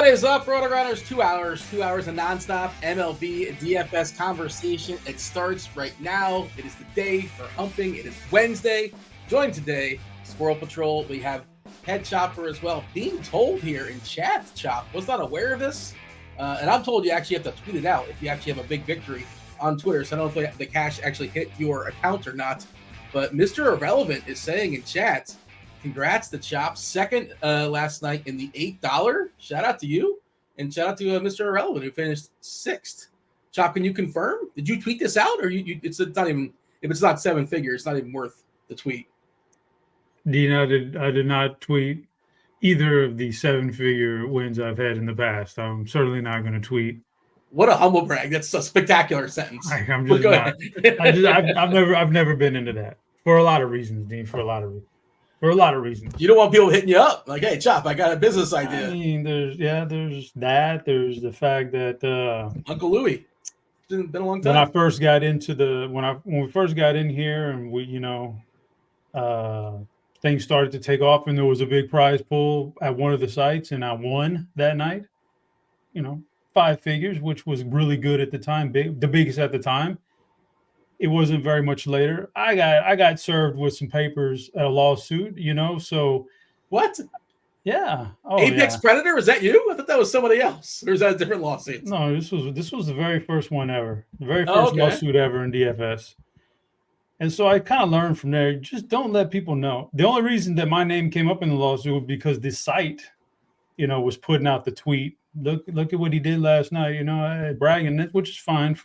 What is up, RotoGrinders? 2 hours of nonstop MLB DFS conversation. It starts right now. It is the day for humping. It is Wednesday. Joined today, Squirrel Patrol. We have Head Chopper as well. Being told here in chat, Chop, was not aware of this. And I'm told you actually have to tweet it out if you actually have a big victory on Twitter. So I don't know if the cash actually hit your account or not. But Mr. Irrelevant is saying in chat, congrats to Chop. Second last night in the $8. Shout out to you. And shout out to Mr. Irrelevant who finished sixth. Chop, can you confirm? Did you tweet this out? Or it's not even, if it's not seven figures, it's not even worth the tweet. Dean, I did not tweet either of the seven-figure wins I've had in the past. I'm certainly not going to tweet. What a humble brag. That's a spectacular sentence. I'm just not. I've never been into that for a lot of reasons, Dean, for a lot of reasons. You don't want people hitting you up like, hey, Chop, I got a business idea. I mean, there's that. There's the fact that Uncle Louie. It's been a long time. When I first got into when we first got in here and we, things started to take off and there was a big prize pool at one of the sites and I won that night, 5 figures, which was really good at the time, the biggest at the time. It wasn't very much later. I got served with some papers at a lawsuit, so. What? Yeah. Oh, Apex Predator? Was that you? I thought that was somebody else. Or is that a different lawsuit? No, this was the very first one ever. The very first lawsuit ever in DFS. And so I kind of learned from there, just don't let people know. The only reason that my name came up in the lawsuit was because this site, was putting out the tweet. Look at what he did last night, bragging, which is fine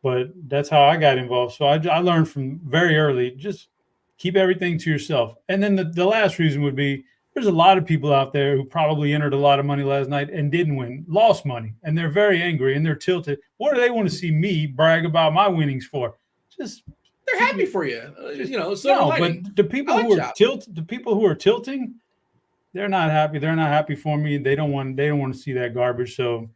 but that's how I got involved. So I learned from very early, just keep everything to yourself. And then the last reason would be, there's a lot of people out there who probably entered a lot of money last night and didn't win, lost money, and they're very angry and they're tilted. What do they want to see me brag about my winnings for? They're happy for you, but the people who are tilting, they're not happy. They're not happy for me. They don't want to see that garbage. So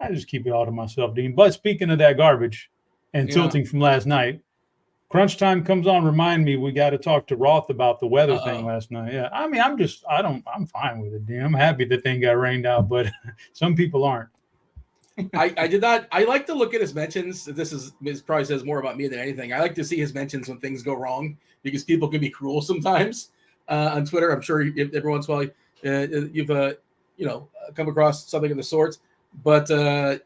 I just keep it all to myself, Dean. But speaking of that garbage and tilting from last night, crunch time comes on. Remind me, we got to talk to Roth about the weather thing last night. Yeah, I mean, I'm fine with it, Dean. I'm happy the thing got rained out, but some people aren't. I did not. I like to look at his mentions. This probably says more about me than anything. I like to see his mentions when things go wrong because people can be cruel sometimes on Twitter. I'm sure every once in a while you've come across something of the sorts. But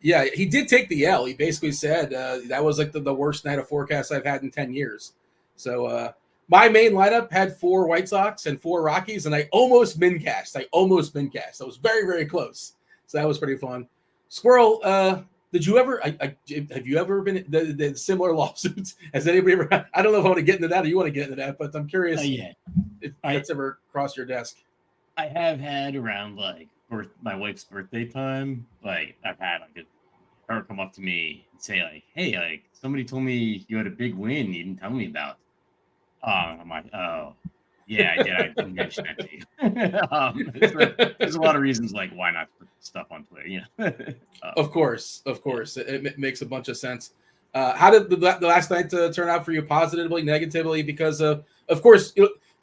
he did take the L. He basically said that was like the worst night of forecast I've had in 10 years. So my main lineup had 4 White Sox and 4 Rockies, and I almost min cashed. I was very, very close. So that was pretty fun. Squirrel, did you ever? Have you ever been the similar lawsuits? Has anybody ever? I don't know if I want to get into that or you want to get into that, but I'm curious if that's ever crossed your desk. I have had around my wife's birthday time. Like I've had her come up to me and say "Hey, somebody told me you had a big win you didn't tell me about." I'm like, "Oh, yeah, I did. I didn't mention that to you." There's a lot of reasons why not put stuff on Twitter, Of course, it makes a bunch of sense. How did the last night turn out for you? Positively, negatively? Because of course,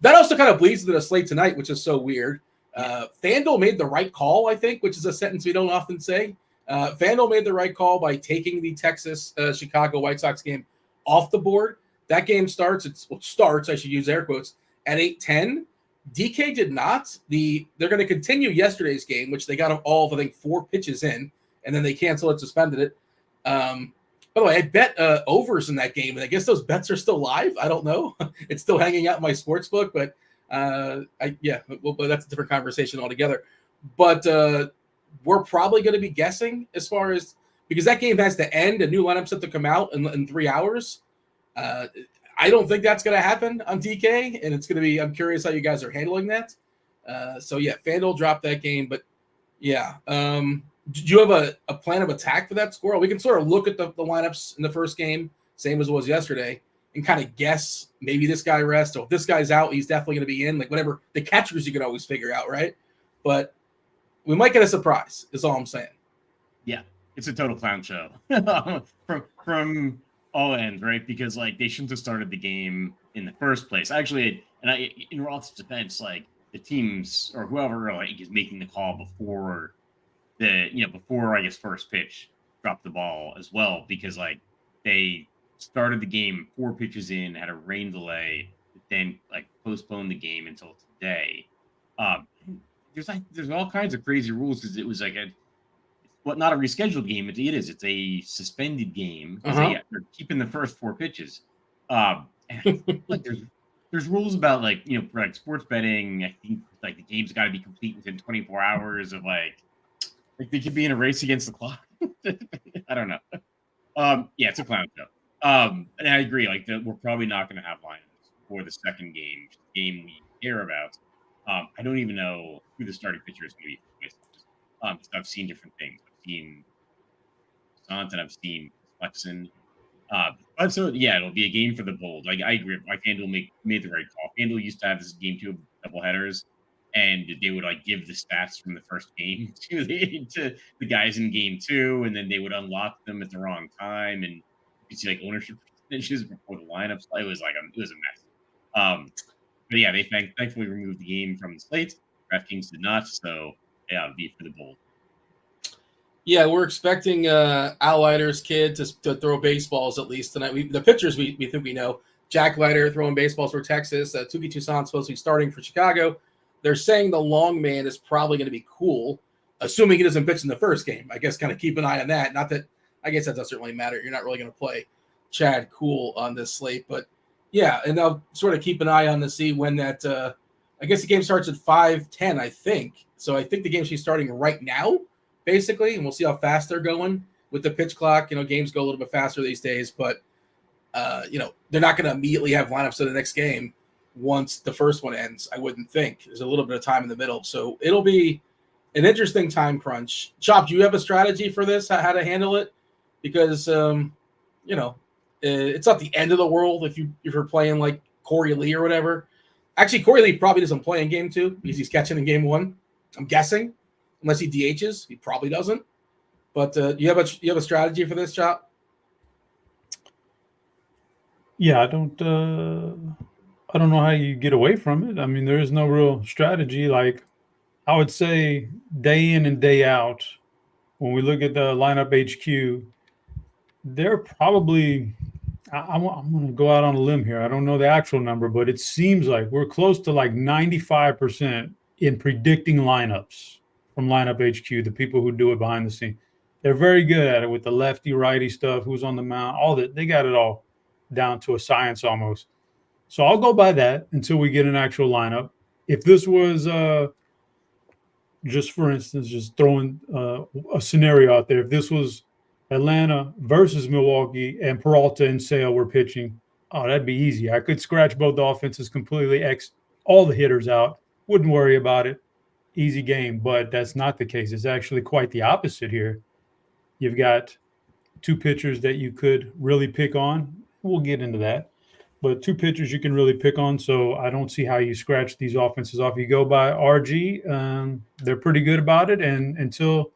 that also kind of bleeds into the slate tonight, which is so weird. FanDuel made the right call, I think, which is a sentence we don't often say. FanDuel made the right call by taking the Texas Chicago White Sox game off the board. That game starts. I should use air quotes, at 8:10. DK did not. They're going to continue yesterday's game, which they got all of, I think, 4 pitches in, and then they canceled it, suspended it. By the way, I bet overs in that game, and I guess those bets are still live. I don't know. It's still hanging out in my sports book, but but that's a different conversation altogether. But we're probably going to be guessing as far as, because that game has to end, a new lineup's set to come out in 3 hours. I don't think that's going to happen on DK, and it's going to be, I'm curious how you guys are handling that. FanDuel dropped that game, but do you have a plan of attack for that, Squirrel? We can sort of look at the lineups in the first game, same as it was yesterday, and kind of guess maybe this guy rests, or if this guy's out, he's definitely going to be in. Like whatever the catchers you can always figure out, right? But we might get a surprise, is all I'm saying. Yeah, it's a total clown show from all ends, right? Because they shouldn't have started the game in the first place. Actually, in Roth's defense, the teams or whoever is making the call before before I guess first pitch, dropped the ball as well because like they started the game 4 pitches in, had a rain delay, then like postponed the game until today. There's all kinds of crazy rules because it was like not a rescheduled game. It is. It's a suspended game because they're keeping the first 4 pitches. And like there's rules about like for like sports betting. I think like the game's got to be complete within 24 hours of like they could be in a race against the clock. I don't know. Yeah, it's a clown show. And I agree. Like we're probably not going to have lineups for the second game, the game we care about. I don't even know who the starting pitcher is going to be. I've seen different things. I've seen Sant and I've seen Flexen. But so yeah, it'll be a game for the bold. Like I agree. Like FanDuel made the right call. FanDuel used to have this game 2 double headers, and they would like give the stats from the first game to the guys in game 2, and then they would unlock them at the wrong time, and you see like ownership percentages before the lineups. It was a mess. But yeah, they thankfully removed the game from the slate. DraftKings did not, so yeah, it'll be for the bold. Yeah, we're expecting Al Leiter's kid to throw baseballs at least tonight. The pitchers we think we know. Jack Leiter throwing baseballs for Texas. Touki Toussaint's supposed to be starting for Chicago. They're saying the long man is probably going to be Cool, assuming he doesn't pitch in the first game. I guess kind of keep an eye on that. Not that I guess that doesn't really matter. You're not really going to play Chad Cool on this slate, but yeah, and I'll sort of keep an eye on to see when that. I guess the game starts at 5:10, I think. So I think the game she's starting right now, basically, and we'll see how fast they're going with the pitch clock. Games go a little bit faster these days, but they're not going to immediately have lineups for the next game once the first one ends. I wouldn't think. There's a little bit of time in the middle, so it'll be an interesting time crunch. Chop, do you have a strategy for this? How to handle it? Because it's not the end of the world if you're playing like Corey Lee or whatever. Actually, Corey Lee probably doesn't play in game 2 because he's catching in game 1. I'm guessing, unless he DHs, he probably doesn't. But you have a strategy for this, Chop? Yeah, I don't know how you get away from it. I mean, there is no real strategy. Like I would say, day in and day out, when we look at the lineup HQ, they're probably. I'm going to go out on a limb here. I don't know the actual number, but it seems like we're close to like 95% in predicting lineups from Lineup HQ, the people who do it behind the scene. They're very good at it with the lefty-righty stuff, who's on the mound, all that. They got it all down to a science almost. So I'll go by that until we get an actual lineup. If this was just, for instance, just throwing a scenario out there, if this was Atlanta versus Milwaukee and Peralta and Sale were pitching, oh, that'd be easy. I could scratch both the offenses completely, X all the hitters out. Wouldn't worry about it. Easy game, but that's not the case. It's actually quite the opposite here. You've got 2 pitchers that you could really pick on. We'll get into that. But 2 pitchers you can really pick on, so I don't see how you scratch these offenses off. You go by RG, they're pretty good about it, and until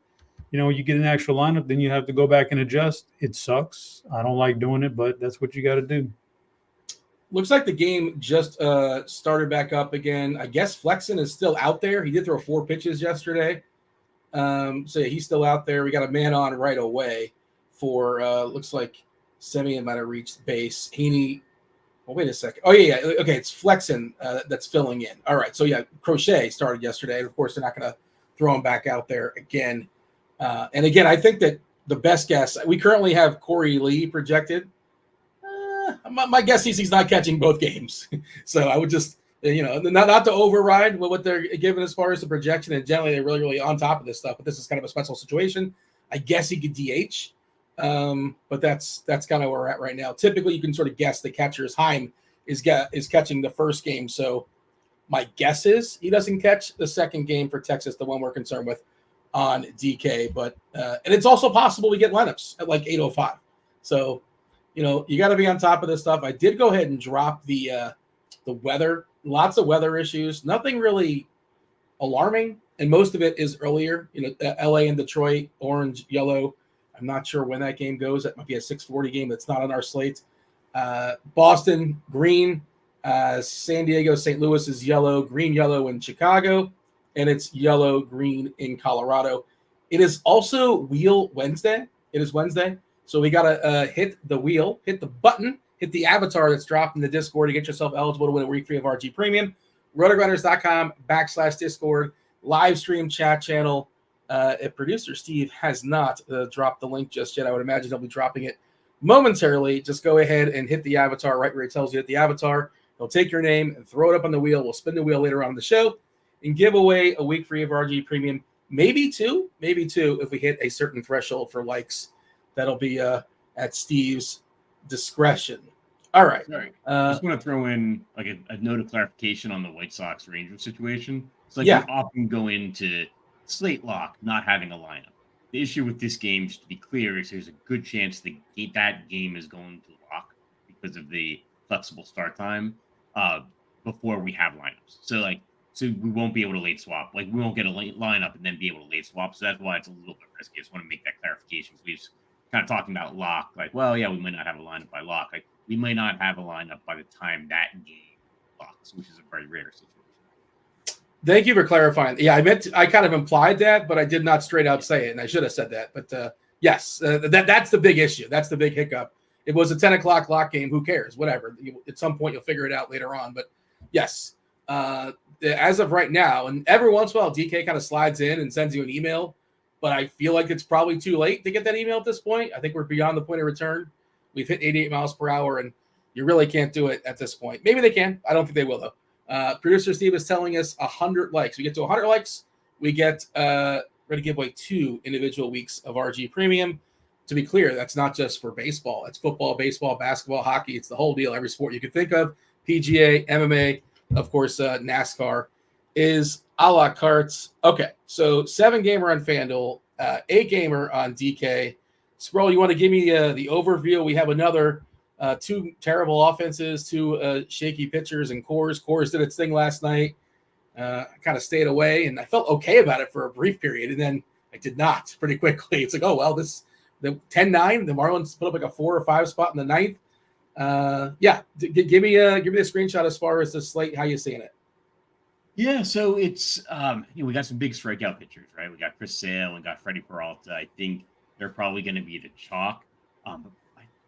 you get an actual lineup, then you have to go back and adjust. It sucks. I don't like doing it, but that's what you got to do. Looks like the game just started back up again. I guess Flexen is still out there. He did throw 4 pitches yesterday. So yeah, he's still out there. We got a man on right away for looks like Semien might have reached base. Heaney. Well, wait a second. Oh yeah. Okay, it's Flexen that's filling in. All right. So yeah, Crochet started yesterday. Of course, they're not going to throw him back out there again. And again, I think that the best guess, we currently have Corey Lee projected. My guess is he's not catching both games. So I would just, not to override what they're given as far as the projection. And generally, they're really, really on top of this stuff. But this is kind of a special situation. I guess he could DH. But that's kind of where we're at right now. Typically, you can sort of guess the catcher's Heim is catching the first game. So my guess is he doesn't catch the second game for Texas, the one we're concerned with on DK. But and it's also possible we get lineups at like 8:05. So you got to be on top of this stuff. I did go ahead and drop the weather. Lots of weather issues. Nothing really alarming, and most of it is earlier. LA and Detroit, orange, yellow. I'm not sure when that game goes. That might be a 6:40 game that's not on our slate. Boston, green. San Diego, St. Louis is yellow, green, yellow in Chicago, and it's yellow, green in Colorado. It is also Wheel Wednesday. It is Wednesday. So we got to hit the wheel, hit the button, hit the avatar that's dropped in the Discord to get yourself eligible to win a week free of RG Premium. RotoGrinders.com/Discord, live stream chat channel. If producer Steve has not dropped the link just yet, I would imagine he'll be dropping it momentarily. Just go ahead and hit the avatar right where it tells you hit the avatar. He'll take your name and throw it up on the wheel. We'll spin the wheel later on in the show and give away a week free of RG Premium. Maybe two if we hit a certain threshold for likes. That'll be at Steve's discretion. All right. Sorry. I just want to throw in like a note of clarification on the White Sox Rangers situation. It's like you often go into slate lock not having a lineup. The issue with this game, just to be clear, is there's a good chance that game is going to lock because of the flexible start time before we have lineups. So we won't be able to late swap. Like we won't get a late lineup and then be able to late swap. So that's why it's a little bit risky. I just want to make that clarification. So we just kind of talking about lock. Like, well, yeah, we might not have a lineup by lock. Like we might not have a lineup by the time that game locks, which is a very rare situation. Thank you for clarifying. Yeah, I kind of implied that, but I did not straight out say it, and I should have said that. But yes, that's the big issue. That's the big hiccup. It was a 10 o'clock lock game. Who cares? Whatever. At some point, you'll figure it out later on. But yes, as of right now, and every once in a while, DK kind of slides in and sends you an email, but I feel like it's probably too late to get that email at this point. I think we're beyond the point of return. We've hit 88 miles per hour, and you really can't do it at this point. Maybe they can. I don't think they will, though. Producer Steve is telling us 100 likes. We get to 100 likes, we get we're going to give away 2 individual weeks of RG Premium. To be clear, that's not just for baseball. It's football, baseball, basketball, hockey. It's the whole deal. Every sport you could think of. PGA, MMA, of course, NASCAR is a la carte. Okay, so 7-gamer on FanDuel, 8-gamer on DK. Sproul, you want to give me the overview? We have another 2 terrible offenses, 2 shaky pitchers, and Coors did its thing last night. I kind of stayed away, and I felt okay about it for a brief period, and then I did not pretty quickly. It's like, oh, well, the 10-9, the Marlins put up like a 4 or 5 spot in the 9th. Give me a screenshot as far as the slate. How you seeing it? Yeah, so it's we got some big strikeout pitchers, right? We got Chris Sale and got Freddie Peralta. I think they're probably going to be the chalk.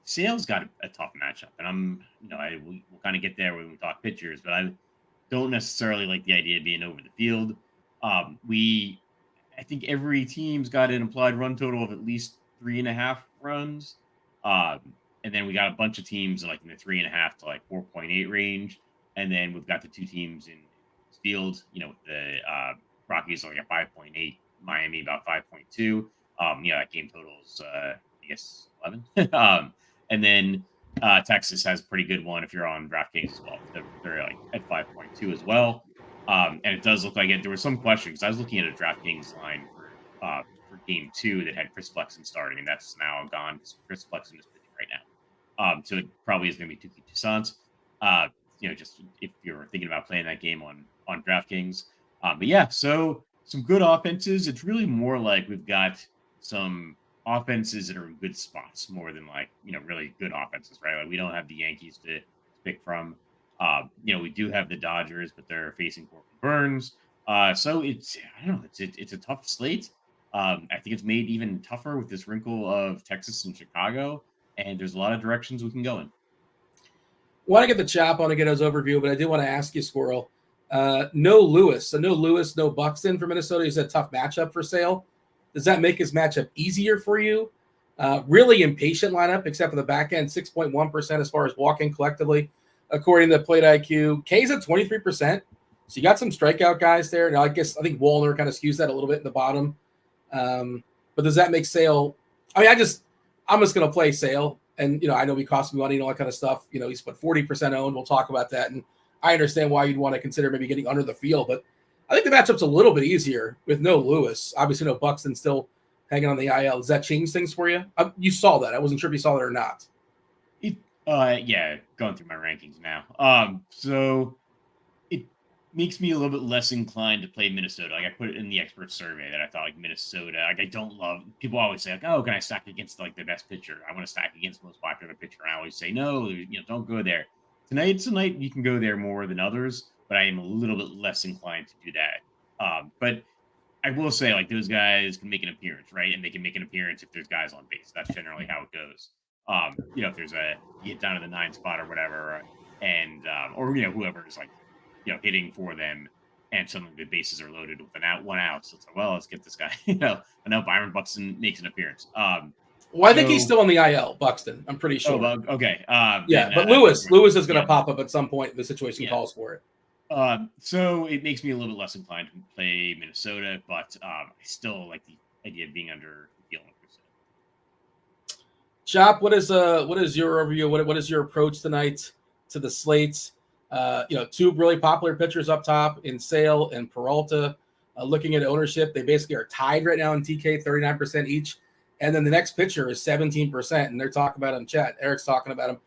Sale's got a tough matchup, and we'll kind of get there when we talk pitchers, but I don't necessarily like the idea of being over the field. I think every team's got an implied run total of at least 3.5 runs. And then we got a bunch of teams like in the 3.5 to like 4.8 range. And then we've got the 2 teams in field, the Rockies are like a 5.8, Miami about 5.2. That game total is, I guess, 11. And then Texas has a pretty good one if you're on DraftKings as well. They're like at 5.2 as well. And it does look like it. There was some question because I was looking at a DraftKings line for game 2 that had Chris Flexen starting, and that's now gone because Chris Flexen is pitching right now. So it probably is going to be Tuki Toussaint. Just if you're thinking about playing that game on DraftKings. But yeah, so some good offenses. It's really more like we've got some offenses that are in good spots more than really good offenses, right? Like we don't have the Yankees to pick from. We do have the Dodgers, but they're facing Corbin Burns. So it's a tough slate. I think it's made even tougher with this wrinkle of Texas and Chicago, and there's a lot of directions we can go in. I want to get the chop, I want to get his overview, but I do want to ask you, Squirrel. No Lewis. So no Lewis, no Buxton for Minnesota. He's a tough matchup for Sale. Does that make his matchup easier for you? Really impatient lineup, except for the back end, 6.1% as far as walking collectively, according to Plate IQ. K's at 23%. So you got some strikeout guys there. Now, I think Wallner kind of skews that a little bit in the bottom. But does that make Sale? I mean, I'm just going to play Sale. And, I know he cost me money and all that kind of stuff. He's 40% owned. We'll talk about that. And I understand why you'd want to consider maybe getting under the field. But I think the matchup's a little bit easier with no Lewis. Obviously, no Buxton still hanging on the IL. Does that change things for you? You saw that. I wasn't sure if you saw that or not. Yeah, going through my rankings now. So it makes me a little bit less inclined to play Minnesota. Like I put it in the expert survey that I thought Minnesota, I don't love. People always say oh, can I stack against the best pitcher? I want to stack against the most popular pitcher. I always say no, don't go there. Tonight's a night you can go there more than others, but I am a little bit less inclined to do that. But I will say, like, those guys can make an appearance, right? And they can make an appearance if there's guys on base. That's generally how it goes. If there's you get down to the 9 spot or whatever, and or whoever is like, hitting for them, and suddenly the bases are loaded with one out. So it's like, well, let's get this guy. And now Byron Buxton makes an appearance. Well, I think he's still on the IL, Buxton. I'm pretty sure. Oh, okay. But Lewis is going to pop up at some point if the situation calls for it. So it makes me a little bit less inclined to play Minnesota, but I still like the idea of being under dealing with this. Chop, what is your overview? What is your approach tonight to the slates? Two really popular pitchers up top in Sale and Peralta. Looking at ownership, they basically are tied right now in TK, 39% each. And then the next pitcher is 17%, and they're talking about him in chat. Eric's talking about him.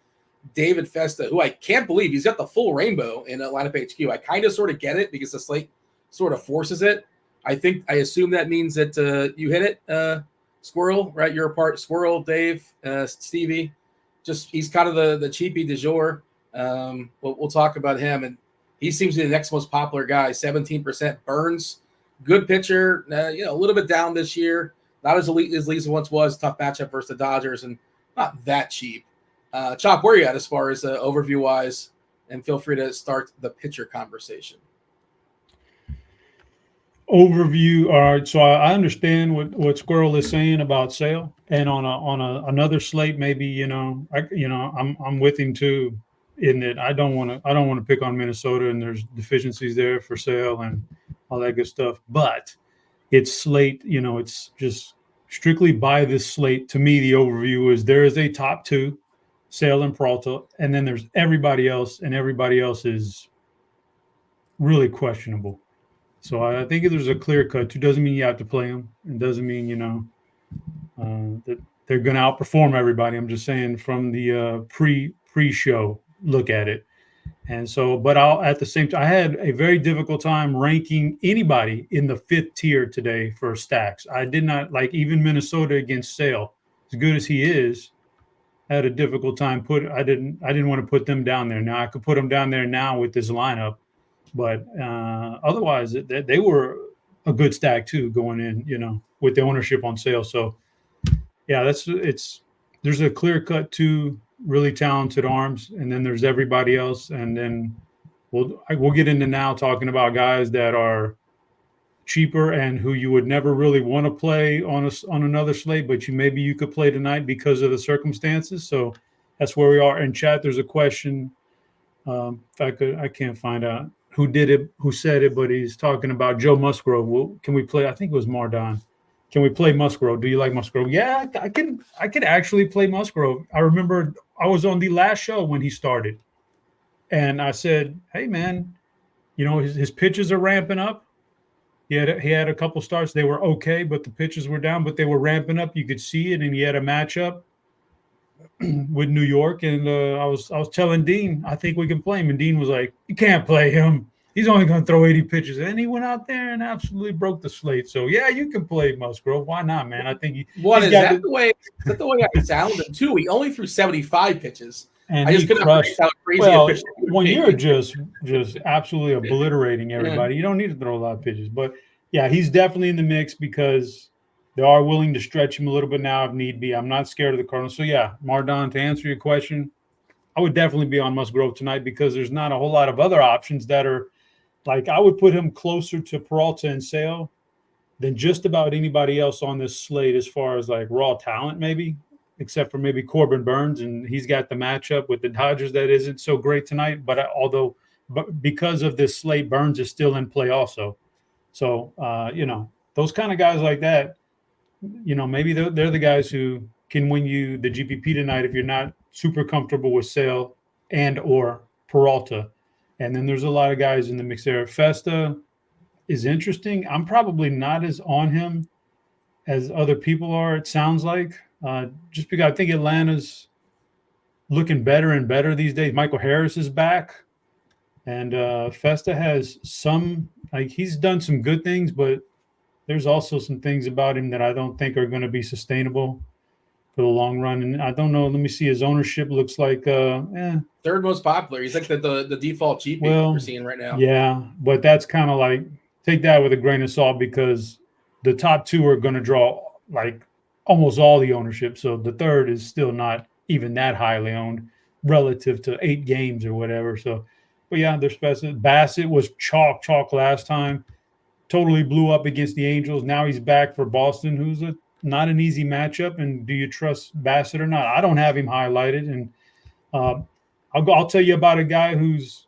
David Festa, who I can't believe he's got the full rainbow in lineup HQ. I kind of sort of get it because the slate sort of forces it. I assume that means that you hit it, Squirrel, right? You're a part Squirrel, Dave, Stevie. Just he's kind of the cheapie du jour. We'll talk about him, and he seems to be the next most popular guy. 17% Burns, good pitcher. A little bit down this year. Not as elite as he once was. Tough matchup versus the Dodgers, and not that cheap. Chop, where are you at as far as overview wise? And feel free to start the pitcher conversation. Overview. All right. So I understand what Squirrel is saying about Sale, and on another slate, maybe I'm with him too, in that I don't want to pick on Minnesota, and there's deficiencies there for Sale and all that good stuff, but it's slate, it's just strictly by this slate. To me, the overview is there is a top two, Sale and Peralta, and then there's everybody else, and everybody else is really questionable. So I think if there's a clear cut, it doesn't mean you have to play them. It doesn't mean, that they're going to outperform everybody. I'm just saying from the pre-show look at it. And so, but at the same time, I had a very difficult time ranking anybody in the 5th tier today for stacks. I did not like even Minnesota against Sale, as good as he is. I had a difficult time I didn't want to put them down there. Now I could put them down there now with this lineup, but otherwise they were a good stack too going in, with the ownership on Sale. So yeah, there's a clear cut two really talented arms, and then there's everybody else, and then we'll get into now talking about guys that are cheaper and who you would never really want to play on another slate, but maybe you could play tonight because of the circumstances. So that's where we are. In chat, there's a question. I can't find out who did it, who said it, but he's talking about Joe Musgrove. Can we play? I think it was Mardon. Can we play Musgrove? Do you like Musgrove? Yeah, I can actually play Musgrove. I remember I was on the last show when he started, and I said, "Hey, man, his pitches are ramping up. He had a couple starts. They were okay, but the pitches were down, but they were ramping up. You could see it, and he had a matchup with New York. And I was telling Dean, I think we can play him, and Dean was like, "You can't play him. He's only going to throw 80 pitches." And he went out there and absolutely broke the slate. So, yeah, you can play Musgrove. Why not, man? I think is that the way I sounded, too? He only threw 75 pitches. And I just couldn't crushed. how crazy when you're just absolutely obliterating everybody, you don't need to throw a lot of pitches. But, yeah, he's definitely in the mix because they are willing to stretch him a little bit now if need be. I'm not scared of the Cardinals. So, yeah, Mardon, to answer your question, I would definitely be on Musgrove tonight because there's not a whole lot of other options that are like I would put him closer to Peralta and Sale than just about anybody else on this slate as far as like raw talent, maybe, except for maybe Corbin Burns. And he's got the matchup with the Dodgers that isn't so great tonight. But because of this slate, Burns is still in play also. So, those kind of guys like that, maybe they're the guys who can win you the GPP tonight if you're not super comfortable with Sale and or Peralta. And then there's a lot of guys in the mix there. Festa is interesting. I'm probably not as on him as other people are, it sounds like, just because I think Atlanta's looking better and better these days. Michael Harris is back. And Festa has he's done some good things, but there's also some things about him that I don't think are going to be sustainable for the long run. And I don't know. Let me see. His ownership looks like third most popular. He's like the default GP we're seeing right now. Yeah, but that's kind of like take that with a grain of salt because the top two are going to draw like almost all the ownership. So the third is still not even that highly owned relative to 8 games or whatever. So, but yeah, there's Bassett. Bassett was chalk last time. Totally blew up against the Angels. Now he's back for Boston, who's not an easy matchup. And do you trust Bassett or not? I don't have him highlighted. And I'll tell you about a guy who's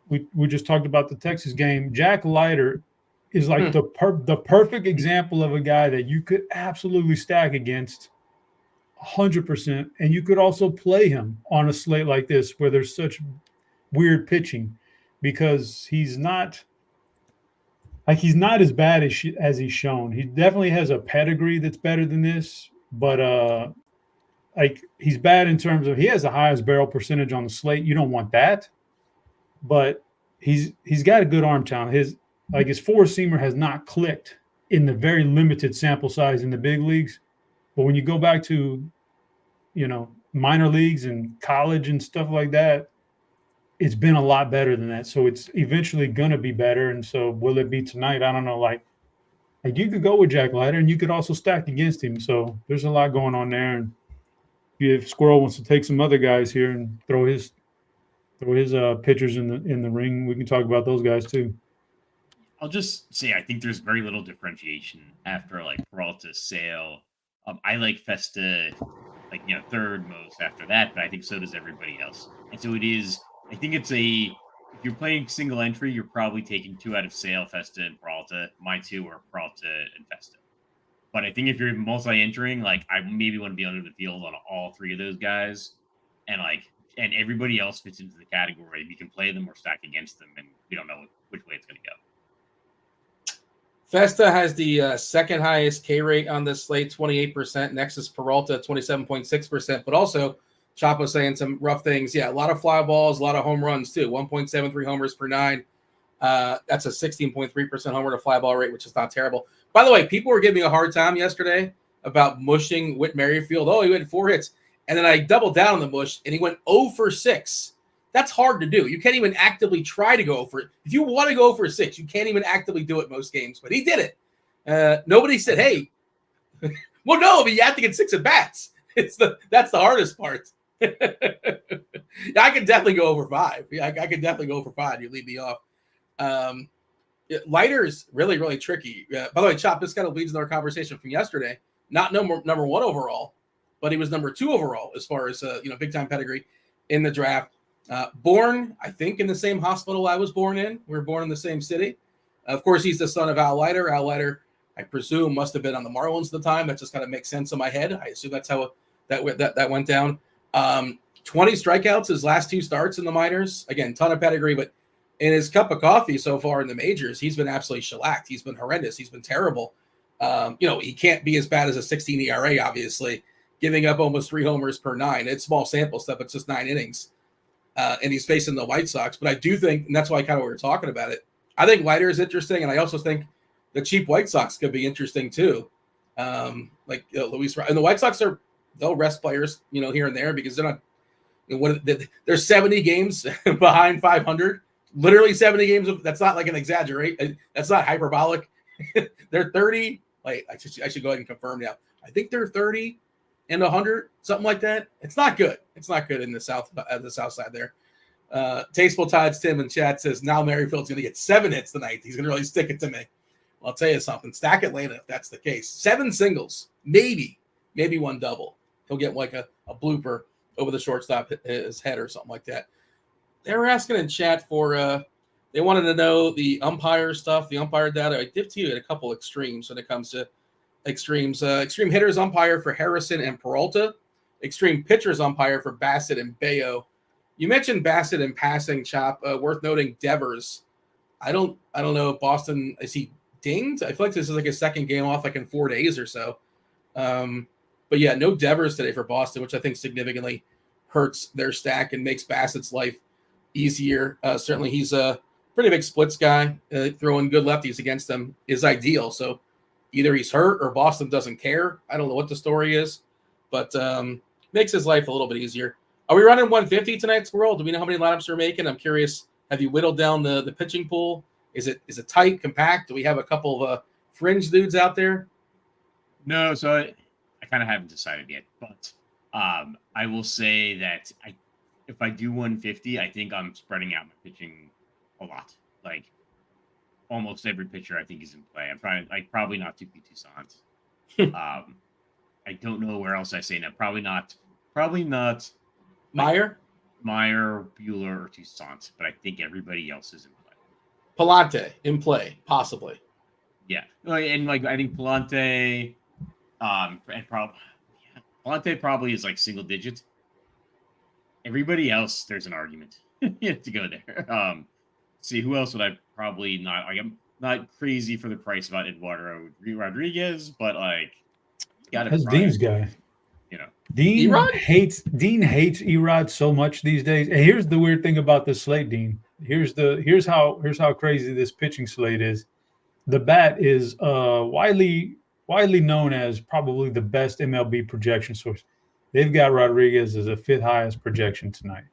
we just talked about the Texas game. Jack Leiter is like the perfect example of a guy that you could absolutely stack against 100%, and you could also play him on a slate like this where there's such weird pitching, because he's not as bad as he's shown. He definitely has a pedigree that's better than this, but like he's bad in terms of he has the highest barrel percentage on the slate. You don't want that, but he's got a good arm talent. His four-seamer has not clicked in the very limited sample size in the big leagues. But when you go back to, minor leagues and college and stuff like that, it's been a lot better than that. So it's eventually going to be better. And so will it be tonight? I don't know. Like you could go with Jack Leiter and you could also stack against him. So there's a lot going on there. And if Squirrel wants to take some other guys here and throw his pitchers in the ring, we can talk about those guys too. I'll just say I think there's very little differentiation after like Peralta's sale. I like Festa third most after that, but I think so does everybody else. And so it is. I think it's if you're playing single entry, you're probably taking 2 out of Sale, Festa, and Peralta. My 2 are Peralta and Festa. But I think if you're multi-entering, I maybe want to be under the field on all 3 of those guys, and everybody else fits into the category. You can play them or stack against them, and we don't know which way it's going to go. Festa has the second highest K rate on this slate, 28%. Next is Peralta, 27.6%. But also, Chop was saying some rough things. Yeah, a lot of fly balls, a lot of home runs too. 1.73 homers per 9. That's a 16.3% homer to fly ball rate, which is not terrible. By the way, people were giving me a hard time yesterday about mushing Whit Merrifield. Oh, he had 4 hits. And then I doubled down on the mush, and he went 0 for 6. That's hard to do. You can't even actively try to go for it. If you want to go for 6, you can't even actively do it most games. But he did it. Nobody said, hey. Well, no, but you have to get 6 at-bats. That's the hardest part. I could definitely go over 5. Yeah, I could definitely go over 5. You lead me off. Leiter is really, really tricky. By the way, Chop, this kind of leads into our conversation from yesterday. Not number 1 overall, but he was number 2 overall as far as big time pedigree in the draft. Born, I think, in the same hospital I was born in. We were born in the same city. Of course, he's the son of Al Leiter. Al Leiter, I presume, must have been on the Marlins at the time. That just kind of makes sense in my head. I assume that's how that went down. 20 strikeouts his last 2 starts in the minors. Again, ton of pedigree, but in his cup of coffee so far in the majors, he's been absolutely shellacked. He's been horrendous. He's been terrible. He can't be as bad as a 16 ERA, obviously, giving up almost 3 homers per 9. It's small sample stuff. It's just 9 innings. And he's facing the White Sox. But I do think, and that's why we were talking about it, I think Leiter is interesting, and I also think the cheap White Sox could be interesting too. Luis, and the White Sox they'll rest players, here and there because they're not. They're 70 games behind 500. Literally 70 games. That's not like an exaggerate. That's not hyperbolic. They're 30. I should go ahead and confirm now. I think they're 30 and 100, something like that. It's not good. It's not good in the south side there. Tasteful Tides Tim in chat says now Merrifield's going to get 7 hits tonight. He's going to really stick it to me. Well, I'll tell you something. Stack Atlanta if that's the case. 7 singles, maybe 1 double. He'll get like a blooper over the shortstop his head or something like that. They were asking in chat for they wanted to know the umpire stuff, the umpire data. I dipped to you at a couple extremes when it comes to extremes. Extreme hitters umpire for Harrison and Peralta. Extreme pitchers umpire for Bassett and Bayo. You mentioned Bassett in passing, Chop. Worth noting Devers. I don't know if Boston, is he dinged? I feel like this is like his second game off in 4 days or so. But yeah, no Devers today for Boston, which I think significantly hurts their stack and makes Bassett's life easier. Certainly he's a pretty big splits guy. Throwing good lefties against him is ideal. So either he's hurt or Boston doesn't care. I don't know what the story is, but makes his life a little bit easier. Are we running 150 tonight, Squirrel? Do we know how many lineups we're making? I'm curious. Have you whittled down the pitching pool? Is it tight, compact? Do we have a couple of fringe dudes out there? No, so I kind of haven't decided yet, but I will say that if I do 150, I think I'm spreading out my pitching a lot. Like almost every pitcher I think is in play. I'm trying like probably not Tuki Toussaint. I don't know where else I say now. Probably not Meyer, Bueller, or Toussaint, but I think everybody else is in play. Palante in play, possibly. Yeah, and like I think Palante, and Palante probably is like single digit. Everybody else, there's an argument to go there. See who else would I probably not like? I'm not crazy for the price about Eduardo Rodriguez, but like, that's Dean's guy. You know, Dean hates Erod so much these days. And here's the weird thing about the slate, Dean. Here's how crazy this pitching slate is. The bat is widely known as probably the best MLB projection source. They've got Rodriguez as a 5th highest projection tonight.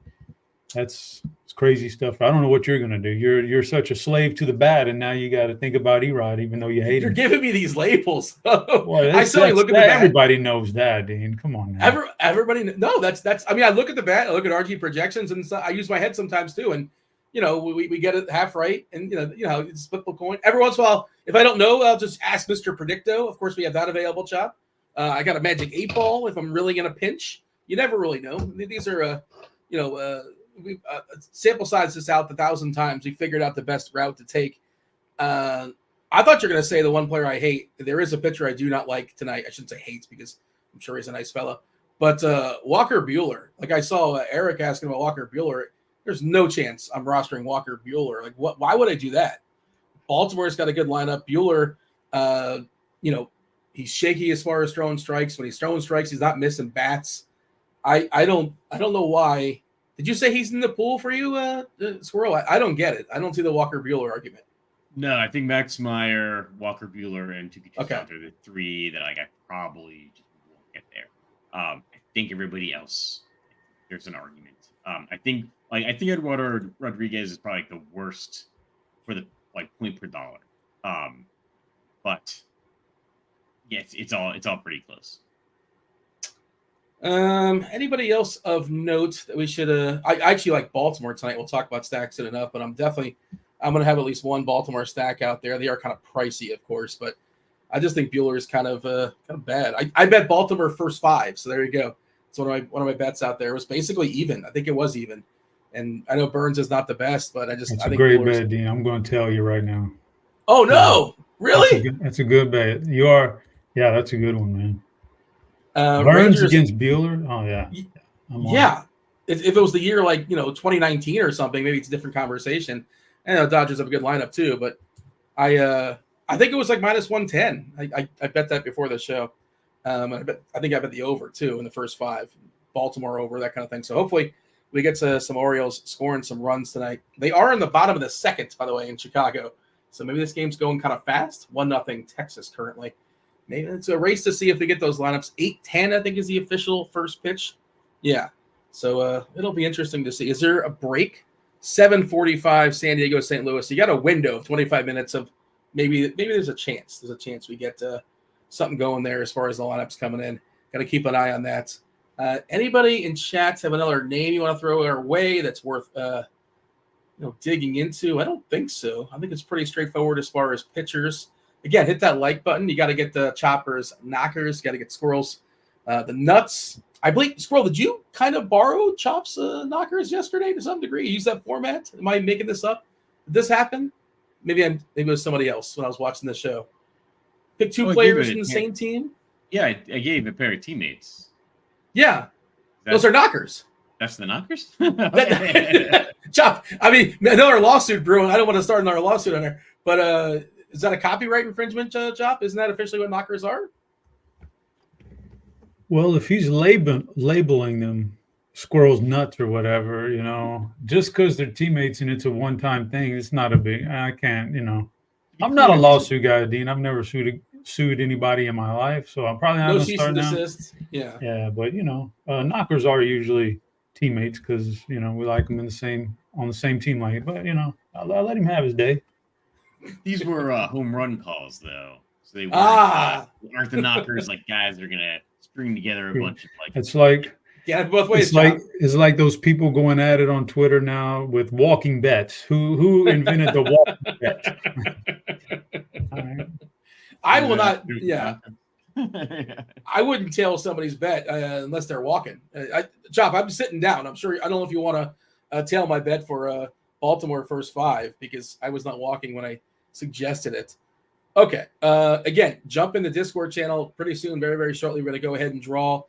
It's crazy stuff. I don't know what you're going to do. You're such a slave to the bat, and now you got to think about Erod, even though you hate him. You're giving me these labels. Well, I still look at the bat. Everybody knows that, Dean. Come on now. Everybody. No, that's. I mean, I look at the bat. I look at RG projections, and I use my head sometimes too. And we get it half right, and it's flip the coin. Every once in a while, if I don't know, I'll just ask Mr. Predicto. Of course, we have that available, Chop. I got a magic 8-ball if I'm really in a pinch. You never really know. These are, we sample size this out 1,000 times. We figured out the best route to take. I thought you were going to say the one player I hate. There is a pitcher I do not like tonight. I shouldn't say hates because I'm sure he's a nice fella. But Walker Bueller, like I saw Eric asking about Walker Bueller. There's no chance I'm rostering Walker Bueller. Like, what? Why would I do that? Baltimore's got a good lineup. Bueller, he's shaky as far as throwing strikes. When he's throwing strikes, he's not missing bats. I don't know why. Did you say he's in the pool for you, Squirrel? I don't get it. I don't see the Walker Bueller argument. No, I think Max Meyer, Walker Bueller, and Tuki Toussaint are the 3 that I probably just won't get there. I think everybody else, there's an argument. I think Eduardo Rodriguez is probably the worst for the point per dollar. But yeah, it's all pretty close. Anybody else of note that we should I actually like Baltimore tonight. We'll talk about stacks soon enough, but I'm going to have at least one Baltimore stack out there. They are kind of pricey, of course, but I just think Bueller is kind of bad. I bet Baltimore first 5, so there you go. It's one of my bets out there. It was basically even. I think it was even. And I know Burns is not the best, but I think a great bet, Dean. I'm going to tell you right now. Oh no, really? That's a good bet. You are. Yeah, that's a good one, man. Burns Rangers against Bueller. Oh yeah. Yeah. If it was the year 2019 or something, maybe it's a different conversation. I know Dodgers have a good lineup too, but I think it was like -110. I bet that before the show. I think I bet the over too in the first 5, Baltimore over, that kind of thing. So hopefully we get to some Orioles scoring some runs tonight. They are in the bottom of the 2nd, by the way, in Chicago. So maybe this game's going kind of fast. 1-0 Texas currently. Maybe it's a race to see if we get those lineups. 8:10, I think, is the official first pitch. Yeah. So it'll be interesting to see. Is there a break? 7:45 San Diego, St. Louis. You got a window of 25 minutes of maybe there's a chance. There's a chance we get something going there as far as the lineups coming in. Got to keep an eye on that. Anybody in chat have another name you want to throw our way that's worth digging into? I don't think so. I think it's pretty straightforward as far as pitchers. Again, hit that like button. You got to get the choppers, knockers. Got to get Squirrels, the nuts. I believe, Squirrel, did you kind of borrow Chop's knockers yesterday to some degree? Use that format? Am I making this up? Did this happen? Maybe it was somebody else when I was watching the show. Pick 2 players from the same team? Yeah, I gave a pair of teammates. Yeah. Those are knockers. That's the knockers? Chop, I mean, another lawsuit brewing. I don't want to start another lawsuit on there. But is that a copyright infringement, Chop? Isn't that officially what knockers are? Well, if he's labeling them Squirrels nuts or whatever, just because they're teammates and it's a one-time thing, it's not a big. I can't, I'm not a lawsuit guy, Dean. I've never sued anybody in my life, so I'm probably not going to start now. Desist. Yeah. Yeah, but knockers are usually teammates because we like them on the same team, but I'll let him have his day. These were home run calls, though. So they aren't the knockers like guys are gonna string together a bunch of like. It's like both ways. It's like those people going at it on Twitter now with walking bets. Who invented the walking bet? All right. I will not. Yeah. I wouldn't tail somebody's bet unless they're walking. Chop, I'm sitting down. I'm sure. I don't know if you want to tail my bet for Baltimore first 5 because I was not walking when I suggested it. Okay. Again, jump in the Discord channel pretty soon. Very, very shortly, we're going to go ahead and draw,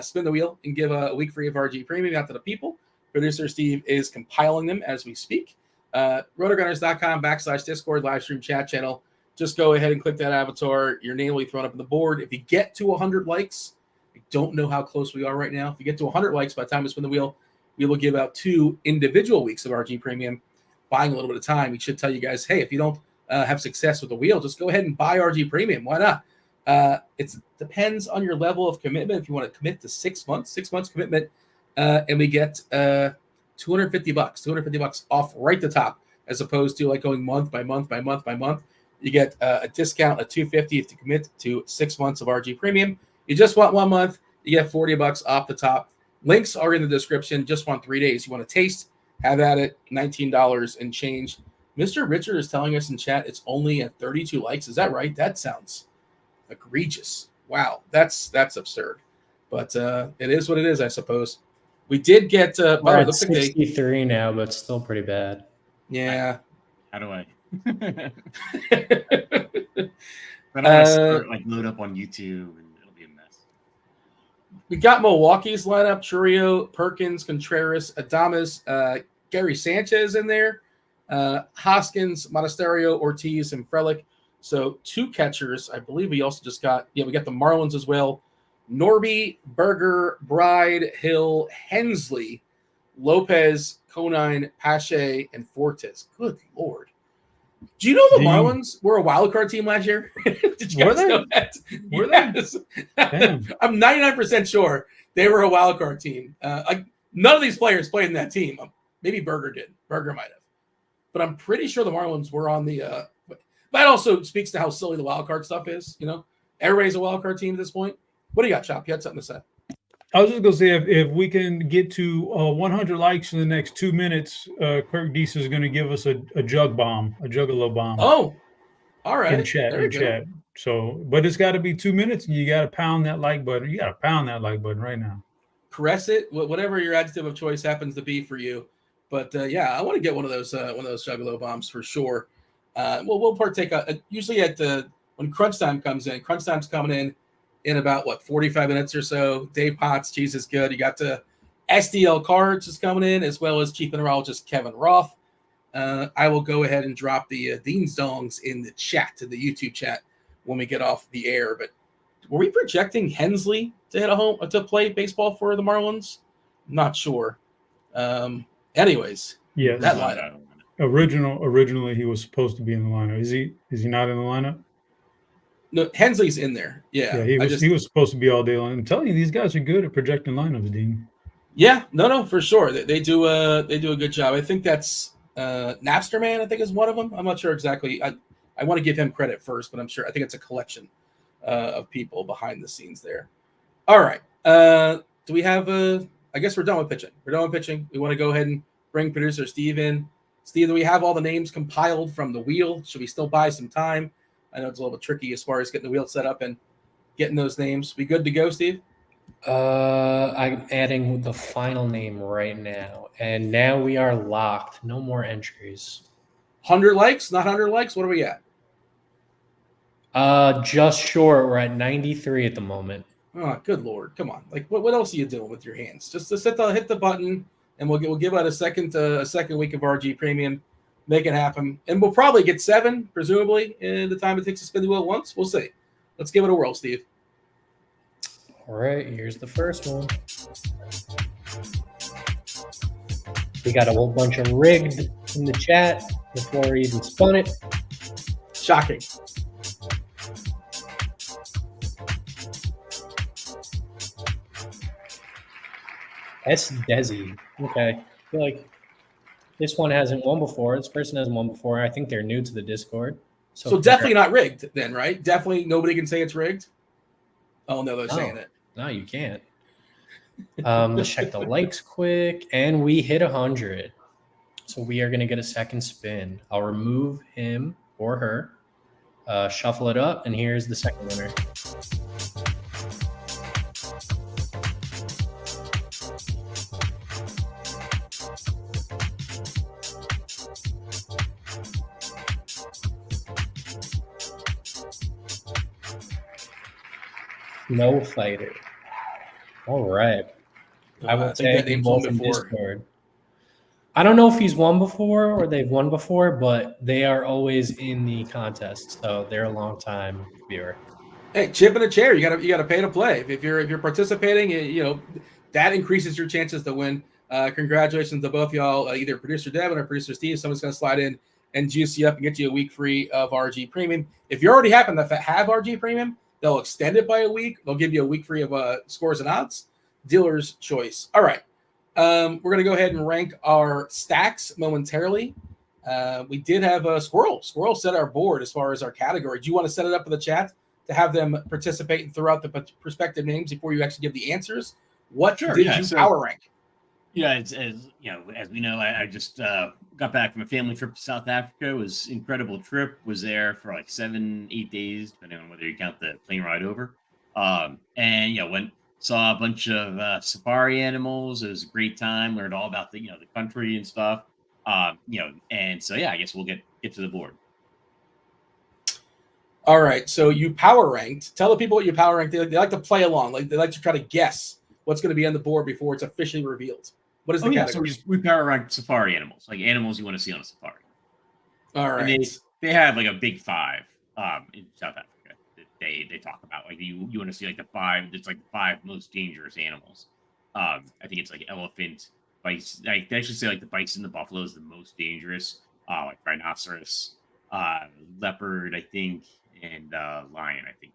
spin the wheel, and give a week free of RG Premium out to the people. Producer Steve is compiling them as we speak. RotoGrinders.com/Discord live stream chat channel. Just go ahead and click that avatar. Your name will be thrown up on the board. If you get to 100 likes, I don't know how close we are right now. If you get to 100 likes by the time we spin the wheel, we will give out 2 individual weeks of RG Premium. Buying a little bit of time, we should tell you guys, hey, if you don't have success with the wheel, just go ahead and buy RG Premium. Why not? It depends on your level of commitment. If you want to commit to 6 months, 6 months commitment, and we get $250 off right the top, as opposed to like going month by month by month by month. You get a discount of $250 if you commit to 6 months of RG Premium. You just want 1 month, you get $40 off the top. Links are in the description. Just want 3 days. You want to taste, have at it, $19 and change. Mr. Richard is telling us in chat it's only at 32 likes. Is that right? That sounds egregious. Wow, that's absurd. But it is what it is, I suppose. We did get we're at 63 now, but still pretty bad. Yeah. How do I? I don't want to start like load up on YouTube and it'll be a mess. We got Milwaukee's lineup: Churio, Perkins, Contreras, Adames, Gary Sanchez in there, Hoskins, Monasterio, Ortiz, and Frelick. So 2 catchers. I believe we also just got we got the Marlins as well. Norby, Berger, Bride, Hill, Hensley, Lopez, Conine, Pache, and Fortes. Good Lord. Do you know the Marlins were a wild card team last year? Did you guys know that? Were they? I'm 99% sure they were a wild card team. None of these players played in that team. Maybe Berger did. Berger might have. But I'm pretty sure the Marlins were on the that also speaks to how silly the wild card stuff is. You know, everybody's a wild card team at this point. What do you got, Chop? You had something to say. I was just going to say, if we can get to 100 likes in the next 2 minutes, Kirk Deese is going to give us a juggalo bomb. Oh, all right. In chat. So, but it's got to be 2 minutes, and you got to pound that like button. You got to pound that like button right now. Caress it, whatever your adjective of choice happens to be for you. But yeah, I want to get one of those juggalo bombs for sure. We'll partake usually at when crunch time comes in. Crunch time's coming in about 45 minutes or so. Dave Potts, Cheeseisgood. You got the SDL cards is coming in, as well as chief mineralogist Kevin Roth. I will go ahead and drop the Dean's Dongs in the chat, in the YouTube chat, when we get off the air. But were we projecting Hensley to hit a home to play baseball for the Marlins? Not sure. Anyways, yeah, that lineup. Originally, he was supposed to be in the lineup. Is he not in the lineup? No, Hensley's in there. Yeah, he was supposed to be all day long. I'm telling you, these guys are good at projecting lineups, Dean. Yeah, no, for sure. They do a good job. I think that's Napster Man, I think, is one of them. I'm not sure exactly. I want to give him credit first, but I think it's a collection of people behind the scenes there. All right. Do we have I guess we're done with pitching. We want to go ahead and bring producer Steve in. Steve, do we have all the names compiled from the wheel? Should we still buy some time? I know it's a little bit tricky as far as getting the wheel set up and getting those names. We good to go, Steve? I'm adding the final name right now. And now we are locked. No more entries. 100 likes? Not 100 likes? What are we at? Just short. We're at 93 at the moment. Oh, good Lord. Come on. Like, what else are you doing with your hands? Just hit the button, and we'll give out a second week of RG Premium. Make it happen. And we'll probably get 7, presumably, in the time it takes to spin the wheel once. We'll see. Let's give it a whirl, Steve. All right, here's the first one. We got a whole bunch of rigged in the chat before we even spun it. Shocking. That's Desi. Okay. I feel like this one hasn't won before. This person hasn't won before. I think they're new to the Discord. So definitely not rigged then, right? Definitely nobody can say it's rigged. Oh no, they're saying it. No, you can't. Let's check the likes quick, and we hit 100. So we are going to get a second spin. I'll remove him or her, shuffle it up, and here's the second winner. No fighter. All right. I will take them both in Discord. I don't know if he's won before or they've won before, but they are always in the contest, so they're a long time viewer. Hey, chip in a chair. You gotta pay to play. If you're participating, that increases your chances to win. Congratulations to both y'all. Either producer Devin or producer Steve. Someone's gonna slide in and juice you up and get you a week free of RG Premium. If you already happen to have RG Premium, they'll extend it by a week. They'll give you a week free of scores and odds. Dealer's choice. All right. We're going to go ahead and rank our stacks momentarily. We did have a Squirrel. Squirrel set our board as far as our category. Do you want to set it up in the chat to have them participate and throw out the prospective names before you actually give the answers? What did you power rank? Yeah, as we know, I just got back from a family trip to South Africa. It was an incredible trip. Was there for like 7-8 days, depending on whether you count the plane ride over. Saw a bunch of safari animals. It was a great time. Learned all about the country and stuff. And so I guess we'll get to the board. All right. So you power ranked. Tell the people what you power ranked. They like to play along. Like they like to try to guess what's going to be on the board before it's officially revealed. What is the category? So we power ranked safari animals, like animals you want to see on a safari. All right. And they have like a big five in South Africa. They talk about like you want to see like the five. It's like the 5 most dangerous animals. I think it's like elephant, bison. They actually say like the bison, the buffalo is the most dangerous. Like rhinoceros, leopard, I think, and lion, I think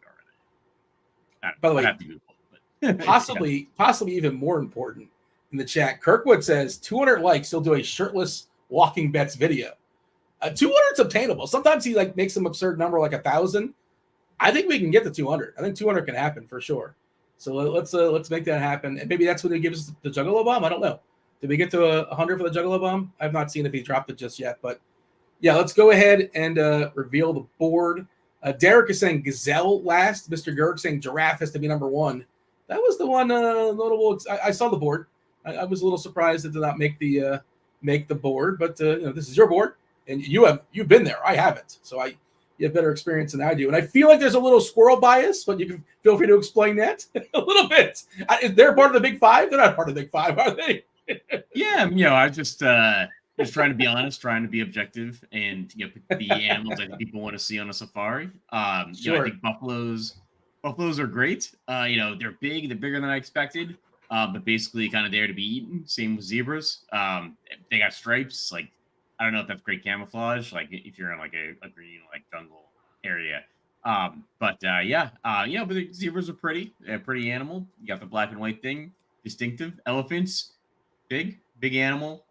are. By the way, possibly even more important in the chat. Kirkwood says 200 likes. He'll do a shirtless walking bets video. 200's obtainable. Sometimes he like makes some absurd number like 1,000. I think we can get to 200. I think 200 can happen for sure. So let's make that happen. And maybe that's when he gives us the Juggalo Bomb. I don't know. Did we get to 100 for the Juggalo Bomb? I've not seen if he dropped it just yet. But yeah, let's go ahead and reveal the board. Derek is saying gazelle last. Mr. Gerg saying giraffe has to be number 1. That was the one notable. I saw the board. I was a little surprised it did not make the board. But this is your board, and you've been there. I haven't. So you have better experience than I do. And I feel like there's a little squirrel bias, but you can feel free to explain that a little bit. They're part of the Big Five? They're not part of the Big Five, are they? Yeah, I just trying to be honest, trying to be objective, and pick the animals I think people want to see on a safari. Sure. I think buffaloes are great. They're big, they're bigger than I expected. But basically kind of there to be eaten. Same with zebras. They got stripes, like I don't know if that's great camouflage, like if you're in like a green like jungle area. But the zebras are pretty. They're a pretty animal. You got the black and white thing, distinctive. Elephants, big animal.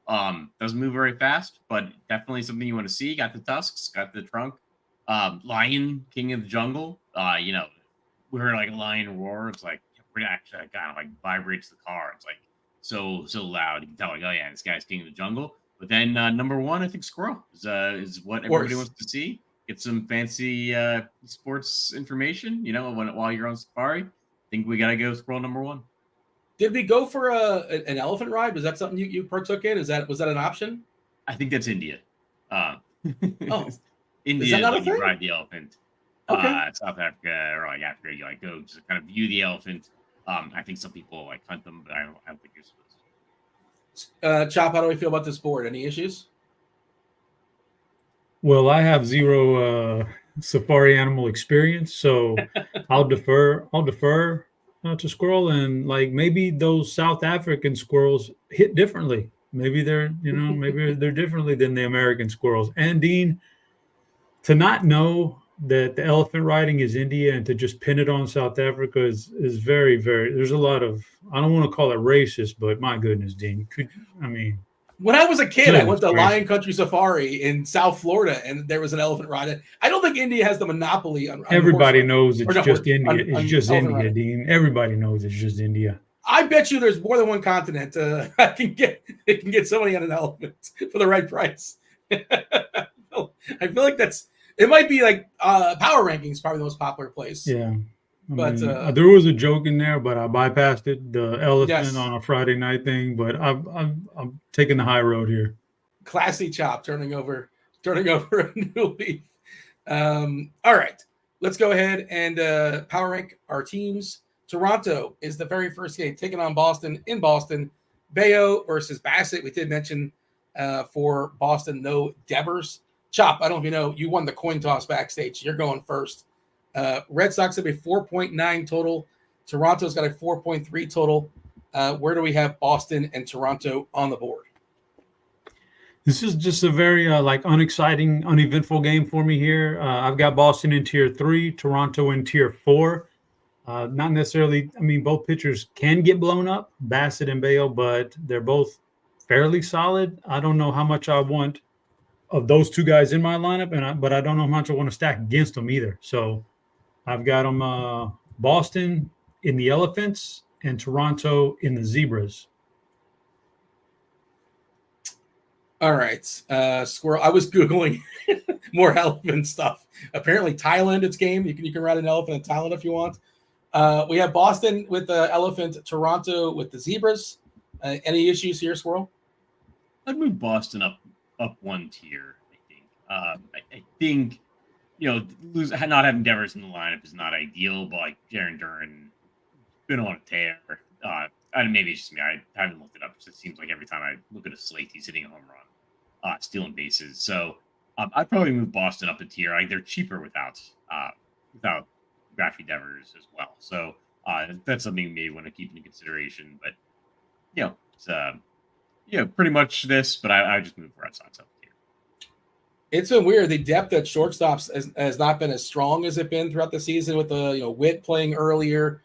Doesn't move very fast, but definitely something you want to see. Got the tusks, got the trunk. Lion, king of the jungle. We heard like a lion roar. It's like pretty actually kind of like vibrates the car. It's like so loud. You can tell like, oh yeah, this guy's king of the jungle. But then number 1, I think squirrel is what everybody wants to see. Get some fancy sports information, while you're on safari. I think we gotta go squirrel number 1. Did we go for an elephant ride? Was that something you partook in? Was that an option? I think that's India. India is that when you ride the elephant. Okay. South Africa or like Africa, you like go to kind of view the elephant. I think some people like hunt them, but I don't think you're supposed to. Chop, how do we feel about this board? Any issues? Well, I have 0 safari animal experience, so I'll defer to squirrel, and like maybe those South African squirrels hit differently. Maybe they're differently than the American squirrels. And Dean, to not know that the elephant riding is India and to just pin it on South Africa is very, very. There's a lot of, I don't want to call it racist, but my goodness, Dean, When I was a kid, I went to Goodness Lion Country Safari in South Florida, and there was an elephant ride. I don't think India has the monopoly on Everybody horse knows it's just India. It's just India, riding. Dean. Everybody knows it's just India. I bet you there's more than one continent. I can get somebody on an elephant for the right price. I feel like it might be like Power Rankings, probably the most popular place. Yeah. But there was a joke in there, but I bypassed it. The elephant Yes. on a Friday night thing, but I'm taking the high road here. Classy chop, turning over a new leaf. All right, let's go ahead and power rank our teams. Toronto is the very first game, taking on Boston in Boston. Bayo versus Bassett. We did mention for Boston, no Devers. Chop, I don't know if you know, you won the coin toss backstage. You're going first. Red Sox have a 4.9 total. Toronto's got a 4.3 total. Where do we have Boston and Toronto on the board? This is just a very unexciting, uneventful game for me here. I've got Boston in tier 3, Toronto in tier 4. Not necessarily, both pitchers can get blown up, Bassett and Bayo, but they're both fairly solid. I don't know how much I want of those two guys in my lineup, but I don't know how much I want to stack against them either. So I've got them Boston in the Elephants and Toronto in the Zebras. All right, Squirrel. I was Googling more elephant stuff. Apparently, Thailand, it's game. You can ride an elephant in Thailand if you want. We have Boston with the elephant, Toronto with the Zebras. Any issues here, Squirrel? I'd move Boston up one tier, I think. I think, not having Devers in the lineup is not ideal, but like Jarren Duran been on a tear. Maybe it's just me. I haven't looked it up. It seems like every time I look at a slate, he's hitting a home run, stealing bases. So I'd probably move Boston up a tier. They're cheaper without Raffy Devers as well. So that's something you may want to keep into consideration. But it's pretty much this. But I just move Red Sox up here. It's been weird. The depth at shortstops has not been as strong as it's been throughout the season. With the Witt playing earlier,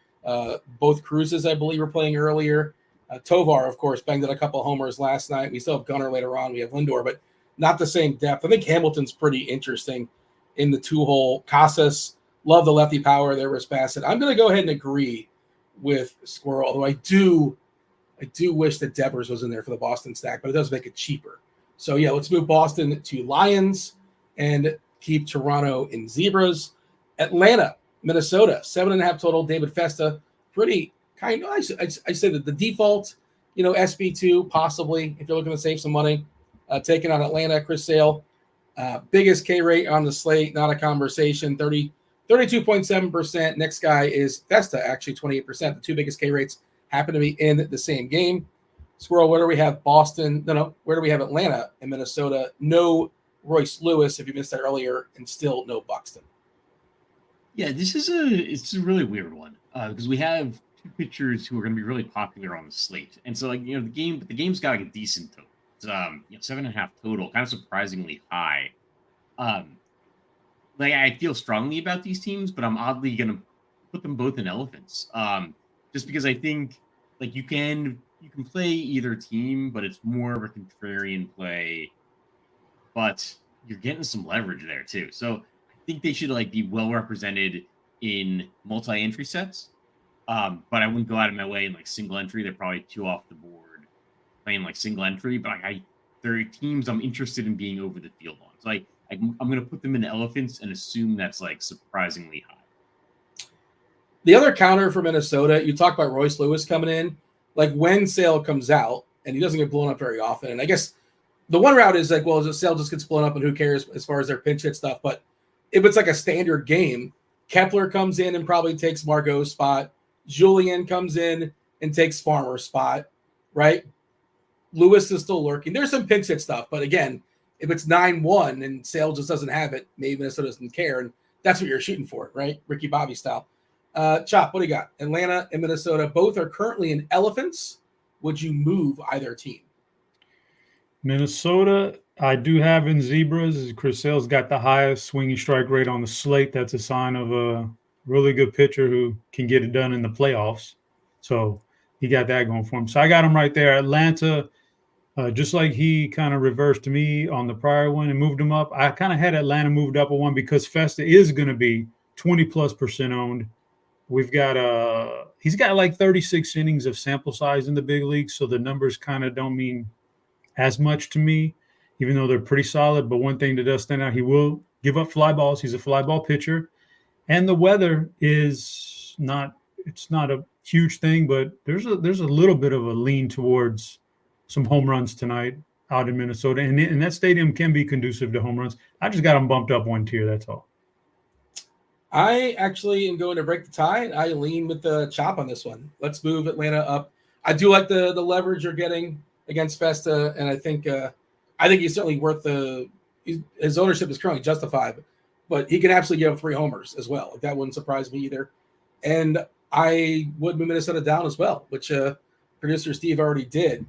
both Cruzes I believe were playing earlier. Tovar, of course, banged out a couple homers last night. We still have Gunnar later on. We have Lindor, but not the same depth. I think Hamilton's pretty interesting in the 2-hole. Casas. Love the lefty power there with Bassett. I'm going to go ahead and agree with Squirrel, although I do wish that Devers was in there for the Boston stack, but it does make it cheaper. So, yeah, let's move Boston to Lions and keep Toronto in Zebras. Atlanta, Minnesota, 7.5 total. David Festa, pretty kind of, I say that the default, SB2 possibly, if you're looking to save some money. Taking on Atlanta, Chris Sale. Biggest K rate on the slate, not a conversation, 32.7%. Next guy is Festa, actually 28%. The two biggest K rates happen to be in the same game. Squirrel, where do we have Boston? No. Where do we have Atlanta and Minnesota? No Royce Lewis, if you missed that earlier, and still no Buxton. Yeah, it's a really weird one because we have two pitchers who are going to be really popular on the slate, and so the game's got a decent total. It's 7.5 total, kind of surprisingly high. I feel strongly about these teams, but I'm oddly going to put them both in elephants. Just because I think you can play either team, but it's more of a contrarian play. But you're getting some leverage there too. So I think they should be well represented in multi-entry sets. But I wouldn't go out of my way in single entry. They're probably too off the board playing single entry. But there are teams I'm interested in being over the field on. So I'm going to put them in the elephants and assume that's surprisingly high. The other counter for Minnesota, you talk about Royce Lewis coming in, when Sale comes out, and he doesn't get blown up very often. And I guess the one route is Sale just gets blown up and who cares as far as their pinch hit stuff. But if it's a standard game, Kepler comes in and probably takes Margot's spot. Julian comes in and takes Farmer's spot, right? Lewis is still lurking. There's some pinch hit stuff. But again, if it's 9-1 and Sale just doesn't have it, maybe Minnesota doesn't care. And that's what you're shooting for, right? Ricky Bobby style. Chop, what do you got? Atlanta and Minnesota both are currently in elephants. Would you move either team? Minnesota, I do have in Zebras. Chris Sale's got the highest swinging strike rate on the slate. That's a sign of a really good pitcher who can get it done in the playoffs. So he got that going for him. So I got him right there. Atlanta, Just like he kind of reversed me on the prior one and moved him up, I kind of had Atlanta moved up a one because Festa is going to be 20+% owned. We've got he's got like 36 innings of sample size in the big leagues, so the numbers kind of don't mean as much to me, even though they're pretty solid. But one thing that does stand out, he will give up fly balls. He's a fly ball pitcher, and the weather is it's not a huge thing, but there's a little bit of a lean towards some home runs tonight out in Minnesota, and that stadium can be conducive to home runs. I just got them bumped up one tier. That's all. I actually am going to break the tie. I lean with the chop on this one. Let's move Atlanta up. I do like the leverage you're getting against Festa, and I think he's certainly worth his ownership is currently justified, but he can absolutely give up 3 homers as well. Like, that wouldn't surprise me either. And I would move Minnesota down as well, which producer Steve already did.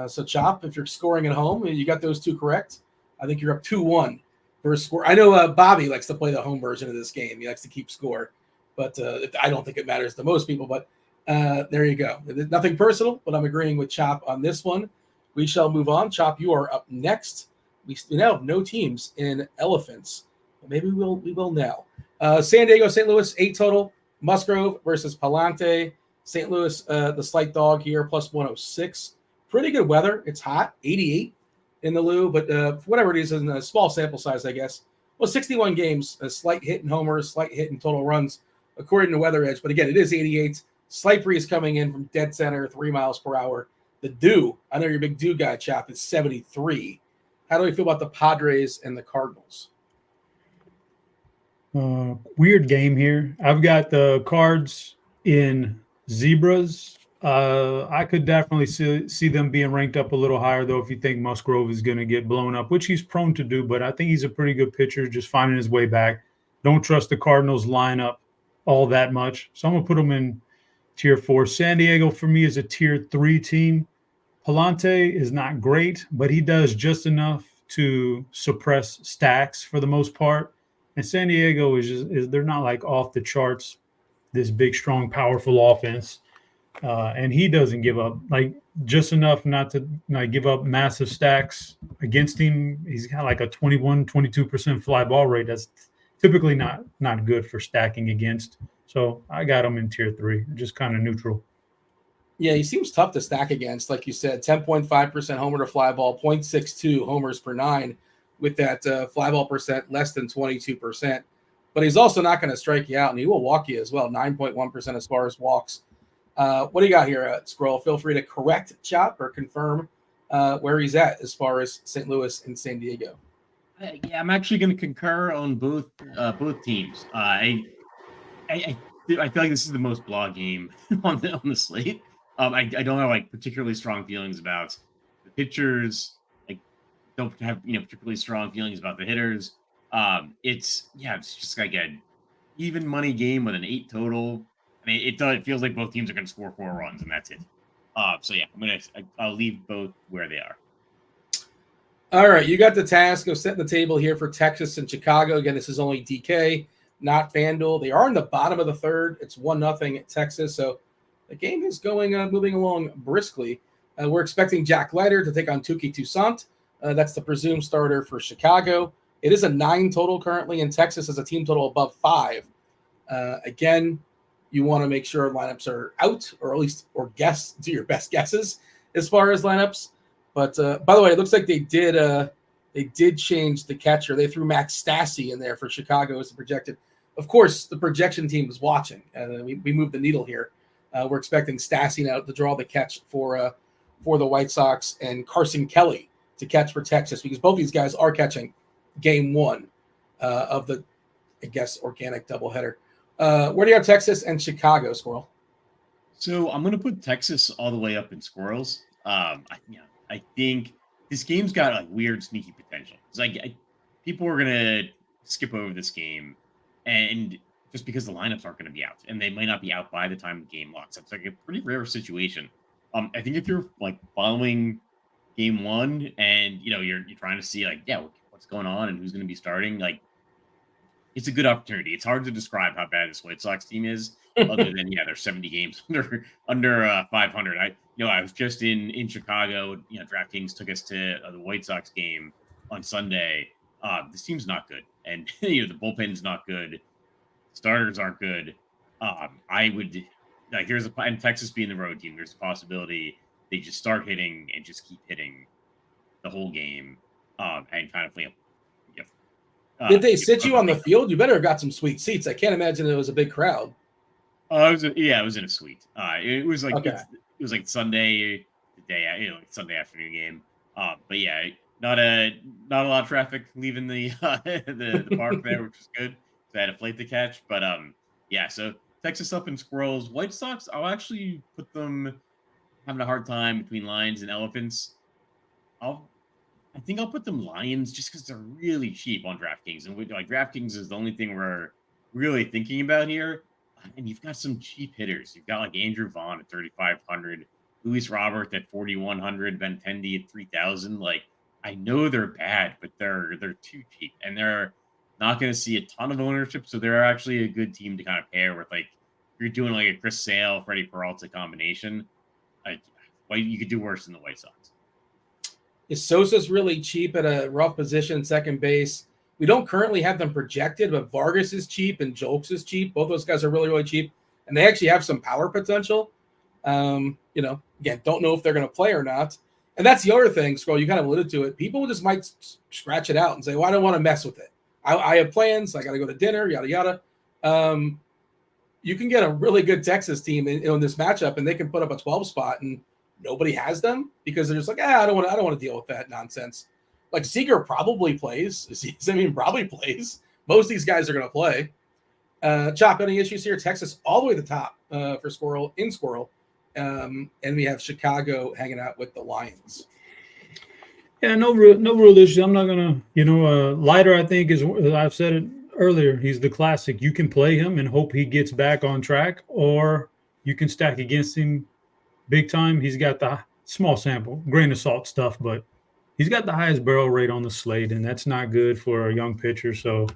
So Chop, if you're scoring at home and you got those 2 correct, I think you're up 2-1 for a score. I know Bobby likes to play the home version of this game. He likes to keep score, but I don't think it matters to most people. But there you go. Nothing personal, but I'm agreeing with Chop on this one. We shall move on. Chop, you are up next. We now have no teams in elephants. Maybe we will now. San Diego, St. Louis, 8 total. Musgrove versus Palante. St. Louis, the slight dog here, plus 106. Pretty good weather. It's hot, 88 in the Lou, but for whatever it is, in a small sample size, I guess. Well, 61 games, a slight hit in homers, slight hit in total runs, according to Weather Edge. But again, it is 88. Slight breeze coming in from dead center, 3 miles per hour. The dew, I know you're a big dew guy, Chap, is 73. How do we feel about the Padres and the Cardinals? Weird game here. I've got the Cards in zebras. I could definitely see them being ranked up a little higher, though, if you think Musgrove is going to get blown up, which he's prone to do. But I think he's a pretty good pitcher, just finding his way back. Don't trust the Cardinals lineup all that much. So I'm going to put them in tier 4. San Diego, for me, is a tier 3 team. Palante is not great, but he does just enough to suppress stacks for the most part. And San Diego is they're not like off the charts, this big, strong, powerful offense. And he doesn't give up, like, just enough not to give up massive stacks against him. He's got like a 22% fly ball rate. That's typically not good for stacking against. So I got him in tier 3, just kind of neutral. Yeah, he seems tough to stack against. Like you said, 10.5% homer to fly ball, 0.62 homers per 9 with that fly ball percent less than 22%. But he's also not going to strike you out, and he will walk you as well, 9.1% as far as walks. What do you got here, Scroll? Feel free to correct Chop or confirm where he's at as far as St. Louis and San Diego. Yeah, I'm actually going to concur on both teams. I feel like this is the most blah game on the slate. I don't have like particularly strong feelings about the pitchers. I don't have particularly strong feelings about the hitters. It's just like an even money game with an 8 total. I mean, it feels like both teams are going to score 4 runs, and that's it. So yeah, I'll leave both where they are. All right, you got the task of setting the table here for Texas and Chicago. Again, this is only DK, not FanDuel. They are in the bottom of the 3rd. It's 1-0 at Texas, so the game is moving along briskly. We're expecting Jack Leiter to take on Touki Toussaint. That's the presumed starter for Chicago. It is a 9 total currently, and Texas has a team total above 5. Again, you want to make sure lineups are out, or at least do your best guesses as far as lineups. But by the way, it looks like they did change the catcher. They threw Max Stassi in there for Chicago as the projected. Of course, the projection team was watching, and we moved the needle here. We're expecting Stassi now to draw the catch for the White Sox, and Carson Kelly to catch for Texas, because both these guys are catching game 1 of the, I guess, organic doubleheader. Where do you have Texas and Chicago, Squirrel? So I'm going to put Texas all the way up in squirrels. I think this game's got like weird, sneaky potential. It's like people are going to skip over this game, and just because the lineups aren't going to be out, and they might not be out by the time the game locks. It's like a pretty rare situation. I think if you're like following game 1 and you're trying to see what's going on and who's going to be starting, like, it's a good opportunity. It's hard to describe how bad this White Sox team is, other than there's 70 games under 500. I was just in Chicago. DraftKings took us to the White Sox game on Sunday. This team's not good, and the bullpen's not good. Starters aren't good. I would and Texas being the road team, there's a possibility they just start hitting and just keep hitting the whole game, and kind of Did they sit you on the field? You better have got some sweet seats. I can't imagine it was a big crowd. It was in a suite. It was like okay. It was like Sunday, Sunday afternoon game. But yeah, not a lot of traffic leaving the the park there, which was good. So I had a flight to catch. But yeah. So Texas up in squirrels. White Sox, I'll actually put them having a hard time between Lions and Elephants. I think I'll put them Lions just because they're really cheap on DraftKings, and DraftKings is the only thing we're really thinking about here. And you've got some cheap hitters. You've got like Andrew Vaughn at 3,500, Luis Robert at 4,100, Benintendi at 3,000. Like, I know they're bad, but they're too cheap, and they're not going to see a ton of ownership. So they're actually a good team to kind of pair with. Like, if you're doing like a Chris Sale, Freddie Peralta combination, you could do worse than the White Sox. Sosa's really cheap at a rough position, second base. We don't currently have them projected, but Vargas is cheap and Jolks is cheap. Both those guys are really, really cheap, and they actually have some power potential. Again, don't know if they're going to play or not. And that's the other thing, Scroll, you kind of alluded to it. People just might scratch it out and say, well, I don't want to mess with it. I have plans. I got to go to dinner, yada, yada. You can get a really good Texas team in this matchup, and they can put up a 12 spot, and nobody has them because they're just like, I don't want to deal with that nonsense. Like Seager probably plays. Probably plays. Most of these guys are going to play. Chop, any issues here? Texas all the way to the top for Squirrel. And we have Chicago hanging out with the Lions. Yeah, no real issue. I'm not going to, Leiter, I think, is, I've said it earlier, he's the classic. You can play him and hope he gets back on track, or you can stack against him big time. He's got the small sample, grain of salt stuff, but he's got the highest barrel rate on the slate, and that's not good for a young pitcher. So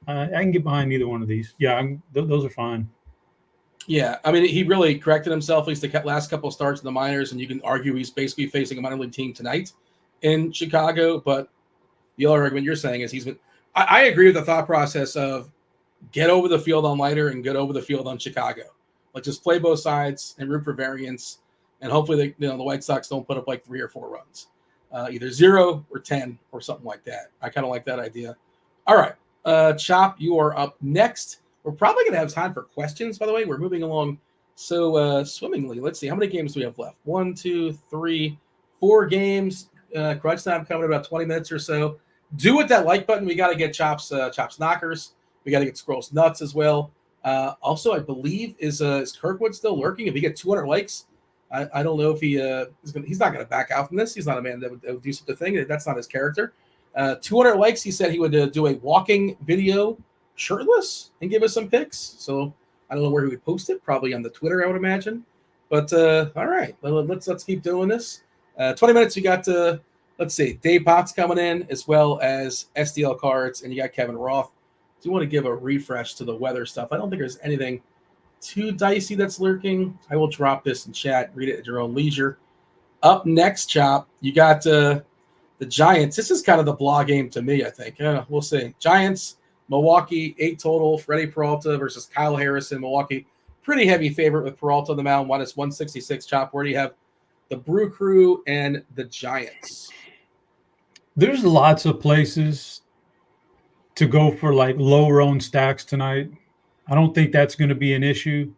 I can get behind either one of these. Yeah, those are fine. Yeah, he really corrected himself, at least the last couple of starts in the minors, and you can argue he's basically facing a minor league team tonight in Chicago. But the other argument you're saying is I agree with the thought process of get over the field on Leiter and get over the field on Chicago. Like, just play both sides and root for variance, and hopefully the White Sox don't put up like 3 or 4 runs. Either 0 or 10 or something like that. I kind of like that idea. All right. Chop, you are up next. We're probably going to have time for questions, by the way. We're moving along so swimmingly. Let's see. How many games do we have left? 1, 2, 3, 4 games. Crunch time coming in about 20 minutes or so. Do with that like button. We got to get Chop's knockers. We got to get Scroll's nuts as well. Also, I believe, is Kirkwood still lurking? If he gets 200 likes, I don't know if he's not going to back out from this. He's not a man that would do such a thing. That's not his character. 200 likes. He said he would do a walking video shirtless and give us some pics. So I don't know where he would post it. Probably on the Twitter, I would imagine. But all right, let's keep doing this. 20 minutes. We got let's see, Dave Potts coming in, as well as SDL cards, and you got Kevin Roth. Do you want to give a refresh to the weather stuff? I don't think there's anything too dicey that's lurking. I will drop this in chat. Read it at your own leisure. Up next, Chop, you got the Giants. This is kind of the blah game to me, I think. We'll see. Giants, Milwaukee, 8 total. Freddie Peralta versus Kyle Harrison. Milwaukee, pretty heavy favorite with Peralta on the mound. Minus 166. Chop, where do you have the Brew Crew and the Giants? There's lots of places to go for like low-owned stacks tonight. I don't think that's going to be an issue.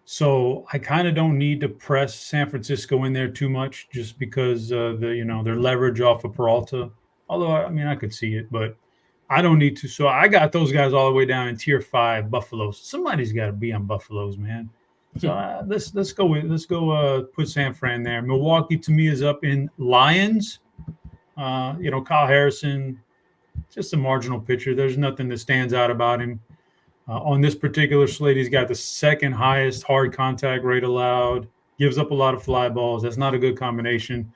So I kind of don't need to press San Francisco in there too much, just because their leverage off of Peralta. Although I could see it, but I don't need to. So I got those guys all the way down in tier 5 Buffaloes. Somebody's got to be on Buffaloes, man. So let's go put San Fran there. Milwaukee to me is up in Lions. Kyle Harrison, just a marginal pitcher. There's nothing that stands out about him. On this particular slate, he's got the second highest hard contact rate allowed, gives up a lot of fly balls. That's not a good combination.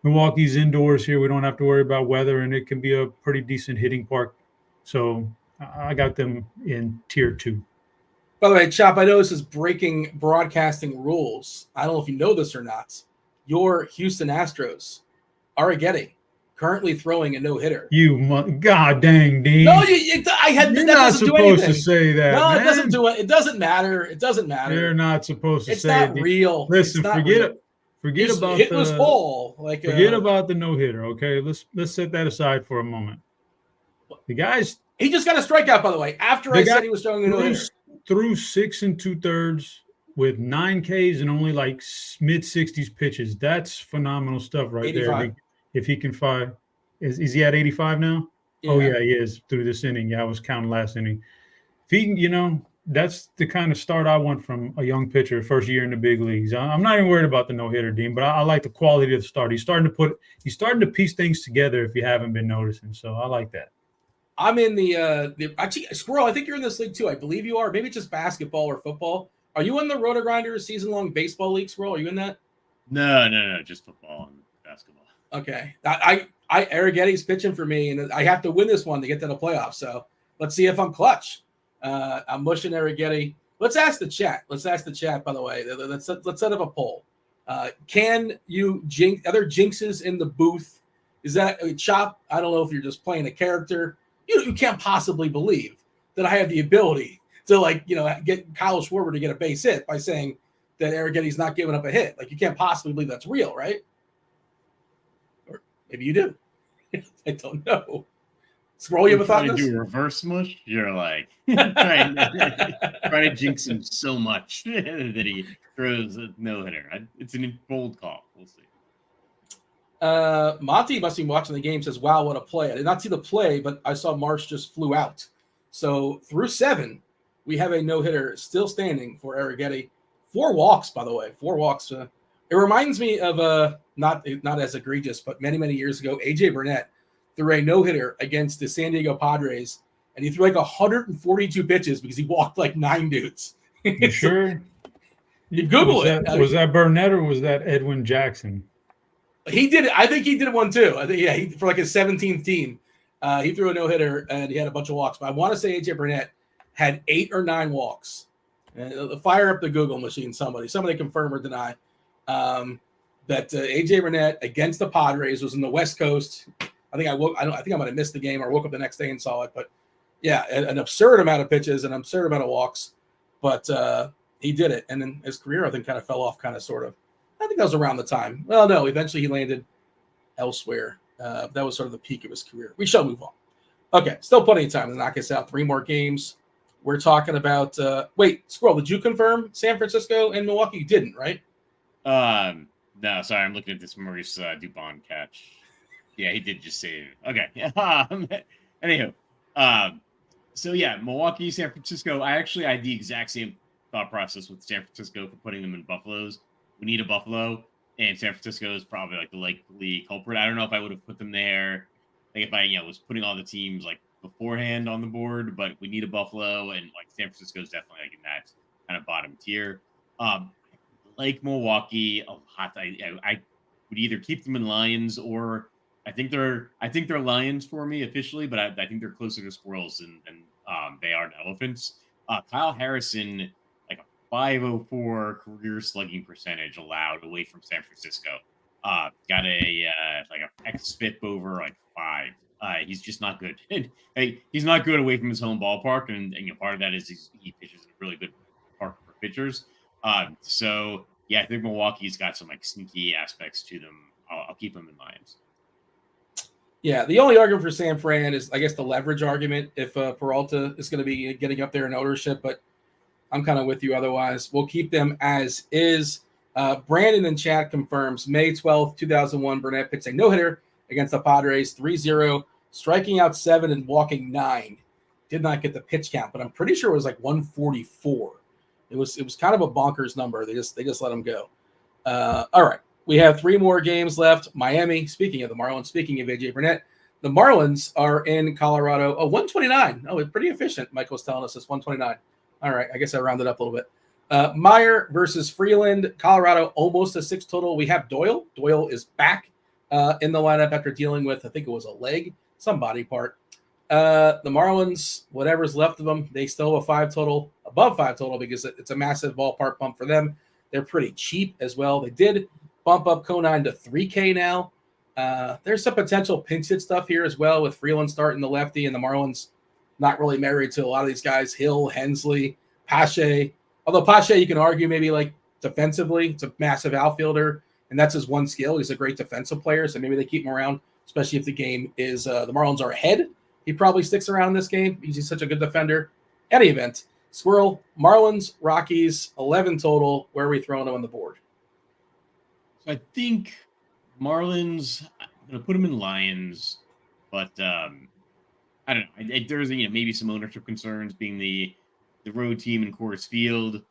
Milwaukee's indoors here. We don't have to worry about weather, and it can be a pretty decent hitting park. So I got them in tier 2. By the way, Chop, I know this is breaking broadcasting rules. I don't know if you know this or not. Your Houston Astros, Arrighetti, currently throwing a no-hitter. God dang, Dean. No, You're that not doesn't do anything. supposed to say that. No, man. it doesn't do it. It doesn't matter. It doesn't matter. You're not supposed to it's say not it. real. Listen, forget about hitless ball. Forget about the no-hitter, okay? Let's set that aside for a moment. The guys. He just got a strikeout, by the way, after I said he was throwing a no-hitter. Threw 6 2/3 with 9 Ks and only like mid-60s pitches. That's phenomenal stuff right 85. there. If he can fire, is he at 85 now? Yeah. Oh yeah, he is through this inning. Yeah, I was counting last inning. If he can, that's the kind of start I want from a young pitcher, first year in the big leagues. I'm not even worried about the no-hitter, Dean, but I like the quality of the start. He's starting to piece things together if you haven't been noticing. So I like that. I'm in the actually, Squirrel, I think you're in this league too. I believe you are. Maybe it's just basketball or football. Are you in the RotoGrinders season-long baseball league, Squirrel? Are you in that? No, just football and basketball. Okay. Arrighetti's pitching for me, and I have to win this one to get to the playoffs. So let's see if I'm clutch. I'm mushing Arrighetti. Let's ask the chat. By the way. Let's set up a poll. Can you other jinxes in the booth? Is that a Chop? I don't know if you're just playing a character. You can't possibly believe that I have the ability to get Kyle Schwarber to get a base hit by saying that Arrighetti's not giving up a hit. Like, you can't possibly believe that's real, right? Or maybe you do. I don't know. Scroll, you have a thought on this? Do a reverse mush? You're like trying to jinx him so much that he throws a no-hitter. It's a bold call. We'll see. Monty must be watching the game. Says, "Wow, what a play!" I did not see the play, but I saw Marsh just flew out. So through 7, we have a no-hitter still standing for Arrighetti. 4 walks, by the way. 4 walks. It reminds me of not as egregious, but many years ago, AJ Burnett threw a no-hitter against the San Diego Padres, and he threw like 142 pitches because he walked like 9 dudes. You sure? You Google it. Was that Burnett or was that Edwin Jackson? He did it. I think he did one too. I think, yeah, for like his 17th team, he threw a no-hitter and he had a bunch of walks. But I want to say AJ Burnett had 8 or 9 walks. Fire up the Google machine, somebody confirm or deny that AJ Burnett against the Padres was in the West Coast. I think I might have missed the game or woke up the next day and saw it. But yeah, an absurd amount of pitches, an absurd amount of walks. But he did it, and then his career I think kind of fell off, kind of sort of. I think that was around the time. Well, no, eventually he landed elsewhere. That was sort of the peak of his career. We shall move on. Okay, still plenty of time to knock us out. 3 more games. We're talking about wait, Squirrel, did you confirm San Francisco and Milwaukee? You didn't, right? No, sorry, I'm looking at this Maurice Dubon catch. Yeah, he did just save. Okay. Anywho, so yeah, Milwaukee, San Francisco. I had the exact same thought process with San Francisco for putting them in Buffaloes. We need a Buffalo, and San Francisco is probably like the likely culprit. I don't know if I would have put them there, like if I was putting all the teams like beforehand on the board, but we need a Buffalo, and like San Francisco is definitely like in that kind of bottom tier. Like Milwaukee a lot. I would either keep them in Lions or I think they're Lions for me officially, but I think they're closer to Squirrels than they are to Elephants. Kyle Harrison, like a 504 career slugging percentage allowed away from San Francisco. Got a xFIP over like 5. He's just not good. He's not good away from his home ballpark, and part of that is he pitches in a really good park for pitchers. So yeah, I think Milwaukee's got some like sneaky aspects to them. I'll keep them in Lions. Yeah, the only argument for San Fran is, I guess, the leverage argument if Peralta is going to be getting up there in ownership, but I'm kind of with you otherwise. We'll keep them as is. Brandon in chat confirms May 12th, 2001, Burnett pitched a no-hitter against the Padres, 3-0, striking out 7 and walking 9. Did not get the pitch count, but I'm pretty sure it was like 144. It was kind of a bonkers number. They just let him go. All right. We have 3 more games left. Miami, speaking of the Marlins, speaking of AJ Burnett, the Marlins are in Colorado. Oh, 129. Oh, it's pretty efficient. Michael's telling us it's 129. All right. I guess I rounded up a little bit. Meyer versus Freeland. Colorado, almost a 6 total. We have Doyle. Doyle is back in the lineup after dealing with, I think it was a leg, some body part. The Marlins, whatever's left of them, they still have a 5 total, above 5 total, because it's a massive ballpark bump for them. They're pretty cheap as well. They did bump up Conine to 3K now. There's some potential pinch hit stuff here as well, with Freeland starting the lefty, and the Marlins not really married to a lot of these guys, Hill, Hensley, Pache. Although Pache, you can argue maybe like defensively, it's a massive outfielder, and that's his one skill. He's a great defensive player, so maybe they keep him around, especially if the game is the Marlins are ahead. He probably sticks around in this game because he's such a good defender. Any event, Squirrel, Marlins, Rockies, 11 total. Where are we throwing them on the board? So I think Marlins, I'm going to put them in Lions, but I don't know. There's maybe some ownership concerns being the road team in Coors Field.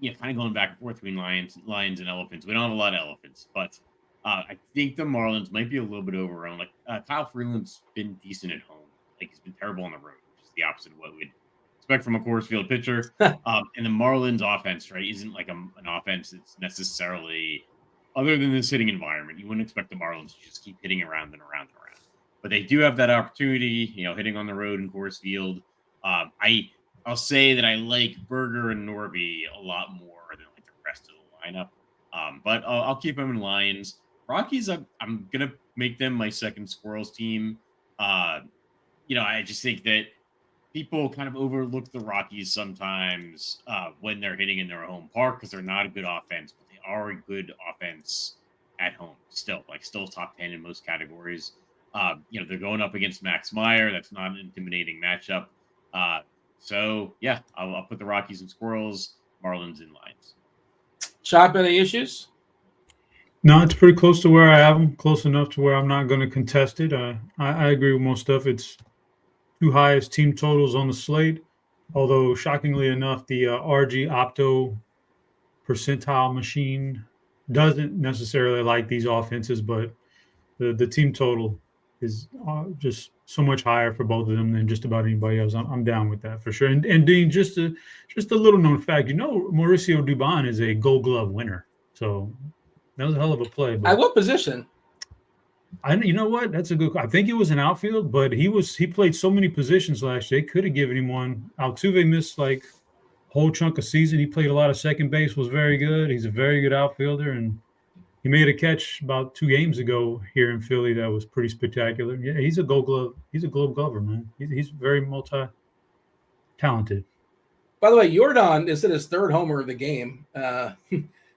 Kind of going back and forth between Lions and Elephants. We don't have a lot of Elephants, but I think the Marlins might be a little bit overrun. Like Kyle Freeland's been decent at home. Like, he's been terrible on the road, which is the opposite of what we'd expect from a Coors Field pitcher. And the Marlins offense, right, isn't like an offense that's necessarily, other than this hitting environment, you wouldn't expect the Marlins to just keep hitting around and around and around. But they do have that opportunity, hitting on the road in Coors Field. I'll say that I like Berger and Norby a lot more than like the rest of the lineup. But I'll keep them in Lions. Rockies, I'm gonna make them my second Squirrels team. I just think that people kind of overlook the Rockies sometimes when they're hitting in their home park, because they're not a good offense, but they are a good offense at home still. Still top 10 in most categories. They're going up against Max Meyer. That's not an intimidating matchup. So yeah, I'll put the Rockies and Squirrels, Marlins and Lions. Chop, any issues? No, it's pretty close to where I have them. Close enough to where I'm not going to contest it. I agree with most stuff. It's two highest team totals on the slate. Although shockingly enough, the RG Opto percentile machine doesn't necessarily like these offenses, but the team total is just so much higher for both of them than just about anybody else. I'm down with that for sure. And Dean, just a little known fact, Mauricio Dubon is a Gold Glove winner. So that was a hell of a play. At what position? You know what? That's a good. I think it was an outfield, but he played so many positions last year. They could have given him one. Altuve missed like a whole chunk of season. He played a lot of second base, was very good. He's a very good outfielder, and he made a catch about 2 games ago here in Philly that was pretty spectacular. Yeah, he's a Gold Glove. He's a Gold Glover, man. He's very multi-talented. By the way, Yordan is at his 3rd homer of the game.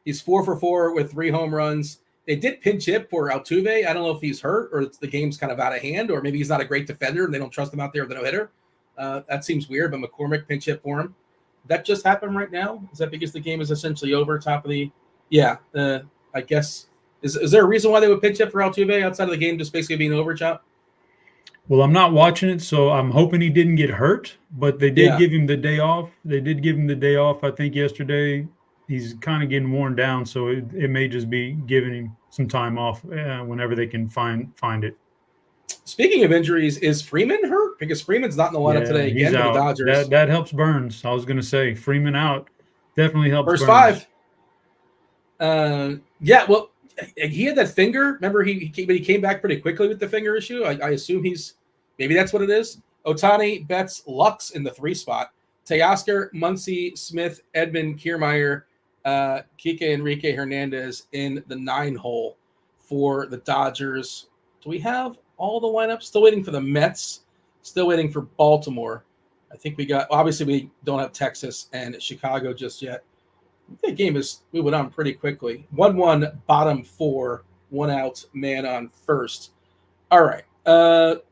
He's 4 for 4 with 3 home runs. They did pinch hit for Altuve. I don't know if he's hurt or the game's kind of out of hand, or maybe he's not a great defender and they don't trust him out there with a no-hitter. That seems weird, but McCormick pinch hit for him. That just happened right now? Is that because the game is essentially over, top of the – yeah, I guess. Is there a reason why they would pinch hit for Altuve outside of the game just basically being over, Chop? Well, I'm not watching it, so I'm hoping he didn't get hurt, but they did give him the day off. They did give him the day off, I think, yesterday. He's kind of getting worn down, so it may just be giving him some time off whenever they can find it. Speaking of injuries, is Freeman hurt? Because Freeman's not in the lineup today again for the Dodgers. That helps Burns. I was going to say Freeman out definitely helps First Burns. 5. Well, he had that finger. Remember, he came back pretty quickly with the finger issue. I assume maybe that's what it is. Ohtani, Betts, Lux in the 3 spot. Teoscar, Muncy, Smith, Edmund, Kiermaier, Kike Enrique Hernandez in the 9 hole for the Dodgers. Do we have all the lineups? Still waiting for the Mets. Still waiting for Baltimore. I think obviously we don't have Texas and Chicago just yet. That game is moving on pretty quickly. 1-1, bottom 4, 1 out, man on first. All right.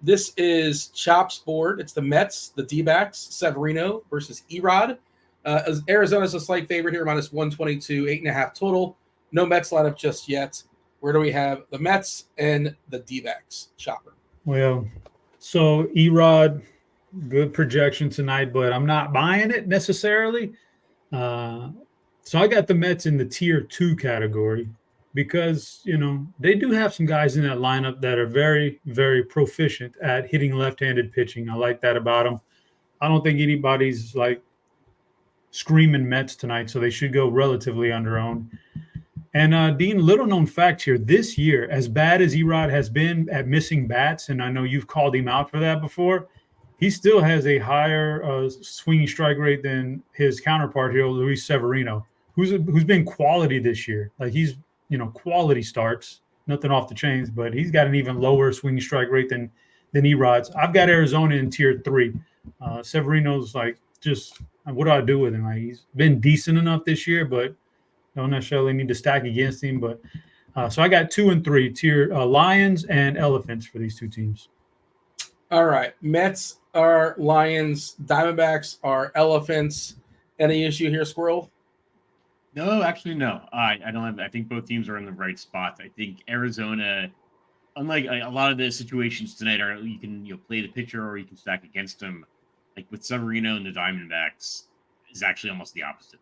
This is Chop's board. It's the Mets, the D-backs, Severino versus Erod. Arizona's a slight favorite here, minus 122, 8.5 total. No Mets lineup just yet. Where do we have the Mets and the D-backs? Chopper. Well, so Erod, good projection tonight, but I'm not buying it necessarily. So I got the Mets in the tier 2 category because, they do have some guys in that lineup that are very, very proficient at hitting left-handed pitching. I like that about them. I don't think anybody's like screaming Mets tonight, so they should go relatively under-owned. And Dean, little known fact here, this year, as bad as Erod has been at missing bats, and I know you've called him out for that before, he still has a higher swinging strike rate than his counterpart here, Luis Severino, who's been quality this year. Like he's, quality starts, nothing off the chains, but he's got an even lower swinging strike rate than Erod's. I've got Arizona in tier 3. Severino's like, just what do I do with him? Like, he's been decent enough this year, but don't necessarily need to stack against him. But so I got 2 and 3 tier Lions and Elephants for these two teams. All right, Mets are Lions, Diamondbacks are Elephants. Any issue here, Squirrel? No, actually, no. I don't have. I think both teams are in the right spot. I think Arizona, unlike a lot of the situations tonight, are you can play the pitcher or you can stack against them. Like with Severino and the Diamondbacks, is actually almost the opposite.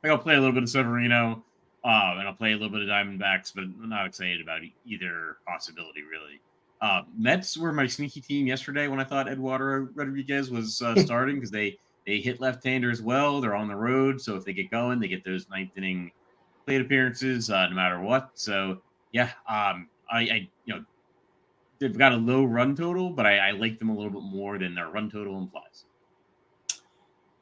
I'll play a little bit of Severino, and I'll play a little bit of Diamondbacks, but I'm not excited about either possibility really. Mets were my sneaky team yesterday when I thought Eduardo Rodriguez was starting because they hit left-hander as well. They're on the road, so if they get going, they get those ninth inning plate appearances no matter what. So yeah, I they've got a low run total, but I like them a little bit more than their run total implies.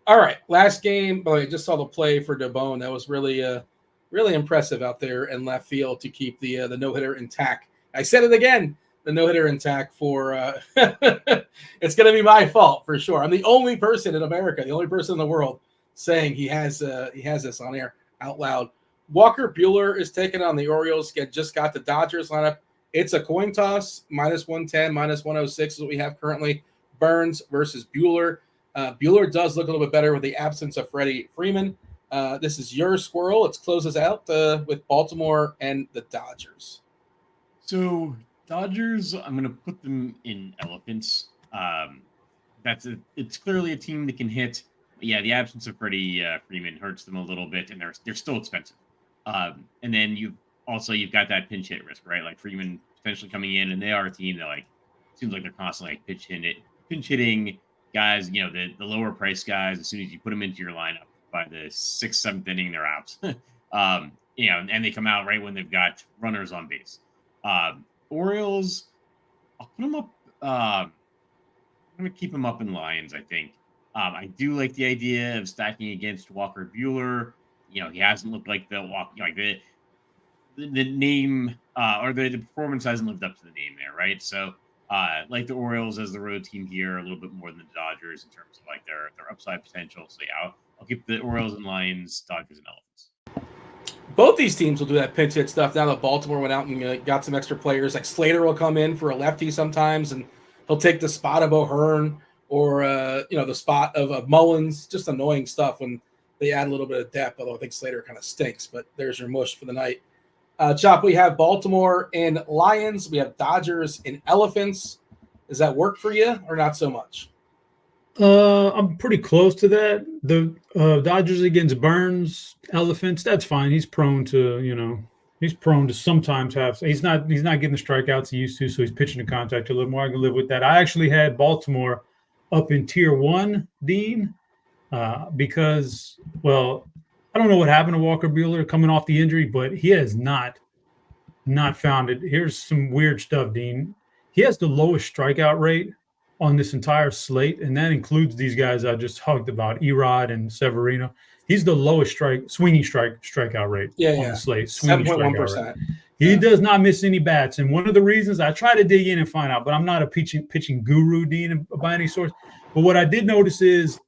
All right, last game. I just saw the play for DeBone. That was really impressive out there in left field to keep the no-hitter intact. I said it again. The no-hitter intact for it's going to be my fault for sure. I'm the only person in America, the only person in the world saying he has this on air out loud. Walker Buehler is taking on the Orioles. Just got the Dodgers lineup. It's a coin toss, -110, -106 is what we have currently. Burns versus Buehler. Buehler does look a little bit better with the absence of Freddie Freeman. This is your Squirrel. Let's close us out with Baltimore and the Dodgers. So Dodgers, I'm going to put them in Elephants. It's clearly a team that can hit. Yeah, the absence of Freddie Freeman hurts them a little bit, and they're still expensive. And then you've got that pinch hit risk, right? Like Freeman potentially coming in, and they are a team that seems like they're constantly pinch hitting guys. The lower price guys. As soon as you put them into your lineup, by the 6th, 7th inning, they're out. And they come out right when they've got runners on base. Orioles, I'll put them up. I'm going to keep them up in Lions, I think. I do like the idea of stacking against Walker Buehler. He hasn't looked like the name or the performance hasn't lived up to the name there, right? So, like the Orioles as the road team here, a little bit more than the Dodgers in terms of their upside potential. So, yeah, I'll keep the Orioles and Lions, Dodgers and Elephants. Both these teams will do that pinch hit stuff. Now that Baltimore went out and got some extra players, like Slater will come in for a lefty sometimes, and he'll take the spot of O'Hearn or the spot of Mullins. Just annoying stuff when they add a little bit of depth. Although I think Slater kind of stinks, but there's your mush for the night. Chop, we have Baltimore and Lions. We have Dodgers and Elephants. Does that work for you or not so much? I'm pretty close to that. The Dodgers against Burns, Elephants, that's fine. He's prone to sometimes have. He's not getting the strikeouts he used to, so he's pitching to contact a little more. I can live with that. I actually had Baltimore up in tier 1, Dean, because I don't know what happened to Walker Buehler coming off the injury, but he has not found it. Here's some weird stuff, Dean. He has the lowest strikeout rate on this entire slate, and that includes these guys I just talked about, Erod and Severino. He's the lowest swinging strikeout rate on the slate. 7.1%. He does not miss any bats, and one of the reasons I try to dig in and find out, but I'm not a pitching guru, Dean, by any source. But what I did notice is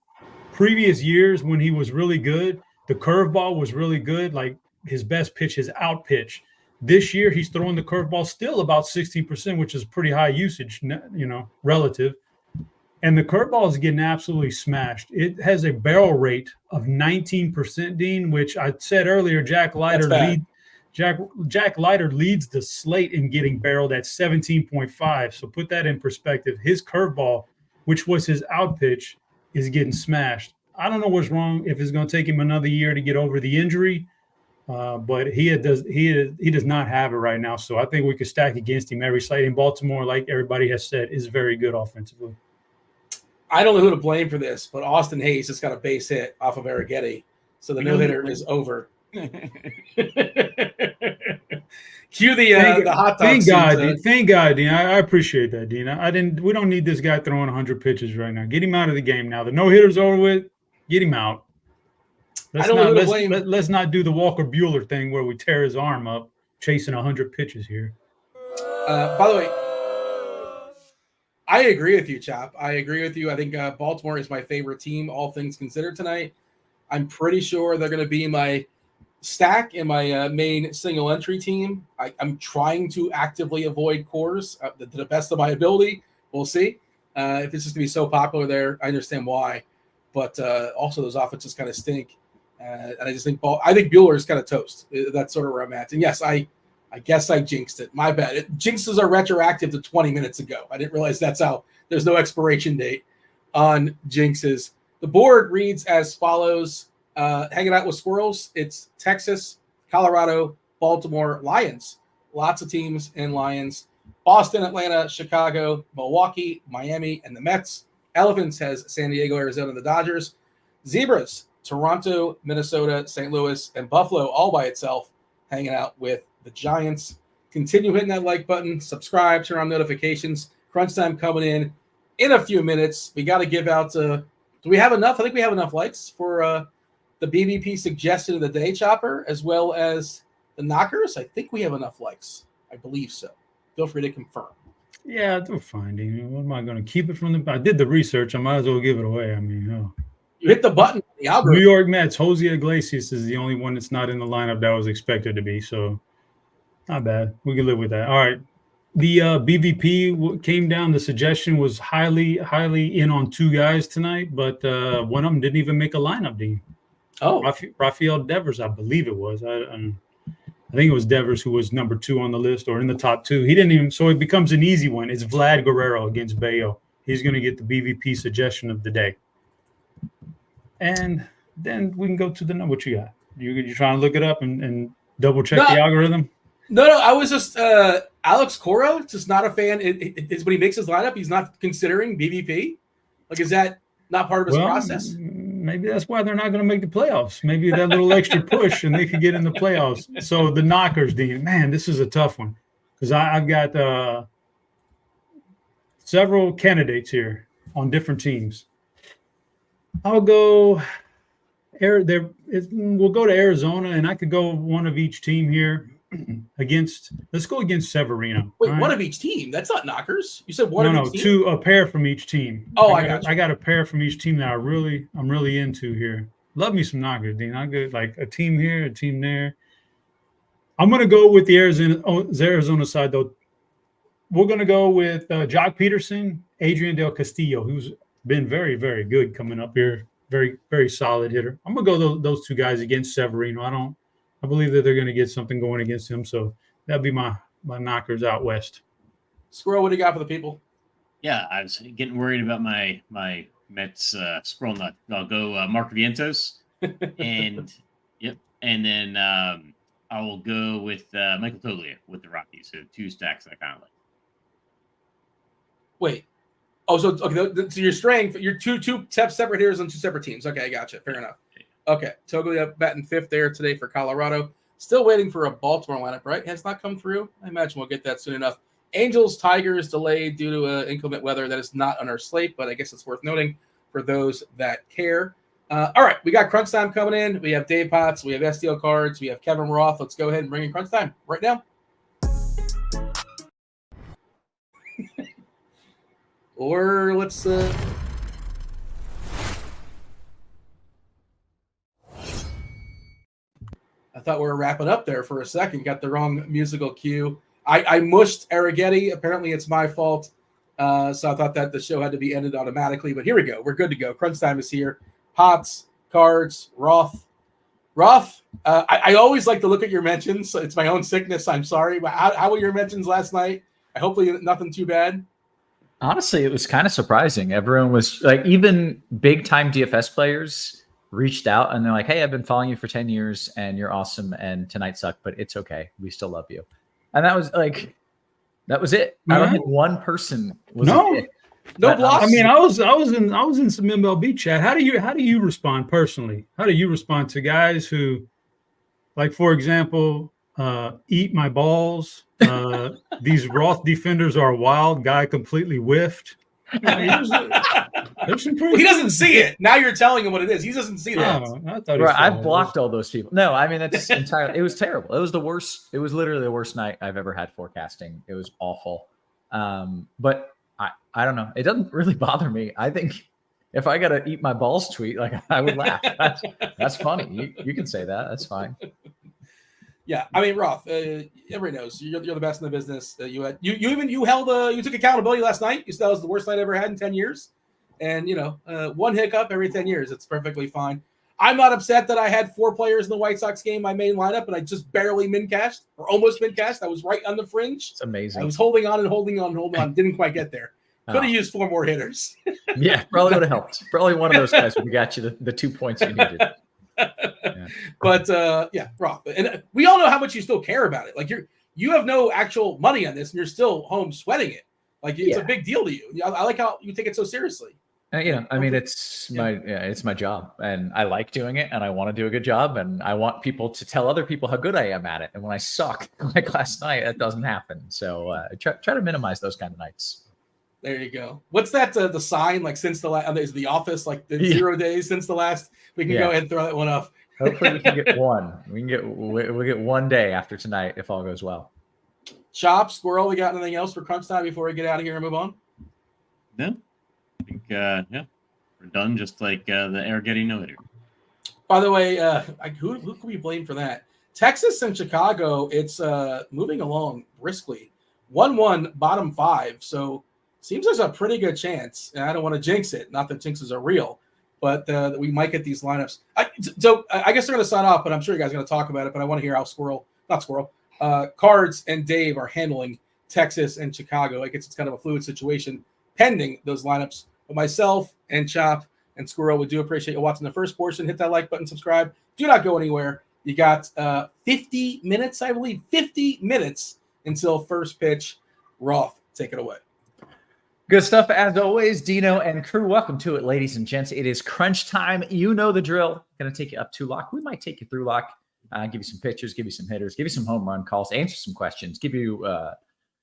previous years when he was really good, the curveball was really good. Like his best pitch, his out pitch. This year, he's throwing the curveball still about 60%, which is pretty high usage, relative. And the curveball is getting absolutely smashed. It has a barrel rate of 19%, Dean, which I said earlier, Jack Leiter leads the slate in getting barreled at 17.5. So put that in perspective. His curveball, which was his out pitch, is getting smashed. I don't know what's wrong, if it's going to take him another year to get over the injury. But he does not have it right now. So I think we could stack against him every slate. In Baltimore, like everybody has said, is very good offensively. I don't know who to blame for this, but Austin Hayes just got a base hit off of Arrighetti. So the no-hitter is over. Cue the hot dog. Thank God, Dean. Thank God, Dean. I appreciate that, Dean. We don't need this guy throwing 100 pitches right now. Get him out of the game now. The no-hitter's over with. Get him out. Let's not do the Walker Buehler thing where we tear his arm up chasing 100 pitches here. By the way, I agree with you, Chop. I agree with you. I think Baltimore is my favorite team, all things considered, tonight. I'm pretty sure they're going to be my stack in my main single entry team. I'm trying to actively avoid cores to the best of my ability. We'll see. If it's just going to be so popular there, I understand why. But also those offenses kind of stink. And I just think Buehler is kind of toast. That's sort of where I'm at. And yes, I guess I jinxed it. My bad. Jinxes are retroactive to 20 minutes ago. I didn't realize that's how there's no expiration date on jinxes. The board reads as follows. Hanging out with squirrels, it's Texas, Colorado, Baltimore, Lions. Lots of teams in Lions. Boston, Atlanta, Chicago, Milwaukee, Miami, and the Mets. Elephants has San Diego, Arizona, and the Dodgers. Zebras, Toronto, Minnesota, St. Louis, and Buffalo all by itself, hanging out with the Giants. Continue hitting that like button, subscribe, turn on notifications. Crunch time coming in a few minutes. We got to give out do we have enough? I think we have enough likes for the BBP suggestion of the day, Chopper, as well as the knockers. I think we have enough likes. I believe so. Feel free to confirm. Yeah, they're fine, Dean. What am I going to keep it from them? I did the research. I might as well give it away. I mean, you hit the button. The algorithm. New York Mets, Jose Iglesias is the only one that's not in the lineup that was expected to be. So not bad. We can live with that. All right. The BVP came down. The suggestion was highly in on two guys tonight, but one of them didn't even make a lineup, Dean. Oh, Rafael Devers, I believe it was. I think it was Devers who was number 2 on the list or in the top 2. He didn't even, so it becomes an easy one. It's Vlad Guerrero against Bayo. He's going to get the BVP suggestion of the day. And then we can go to the number. What you got? You trying to look it up and double check the algorithm? No. I was just Alex Cora. Just not a fan. It's when he makes his lineup, he's not considering BVP. Like, is that not part of his process? Maybe that's why they're not going to make the playoffs. Maybe that little extra push and they could get in the playoffs. So the knockers, Dean, man, this is a tough one because I've got several candidates here on different teams. I'll go we'll go to Arizona, and I could go one of each team here let's go against Severino. Wait, right? One of each team? That's not knockers. You said one of each team? A pair from each team. Oh, I got you. I got a pair from each team that I'm really into here. Love me some knockers, Dean. I get like a team here, a team there. I'm going to go with the Arizona side, though. We're going to go with Jock Peterson, Adrian Del Castillo, who's been very, very good coming up here. Very, very solid hitter. I'm going to go those two guys against Severino. I believe that they're going to get something going against him. So that'd be my knockers out west. Squirrel, what do you got for the people? Yeah, I was getting worried about my Mets squirrel nut. I'll go Mark Vientos. And then I will go with Michael Toglia with the Rockies. So 2 stacks I kind of like. Wait. Oh, so you're straying. You're two separate hitters on 2 separate teams. Okay, I gotcha. Fair enough. Okay, Toglia batting 5th there today for Colorado. Still waiting for a Baltimore lineup, right? Has not come through. I imagine we'll get that soon enough. Angels, Tigers delayed due to inclement weather. That is not on our slate, but I guess it's worth noting for those that care. All right, we got Crunch Time coming in. We have Dave Potts. We have STL Cards. We have Kevin Roth. Let's go ahead and bring in Crunch Time right now. Or let's I thought we were wrapping up there for a second. Got the wrong musical cue. I mushed Arrighetti. Apparently it's my fault. So I thought that the show had to be ended automatically. But here we go. We're good to go. Crunch Time is here. Potts, Cards, Roth. I always like to look at your mentions. It's my own sickness. I'm sorry. But how were your mentions last night? Hopefully nothing too bad. Honestly, it was kind of surprising. Everyone was like, even big-time DFS players reached out and they're like, hey, I've been following you for 10 years and you're awesome and tonight sucked, but it's okay. We still love you. And that was it. I don't think one person was no blocks. I mean, I was in some MLB chat. How do you respond personally? How do you respond to guys who Like, for example, eat my balls. These Roth defenders are wild. Guy completely whiffed. There's some pretty he doesn't see it. Now you're telling him what it is. He doesn't see that. Oh, I thought Bro, I blocked all those people. No, I mean, that's entirely, it was terrible. It was the worst. It was literally the worst night I've ever had forecasting. It was awful. But I don't know. It doesn't really bother me. I think if I got to eat my balls tweet, like, I would laugh. That's funny. You can say that. That's fine. Yeah, I mean, Roth, everybody knows you're the best in the business. You took accountability last night. You said that was the worst night I ever had in 10 years. And, one hiccup every 10 years. It's perfectly fine. I'm not upset that I had 4 players in the White Sox game, my main lineup, and I just barely min-cashed or almost min-cashed. I was right on the fringe. It's amazing. I was holding on. Didn't quite get there. Could have used 4 more hitters. Yeah, probably would have helped. Probably one of those guys would have got you the 2 points you needed. Yeah. But Roth, and we all know how much you still care about it. Like you have no actual money on this, and you're still home sweating it. Like it's a big deal to you. I like how you take it so seriously. I mean, it's my job, and I like doing it, and I want to do a good job, and I want people to tell other people how good I am at it. And when I suck, like last night, that doesn't happen. So try to minimize those kind of nights. There you go. What's that? The sign like since the last? Is the office like the 0 days since the last? We can go ahead and throw that one up. Hopefully, we can get one. We'll get 1 day after tonight if all goes well. Chop, Squirrel. We got anything else for crunch time before we get out of here and move on? No. I think, we're done, just like the air getting no-hitter. By the way, who can we blame for that? Texas and Chicago, it's moving along briskly. 1-1, bottom 5. So seems there's a pretty good chance, and I don't want to jinx it. Not that jinxes are real, but we might get these lineups. I guess they're going to sign off, but I'm sure you guys are going to talk about it. But I want to hear how Cards and Dave are handling Texas and Chicago. I guess it's kind of a fluid situation pending those lineups. But myself and Chop and Squirrel, we do appreciate you watching the first portion. Hit that like button, subscribe. Do not go anywhere. You got 50 minutes, I believe, 50 minutes until first pitch. Roth, take it away. Good stuff as always, Dino and crew. Welcome to it, ladies and gents. It is crunch time. You know the drill. Going to take you up to lock. We might take you through lock. Give you some pitchers, give you some hitters, give you some home run calls, answer some questions, give you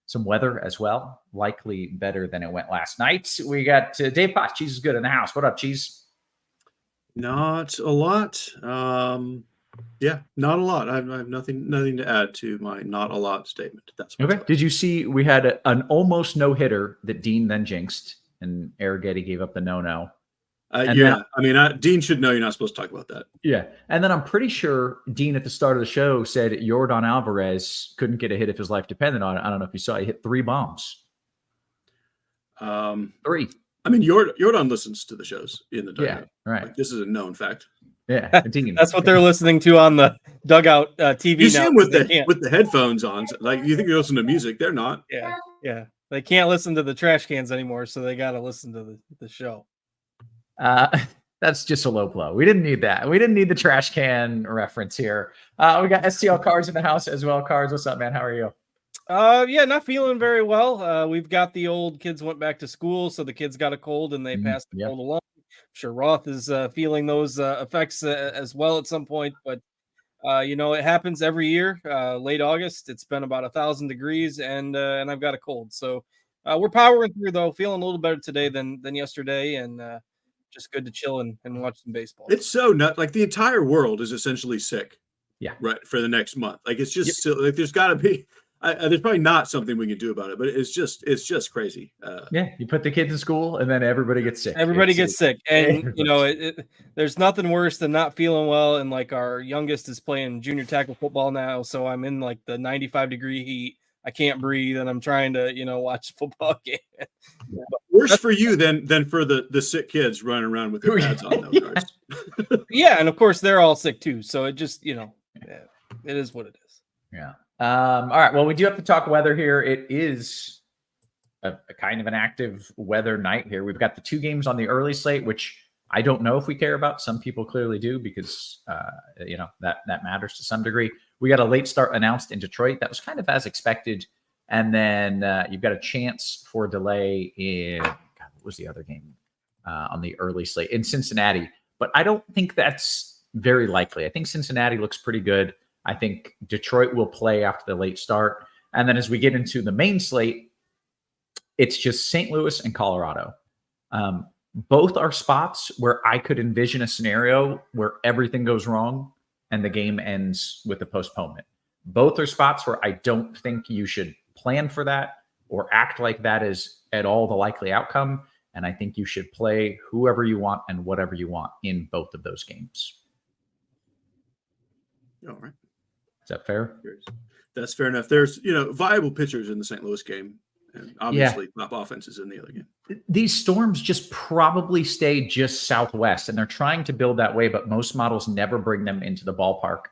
some weather as well. Likely better than it went last night. We got Dave Potts. Cheese is good in the house. What up, Cheese? Not a lot. Not a lot. I have nothing to add to my not a lot statement. That's okay. Did you see we had an almost no hitter that Dean then jinxed, and Arrighetti gave up the no. Dean should know you're not supposed to talk about that. Yeah, and then I'm pretty sure Dean at the start of the show said Yordan Alvarez couldn't get a hit if his life depended on it. I don't know if you saw. He hit 3 bombs. 3. I mean, Yordan listens to the shows in the dugout. Yeah, right. Like, this is a known fact. Yeah, that's what they're listening to on the dugout TV. You see them with the headphones on. Like, you think you're listening to music? They're not. Yeah. They can't listen to the trash cans anymore, so they got to listen to the show. That's just a low blow. We didn't need that. We didn't need the trash can reference here. We got STL Cards in the house as well. Cards, what's up, man? How are you? Not feeling very well. We've got the old kids went back to school, so the kids got a cold and they passed the cold along. I'm sure Roth is feeling those effects as well at some point, but it happens every year. Late August, it's been about 1,000 degrees, and I've got a cold. So we're powering through, though. Feeling a little better today than yesterday, and just good to chill and watch some baseball. It's so nuts. Like, the entire world is essentially sick. Yeah. Right. For the next month. Like, it's just like there's got to be. There's probably not something we can do about it, but it's just crazy. You put the kids in school and then everybody gets sick. Everybody gets sick. And, there's nothing worse than not feeling well. And like our youngest is playing junior tackle football now. So I'm in like the 95-degree heat. I can't breathe. And I'm trying to, watch a football game. Worse for you than for the sick kids running around with their pads on. Though, yeah. And of course they're all sick too. So it just, it is what it is. Yeah. All right. Well, we do have to talk weather here. It is a kind of an active weather night here. We've got the 2 games on the early slate, which I don't know if we care about. Some people clearly do because, that matters to some degree. We got a late start announced in Detroit. That was kind of as expected. And then you've got a chance for a delay in, what was the other game on the early slate? In Cincinnati. But I don't think that's very likely. I think Cincinnati looks pretty good. I think Detroit will play after the late start. And then as we get into the main slate, it's just St. Louis and Colorado. Both are spots where I could envision a scenario where everything goes wrong and the game ends with a postponement. Both are spots where I don't think you should plan for that or act like that is at all the likely outcome. And I think you should play whoever you want and whatever you want in both of those games. All right. Is that fair? That's fair enough. There's, viable pitchers in the St. Louis game, and obviously top offenses in the other game. These storms just probably stay just southwest, and they're trying to build that way, but most models never bring them into the ballpark.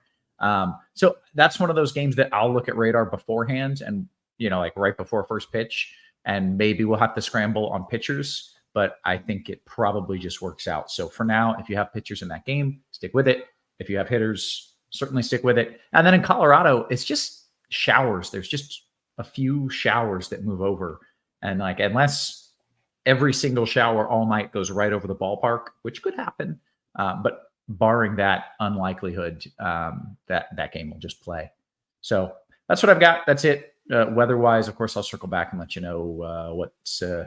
So that's one of those games that I'll look at radar beforehand and, like right before first pitch, and maybe we'll have to scramble on pitchers, but I think it probably just works out. So for now, if you have pitchers in that game, stick with it. If you have hitters, certainly stick with it. And then in Colorado, it's just showers. There's just a few showers that move over. And like, unless every single shower all night goes right over the ballpark, which could happen, but barring that unlikelihood, that game will just play. So that's what I've got. That's it. Weather-wise, of course, I'll circle back and let you know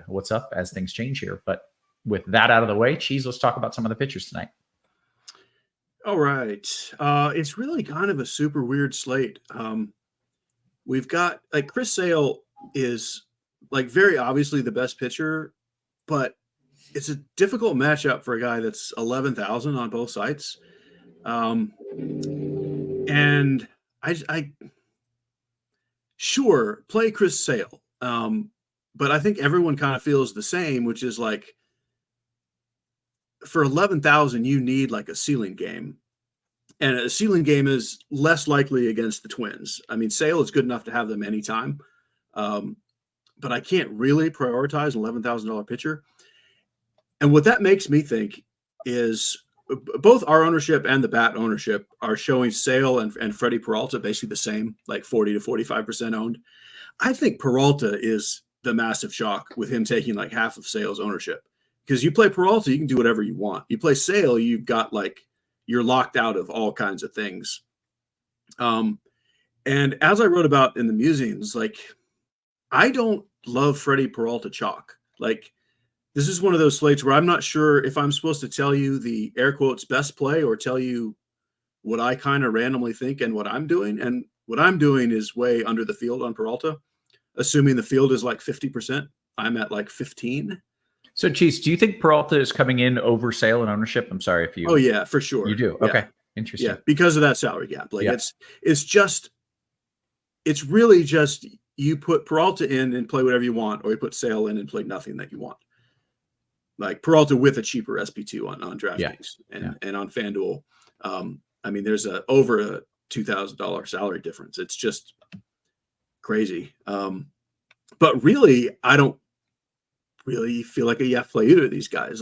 what's up as things change here. But with that out of the way, Cheese, let's talk about some of the pitchers tonight. All right. It's really kind of a super weird slate. We've got Chris Sale is very obviously the best pitcher, but it's a difficult matchup for a guy that's 11,000 on both sites. And I sure play Chris Sale. But I think everyone kind of feels the same, which is for 11,000, you need a ceiling game. And a ceiling game is less likely against the Twins. I mean, Sale is good enough to have them anytime. But I can't really prioritize an $11,000 pitcher. And what that makes me think is both our ownership and the bat ownership are showing Sale and Freddie Peralta basically the same, 40 to 45% owned. I think Peralta is the massive shock with him taking half of Sale's ownership. Because you play Peralta, you can do whatever you want. You play Sale, you've got you're locked out of all kinds of things. And as I wrote about in the musings, I don't love Freddie Peralta chalk. This is one of those slates where I'm not sure if I'm supposed to tell you the air quotes best play or tell you what I kind of randomly think and what I'm doing. And what I'm doing is way under the field on Peralta, assuming the field is 50%. I'm at 15. So, Cheese, do you think Peralta is coming in over Sale in ownership? I'm sorry if you. Oh yeah, for sure. You do. Okay, interesting. Yeah, because of that salary gap. It's really just you put Peralta in and play whatever you want, or you put Sale in and play nothing that you want. Peralta with a cheaper SP2 on DraftKings and on FanDuel. There's over a $2,000 salary difference. It's just crazy. But really, I don't really feel like you have to play either of these guys.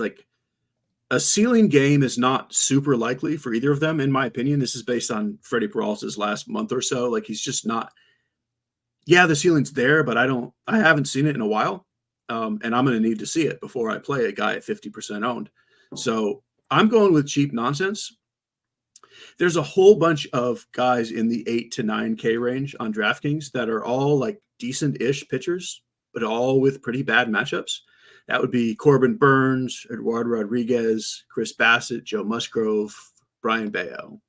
A ceiling game is not super likely for either of them, in my opinion. This is based on Freddie Peralta's last month or so. He's just not. Yeah, the ceiling's there, but I haven't seen it in a while. And I'm going to need to see it before I play a guy at 50% owned. So I'm going with cheap nonsense. There's a whole bunch of guys in the 8 to 9K range on DraftKings that are all decent-ish pitchers, but all with pretty bad matchups. That would be Corbin Burns, Eduardo Rodriguez, Chris Bassett, Joe Musgrove, Brian Bayo.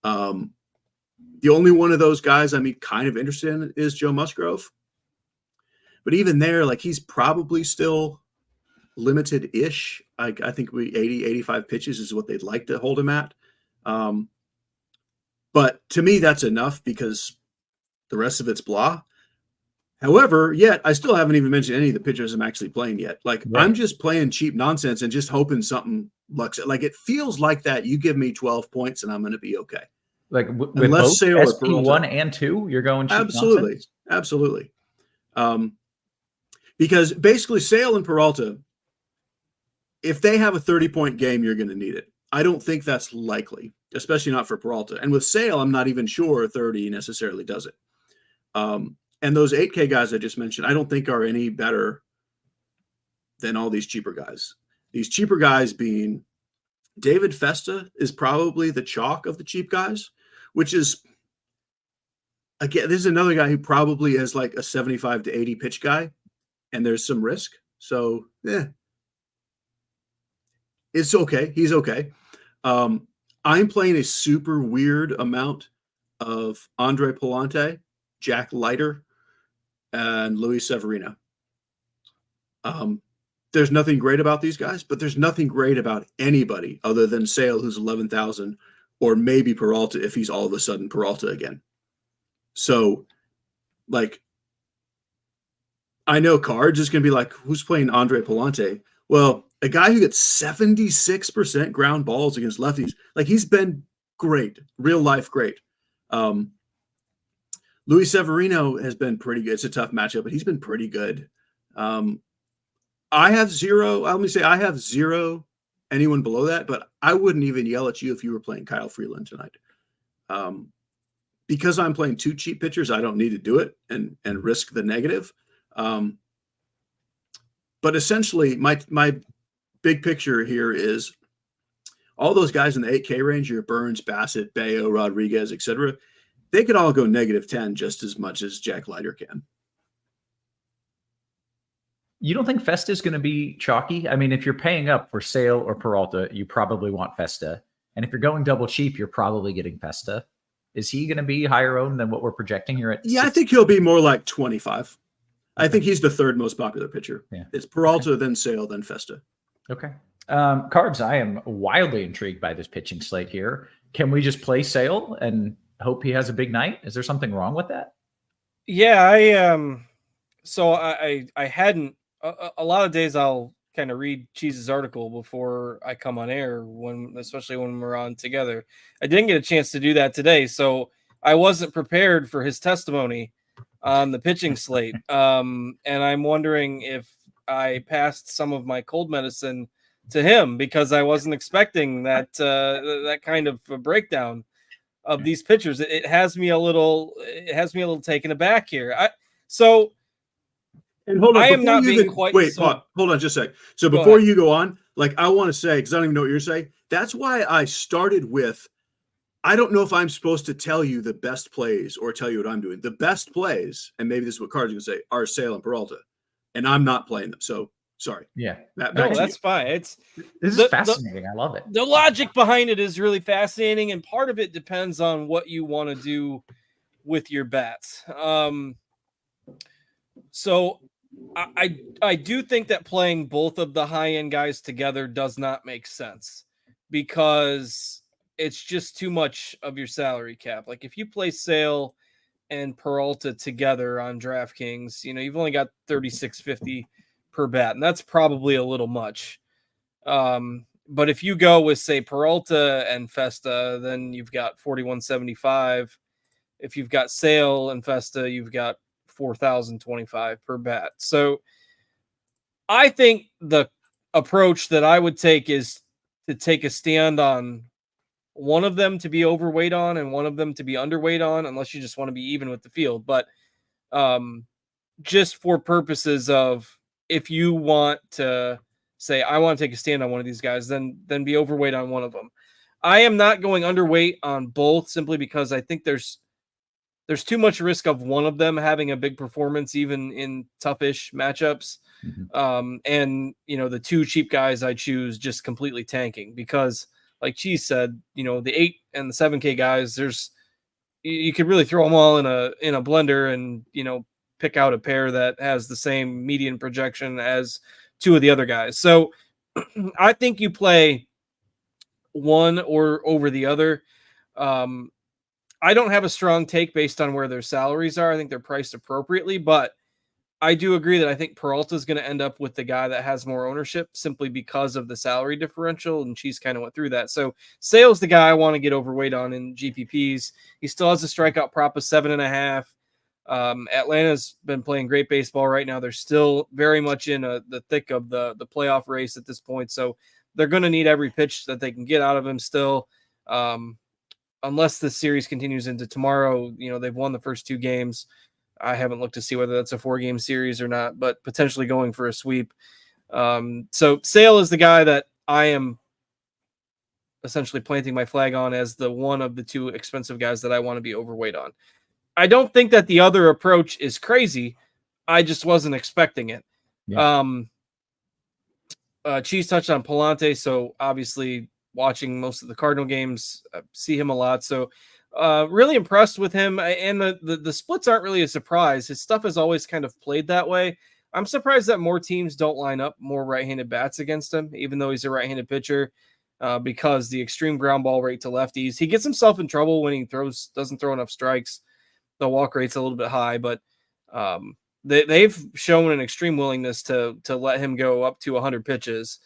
The only one of those guys I'm kind of interested in is Joe Musgrove. But even there, he's probably still limited-ish. I think 80, 85 pitches is what they'd like to hold him at. But to me, that's enough because the rest of it's blah. However, yet I still haven't even mentioned any of the pitchers I'm actually playing yet. I'm just playing cheap nonsense and just hoping something lucks. It feels like that. You give me 12 points and I'm going to be okay. With unless both Sale SP1 and 2, you're going cheap nonsense? Absolutely. Because basically Sale and Peralta, if they have a 30-point game, you're going to need it. I don't think that's likely, especially not for Peralta. And with Sale, I'm not even sure 30 necessarily does it. And those 8K guys I just mentioned, I don't think are any better than all these cheaper guys. These cheaper guys being David Festa is probably the chalk of the cheap guys, which is Again, this is another guy who probably is like a 75 to 80 pitch guy, and there's some risk. So, it's okay. He's okay. I'm playing a super weird amount of Andre Palante, Jack Leiter, and Luis Severino. There's nothing great about these guys, but there's nothing great about anybody other than Sale, who's 11,000, or maybe Peralta if he's all of a sudden Peralta again. So, like, I know Cards is going to be like, who's playing Andre Palante? Well, a guy who gets 76% ground balls against lefties, like, he's been great, real life great. Luis Severino has been pretty good. It's a tough matchup, but he's been pretty good. I have zero anyone below that, but I wouldn't even yell at you if you were playing Kyle Freeland tonight. Because I'm playing 2 cheap pitchers, I don't need to do it and risk the negative. But essentially, my big picture here is all those guys in the 8K range, your Burns, Bassett, Bayo, Rodriguez, etc., they could all go -10 just as much as Jack Leiter can. You don't think Festa is going to be chalky? I mean, if you're paying up for Sale or Peralta, you probably want Festa. And if you're going double cheap, you're probably getting Festa. Is he going to be higher owned than what we're projecting here at? Yeah, 6? I think he'll be more like 25. Okay. I think he's the 3rd most popular pitcher. Yeah. It's Peralta, then Sale, then Festa. Okay. Cards, I am wildly intrigued by this pitching slate here. Can we just play Sale and hope he has a big night? Is there something wrong with that? Yeah, so I hadn't a lot of days I'll kind of read Cheese's article before I come on air, especially when we're on together. I didn't get a chance to do that today, so I wasn't prepared for his testimony on the pitching slate. And I'm wondering if I passed some of my cold medicine to him because I wasn't expecting that that kind of a breakdown of these pitchers. It has me a little taken aback here. And hold on, I am not being quite. Hold on just a sec. So before you go on, like, I want to say, because I don't even know what you're saying, that's why I started with, I don't know if I'm supposed to tell you the best plays or tell you what I'm doing. The best plays, and maybe this is what Cards are going to say, are Sale and Peralta, and I'm not playing them. So sorry. Yeah, that's fine. This is fascinating. I love it. The logic behind it is really fascinating, and part of it depends on what you want to do with your bats. So I do think that playing both of the high-end guys together does not make sense because it's just too much of your salary cap. Like, if you play Sale and Peralta together on DraftKings, you've only got $36.50 per bat, and that's probably a little much. But if you go with, say, Peralta and Festa, then you've got $41.75. If you've got Sale and Festa, you've got $4,025 per bat. So I think the approach that I would take is to take a stand on one of them to be overweight on and one of them to be underweight on, unless you just want to be even with the field. But just for purposes of, if you want to say, I want to take a stand on one of these guys, then be overweight on one of them. I am not going underweight on both simply because I think there's too much risk of one of them having a big performance, even in toughish matchups. Mm-hmm. And, the 2 cheap guys I choose just completely tanking because, like Cheese said, the 8 and the 7K guys, you could really throw them all in a blender and, pick out a pair that has the same median projection as 2 of the other guys. So I think you play one or over the other. I don't have a strong take based on where their salaries are. I think they're priced appropriately, but I do agree that I think Peralta is going to end up with the guy that has more ownership simply because of the salary differential, and Cheese kind of went through that. So Sale's the guy I want to get overweight on in GPPs. He still has a strikeout prop of 7.5. Atlanta's been playing great baseball right now. They're still very much in the thick of the playoff race at this point, so they're going to need every pitch that they can get out of him still. Unless this series continues into tomorrow, they've won the first 2 games. I haven't looked to see whether that's a 4-game series or not, but potentially going for a sweep. So Sale is the guy that I am essentially planting my flag on as the one of the 2 expensive guys that I want to be overweight on. I don't think that the other approach is crazy. I just wasn't expecting it. Yeah. Cheese touched on Palante, so obviously watching most of the Cardinal games, see him a lot. So really impressed with him. And the splits aren't really a surprise. His stuff has always kind of played that way. I'm surprised that more teams don't line up more right-handed bats against him, even though he's a right-handed pitcher, because the extreme ground ball rate to lefties. He gets himself in trouble when he doesn't throw enough strikes. The walk rate's a little bit high, but they've shown an extreme willingness to let him go up to 100 pitches.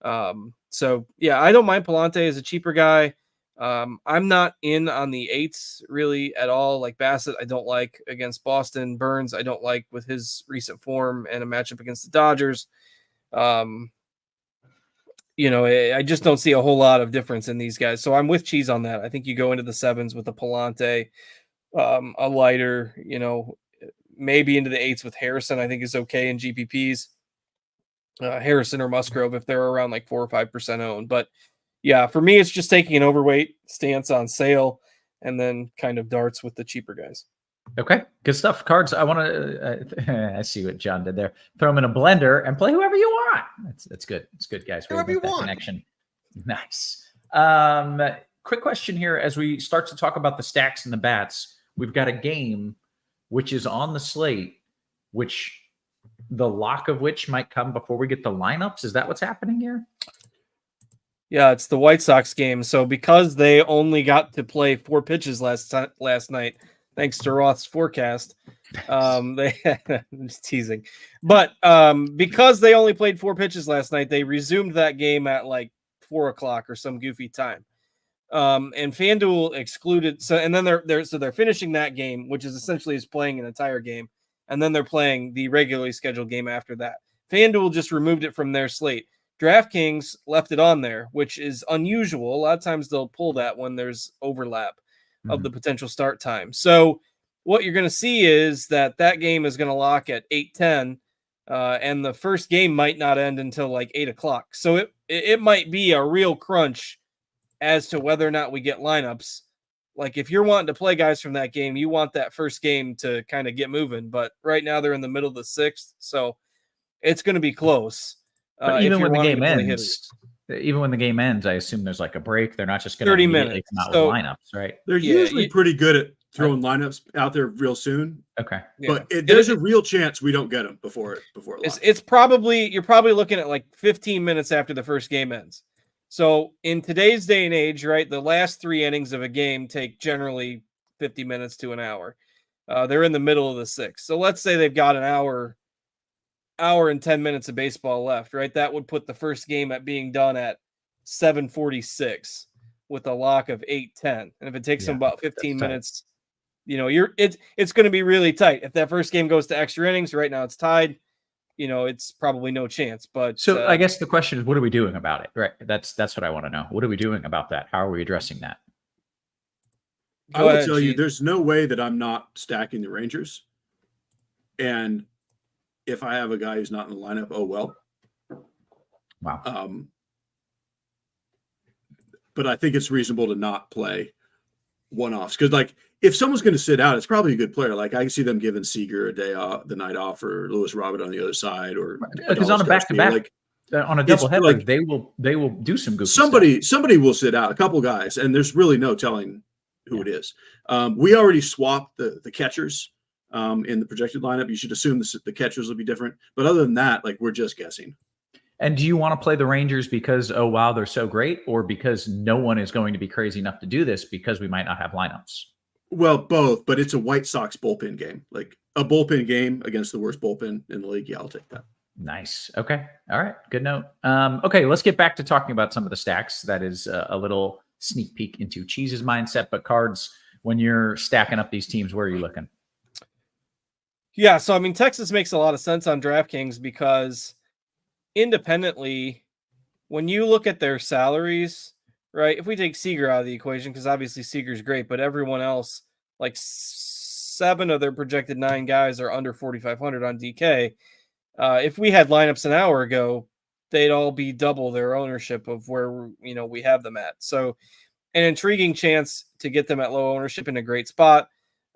So yeah, I don't mind Palante as a cheaper guy. I'm not in on the 8s really at all. Like Bassett, I don't like against Boston. Burns, I don't like with his recent form and a matchup against the Dodgers. I just don't see a whole lot of difference in these guys. So I'm with Cheese on that. I think you go into the 7s with a Palante, a lighter, maybe into the 8s with Harrison, I think is okay in GPPs. Harrison or Musgrove if they're around like 4 or 5% owned. But yeah, for me, it's just taking an overweight stance on Sale and then kind of darts with the cheaper guys. Okay, good stuff. Cards, I want to, I see what John did there. Throw them in a blender and play whoever you want. That's good. It's good, guys. Whoever you want. Connection. Nice. Quick question here as we start to talk about the stacks and the bats. We've got a game which is on the slate, which the lock of which might come before we get the lineups. Is that what's happening here? Yeah, it's the White Sox game. So because they only got to play 4 pitches last night, thanks to Roth's forecast, I'm just teasing. But because they only played 4 pitches last night, they resumed that game at like 4 o'clock or some goofy time. And FanDuel excluded. So and then they're finishing that game, which is essentially is playing an entire game, and then they're playing the regularly scheduled game after that. FanDuel just removed it from their slate. DraftKings left it on there, which is unusual. A lot of times they'll pull that when there's overlap of the potential start time. So what you're going to see is that game is going to lock at 8:10, and the first game might not end until like 8 o'clock. So it might be a real crunch as to whether or not we get lineups. Like if you're wanting to play guys from that game, you want that first game to kind of get moving. But right now they're in the middle of the 6th, so it's going to be close. But even when the game ends, I assume there's like a break. They're not just going to 30 minutes come out with lineups, right? They're usually pretty good at throwing lineups out there real soon. Okay, but there's a real chance we don't get them before it's probably you're probably looking at like 15 minutes after the first game ends. So in today's day and age, right, the last 3 innings of a game take generally 50 minutes to an hour. They're in the middle of the 6th. So let's say they've got an hour and 10 minutes of baseball left, right? That would put the first game at being done at 7:46 with a lock of 8:10. And if it takes them about 15 minutes, it's going to be really tight. If that first game goes to extra innings, right now it's tied. It's probably no chance. But so I guess the question is, what are we doing about it? Right. That's what I want to know. What are we doing about that? How are we addressing that? I will tell you, there's no way that I'm not stacking the Rangers. And if I have a guy who's not in the lineup, oh well. Wow. But I think it's reasonable to not play one-offs because, like, if someone's going to sit out, it's probably a good player. Like I can see them giving Seager a day off, the night off, or Lewis Robert on the other side, or because on a back-to-back, like on a doubleheader, like, they will do some good. Somebody will sit out, a couple guys, and there's really no telling who it is. We already swapped the catchers. In the projected lineup, you should assume the catchers will be different. But other than that, like we're just guessing. And do you want to play the Rangers because, oh, wow, they're so great, or because no one is going to be crazy enough to do this because we might not have lineups? Well, both, but it's a White Sox bullpen game. Like a bullpen game against the worst bullpen in the league. Yeah, I'll take that. Nice. Okay. All right. Good note. Okay, let's get back to talking about some of the stacks. That is a little sneak peek into Cheese's mindset. But Cards, when you're stacking up these teams, where are you looking? Yeah, so I mean, Texas makes a lot of sense on DraftKings because independently, when you look at their salaries, right? If we take Seager out of the equation, because obviously Seager's great, but everyone else, like 7 of their projected 9 guys are under 4,500 on DK. If we had lineups an hour ago, they'd all be double their ownership of where we have them at. So, an intriguing chance to get them at low ownership in a great spot.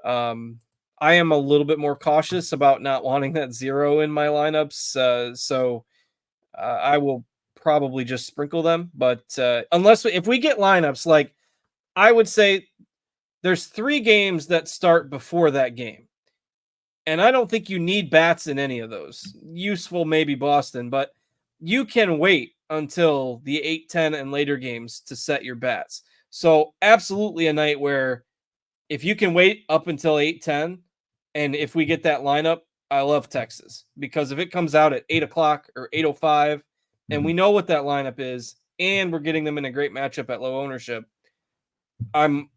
I am a little bit more cautious about not wanting that 0 in my lineups. So I will probably just sprinkle them. But if we get lineups, like I would say there's 3 games that start before that game. And I don't think you need bats in any of those. Useful, maybe Boston, but you can wait until the 8-10 and later games to set your bats. So absolutely a night where if you can wait up until 8-10, and if we get that lineup, I love Texas. Because if it comes out at 8 o'clock or 8:05, and we know what that lineup is, and we're getting them in a great matchup at low ownership, I'm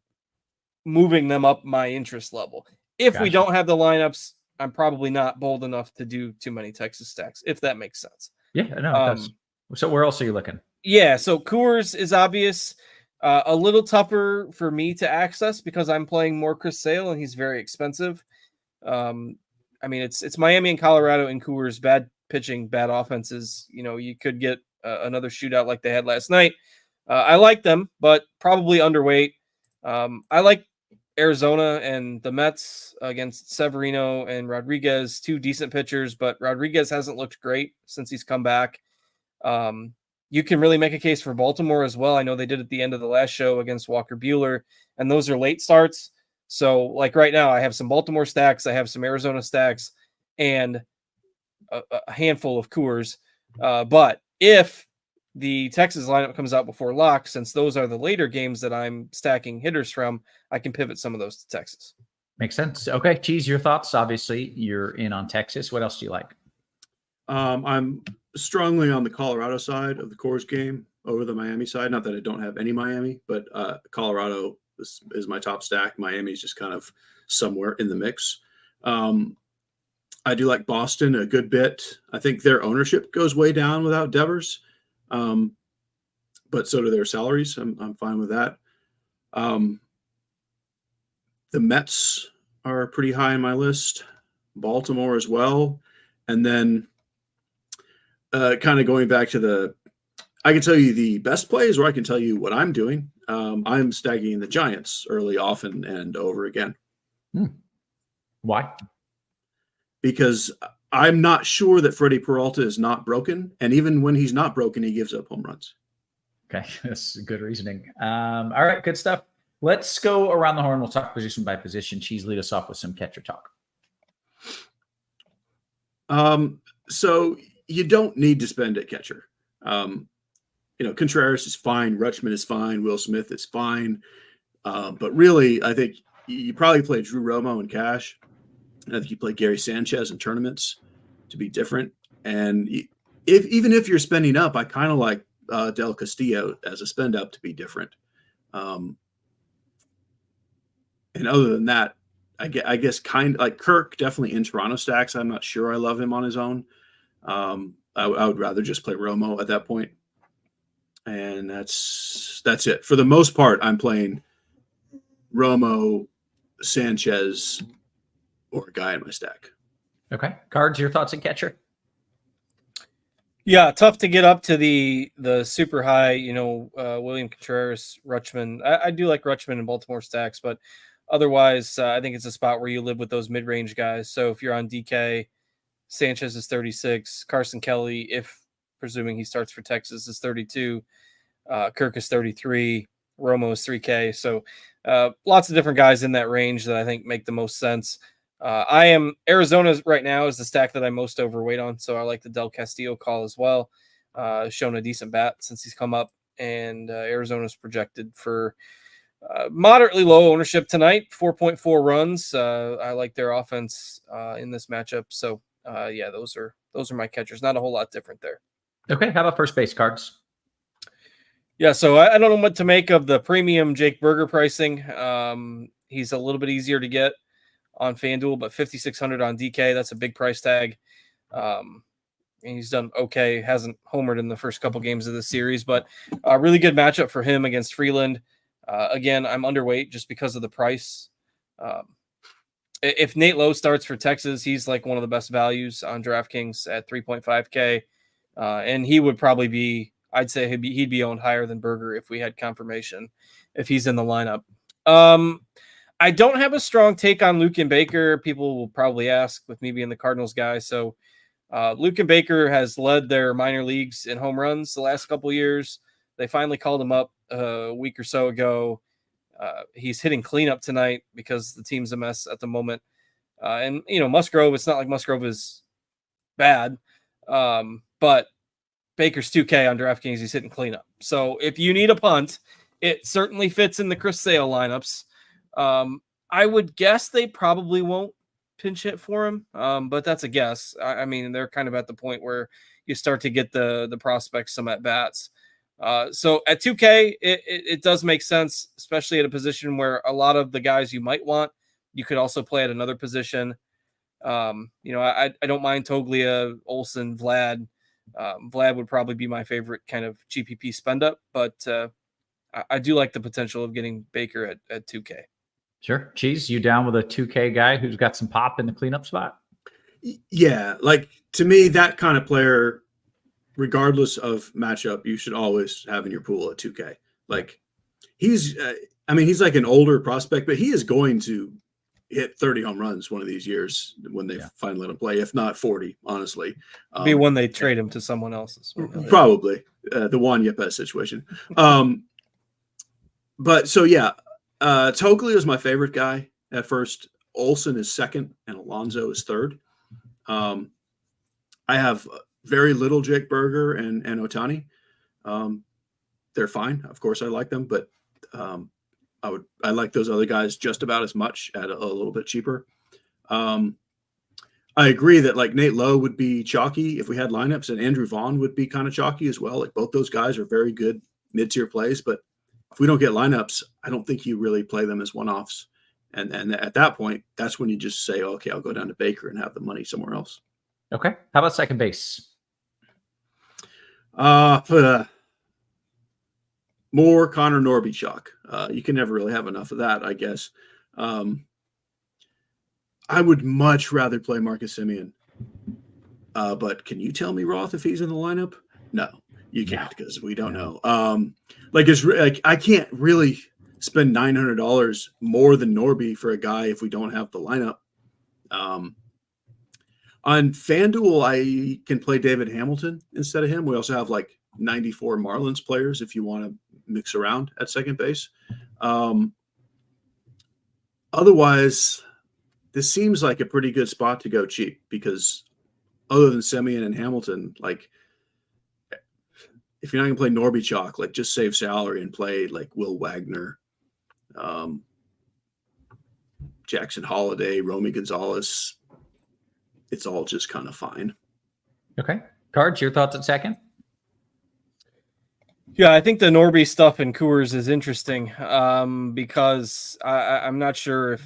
moving them up my interest level. If we don't have the lineups, I'm probably not bold enough to do too many Texas stacks, if that makes sense. Yeah, no, it does. So where else are you looking? Yeah, so Coors is obvious. A little tougher for me to access because I'm playing more Chris Sale, and he's very expensive. I mean, it's Miami and Colorado in Coors, bad pitching, bad offenses. You know, you could get another shootout like they had last night. I like them, but probably underweight. I like Arizona and the Mets against Severino and Rodriguez, 2 decent pitchers, but Rodriguez hasn't looked great since he's come back. You can really make a case for Baltimore as well. I know they did at the end of the last show against Walker Buehler, and those are late starts. So like right now, I have some Baltimore stacks, I have some Arizona stacks, and a handful of Coors. But if the Texas lineup comes out before lock, since those are the later games that I'm stacking hitters from, I can pivot some of those to Texas. Makes sense. Okay, Cheese, your thoughts? Obviously, you're in on Texas. What else do you like? I'm strongly on the Colorado side of the Coors game over the Miami side. Not that I don't have any Miami, but Colorado is my top stack. Miami's just kind of somewhere in the mix. I do like Boston a good bit. I think their ownership goes way down without Devers. But so do their salaries. I'm fine with that. The Mets are pretty high on my list. Baltimore as well. And then kind of going back to I can tell you the best plays, or I can tell you what I'm doing. I'm stacking the Giants early, often, and over again. Why? Because I'm not sure that Freddie Peralta is not broken. And even when he's not broken, he gives up home runs. Okay, that's good reasoning. All right, good stuff. Let's go around the horn. We'll talk position by position. Cheese, lead us off with some catcher talk. So you don't need to spend at catcher. Contreras is fine. Rutschman is fine. Will Smith is fine. But really, I think you probably play Drew Romo in cash. And I think you play Gary Sanchez in tournaments to be different. And even if you're spending up, I kind of like Del Castillo as a spend up to be different. And other than that, I guess kind of like Kirk, definitely in Toronto stacks. I'm not sure I love him on his own. I would rather just play Romo at that point. And that's it. For the most part, I'm playing Romo, Sanchez, or a guy in my stack. Okay. Cards, your thoughts on catcher? Yeah, tough to get up to the super high, William Contreras, Rutschman. I do like Rutschman in Baltimore stacks, but otherwise, I think it's a spot where you live with those mid-range guys. So if you're on DK, Sanchez is 36. Carson Kelly, if presuming he starts for Texas, is 32. Kirk is 33. Romo is 3K. So lots of different guys in that range that I think make the most sense. Arizona right now is the stack that I'm most overweight on. So I like the Del Castillo call as well. Shown a decent bat since he's come up, and Arizona's projected for moderately low ownership tonight, 4.4 runs. I like their offense in this matchup. So those are my catchers. Not a whole lot different there. Okay. How about first base, Cards? Yeah, so I don't know what to make of the premium Jake Berger pricing. He's a little bit easier to get on FanDuel, but $5,600 on DK, that's a big price tag. And he's done okay. Hasn't homered in the first couple games of the series, but a really good matchup for him against Freeland. Again, I'm underweight just because of the price. If Nate Lowe starts for Texas, he's like one of the best values on DraftKings at 3.5K. And he would probably be, I'd say he'd be owned higher than Berger if we had confirmation, if he's in the lineup. I don't have a strong take on Luke and Baker. People will probably ask, with me being the Cardinals guy. So Luke and Baker has led their minor leagues in home runs the last couple of years. They finally called him up a week or so ago. He's hitting cleanup tonight because the team's a mess at the moment. And, Musgrove, it's not like Musgrove is bad, but Baker's 2K on DraftKings. He's hitting cleanup. So if you need a punt, it certainly fits in the Chris Sale lineups. I would guess they probably won't pinch hit for him, but that's a guess. I mean, they're kind of at the point where you start to get the prospects some at bats. So at 2K, it does make sense, especially at a position where a lot of the guys you might want, you could also play at another position. I don't mind Toglia, Olsen, Vlad. Vlad would probably be my favorite kind of GPP spend up, but I do like the potential of getting Baker at 2K. Sure. Cheese, you down with a 2K guy who's got some pop in the cleanup spot? Yeah, like to me, that kind of player, regardless of matchup, you should always have in your pool at 2K. Like he's like an older prospect, but he is going to hit 30 home runs one of these years when they finally let him play, if not 40, honestly. Be when they trade him to someone else's. Probably the Juan Yepes situation. But so, yeah, Toglia is my favorite guy at first. Olsen is second, and Alonso is third. I have very little Jake Berger and Ohtani. They're fine. Of course, I like them, but I like those other guys just about as much at a little bit cheaper. I agree that like Nate Lowe would be chalky if we had lineups, and Andrew Vaughn would be kind of chalky as well. Like both those guys are very good mid-tier plays, but if we don't get lineups, I don't think you really play them as one-offs. And at that point, that's when you just say, okay, I'll go down to Baker and have the money somewhere else. Okay. How about second base? More Connor Norby chalk. You can never really have enough of that, I guess. I would much rather play Marcus Semien. But can you tell me, Roth, if he's in the lineup? No, you can't, because we don't know. I can't really spend $900 more than Norby for a guy if we don't have the lineup. On FanDuel, I can play David Hamilton instead of him. We also have like 94 Marlins players if you want to mix around at second base. Otherwise, this seems like a pretty good spot to go cheap, because other than Semien and Hamilton, like if you're not going to play Norby chalk, like just save salary and play like Will Wagner, Jackson Holiday, Romy Gonzalez. It's all just kind of fine. Okay. Cards, your thoughts at second? Yeah, I think the Norby stuff in Coors is interesting because I'm not swer